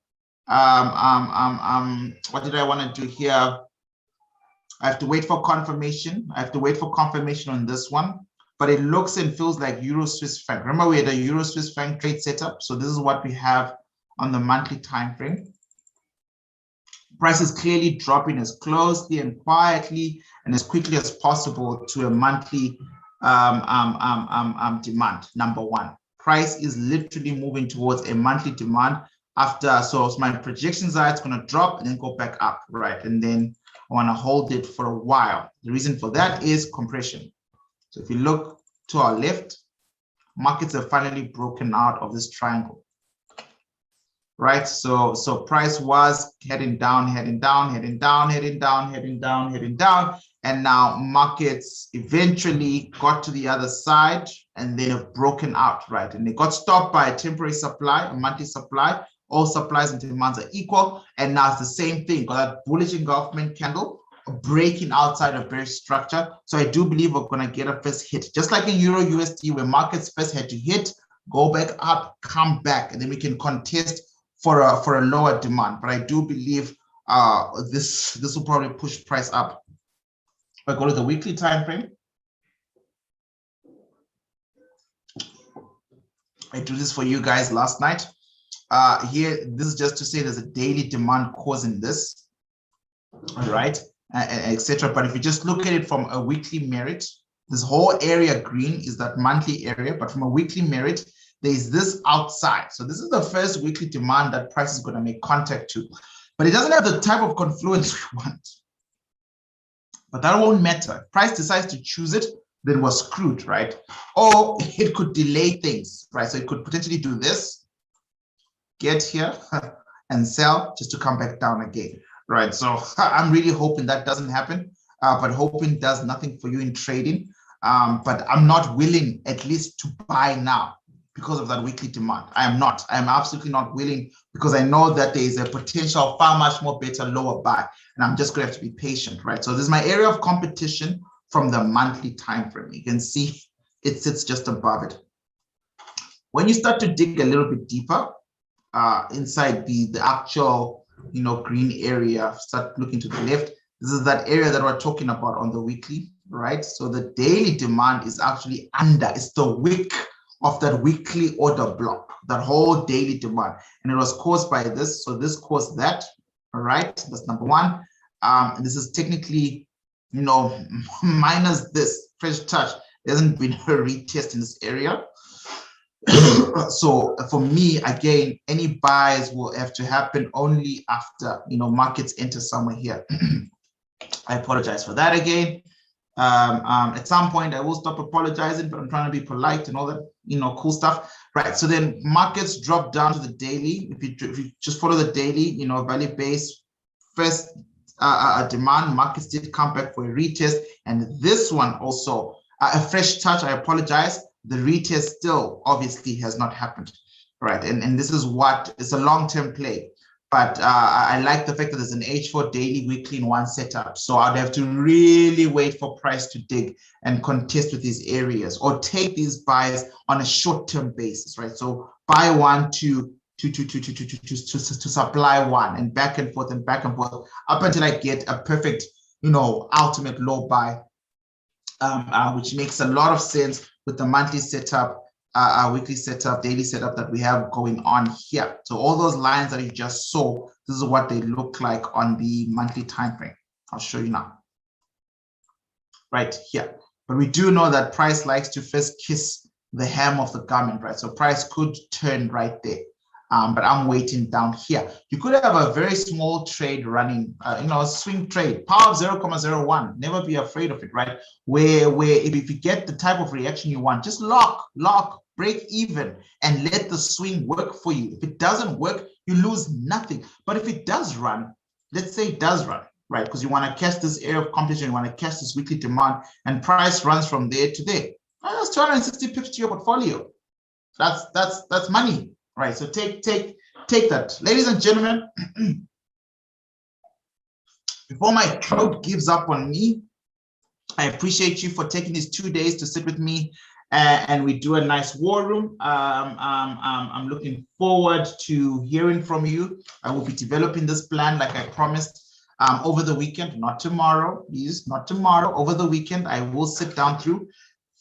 what did I want to do here? I have to wait for confirmation. I have to wait for confirmation on this one, but it looks and feels like Euro Swiss franc. Remember, we had a Euro Swiss franc trade setup. So this is what we have on the monthly time frame. Price is clearly dropping as closely and quietly and as quickly as possible to a monthly demand, number 1. Price is literally moving towards a monthly demand after, so my projections are it's going to drop and then go back up, right? And then I want to hold it for a while. The reason for that is compression. So if you look to our left, markets have finally broken out of this triangle, right? So price was heading down, heading down, heading down, heading down, heading down, heading down. And now markets eventually got to the other side and they have broken out, right? And they got stopped by a temporary supply, a monthly supply. All supplies and demands are equal. And now it's the same thing. Got that bullish engulfment candle breaking outside of bearish structure. So I do believe we're going to get a first hit, just like in Euro USD, where markets first had to hit, go back up, come back, and then we can contest for a lower demand. But I do believe this will probably push price up. If I go to the weekly time frame, I do this for you guys last night. Here, this is just to say there's a daily demand causing this, all right, etc. But if you just look at it from a weekly merit, this whole area green is that monthly area, but from a weekly merit, there's this outside. So this is the first weekly demand that price is going to make contact to, but it doesn't have the type of confluence we want. But that won't matter. If price decides to choose it, then we're screwed, right? Or it could delay things, right? So it could potentially do this, get here and sell just to come back down again, right? So I'm really hoping that doesn't happen, but hoping does nothing for you in trading. But I'm not willing at least to buy now because of that weekly demand. I am absolutely not willing, because I know that there is a potential far much more better lower buy, and I'm just going to have to be patient, right? So this is my area of competition from the monthly time frame. You can see it sits just above it. When you start to dig a little bit deeper inside the actual, green area, start looking to the left, this is that area that we're talking about on the weekly, right? So the daily demand is actually under, it's the wick of that weekly order block, that whole daily demand. And it was caused by this. So this caused that, all right? That's number one. And this is technically, minus this fresh touch, there hasn't been a retest in this area. So for me, again, any buys will have to happen only after, markets enter somewhere here. I apologize for that again. At some point I will stop apologizing, but I'm trying to be polite and all that, cool stuff, right? So then markets drop down to the daily. If you just follow the daily, value base, first demand, markets did come back for a retest, and this one also a fresh touch. I apologize. The retest still obviously has not happened, right? And this is what it's a long-term play. But I like the fact that there's an H4 daily, weekly in one setup. So I'd have to really wait for price to dig and contest with these areas, or take these buys on a short-term basis, right? So buy one to supply one, and back and forth up until I get a perfect, ultimate low buy, which makes a lot of sense with the monthly setup, weekly setup, daily setup that we have going on here. So all those lines that you just saw, this is what they look like on the monthly time frame. I'll show you now, right here. But we do know that price likes to first kiss the hem of the garment, right? So price could turn right there, but I'm waiting down here. You could have a very small trade running, a swing trade, power of 0.01. Never be afraid of it, right? Where if you get the type of reaction you want, just lock, break even, and let the swing work for you. If it doesn't work, you lose nothing. But if it does run, let's say it does run, right? Because you want to catch this area of competition, you want to catch this weekly demand, and price runs from there to there. That's 260 pips to your portfolio. That's money. Right, so take that, ladies and gentlemen. Before my crowd gives up on me, I appreciate you for taking these 2 days to sit with me, and we do a nice war room. I'm looking forward to hearing from you. I will be developing this plan like I promised over the weekend, not tomorrow, please, not tomorrow. Over the weekend, I will sit down through.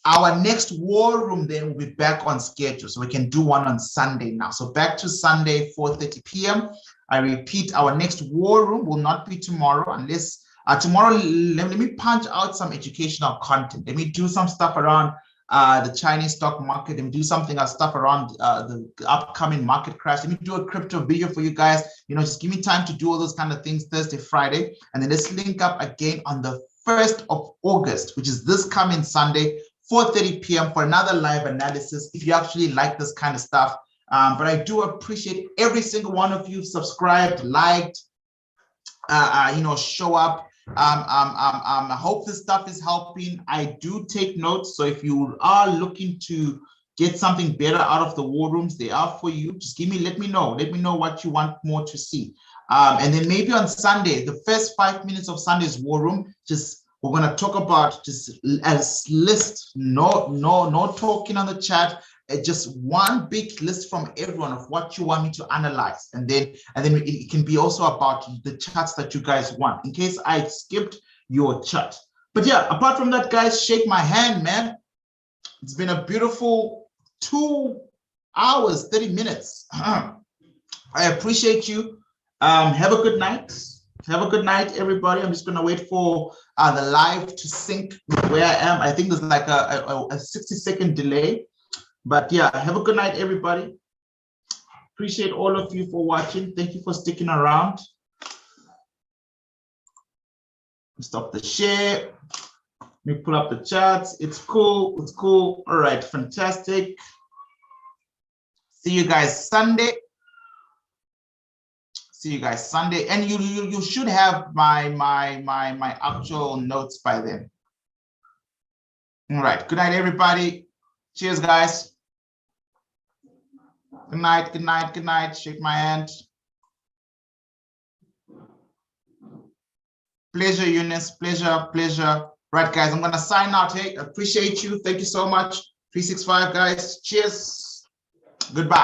Our next war room then will be back on schedule, so we can do one on Sunday now. So back to Sunday, 4:30 p.m. I repeat, our next war room will not be tomorrow, unless tomorrow, let me punch out some educational content. Let me do some stuff around the Chinese stock market, and do something stuff around the upcoming market crash. Let me do a crypto video for you guys. You know, just give me time to do all those kind of things Thursday, Friday, and then let's link up again on the 1st of August, which is this coming Sunday, 4:30 p.m. for another live analysis, if you actually like this kind of stuff. But I do appreciate every single one of you subscribed, liked, you know, show up. I hope this stuff is helping. I do take notes, so if you are looking to get something better out of the war rooms, they are for you. Just let me know what you want more to see. And then maybe on Sunday, the first 5 minutes of Sunday's war room, we're going to talk about just as list, no talking on the chat, just one big list from everyone of what you want me to analyze, and then it can be also about the charts that you guys want, in case I skipped your chart. But yeah, apart from that, guys, shake my hand, man. It's been a beautiful 2 hours 30 minutes. I appreciate you. Have a good night. Have a good night, everybody. I'm just going to wait for the live to sync where I am. I think there's like a 60-second delay. But yeah, have a good night, everybody. Appreciate all of you for watching. Thank you for sticking around. Stop the share. Let me pull up the charts. It's cool. It's cool. All right, fantastic. See you guys Sunday. See you guys Sunday, and you should have my actual notes by then. All right. Good night, everybody. Cheers, guys. Good night. Good night. Good night. Shake my hand. Pleasure, Eunice. Pleasure. Pleasure. Right, guys. I'm gonna sign out. Hey, appreciate you. Thank you so much. 365, guys. Cheers. Goodbye.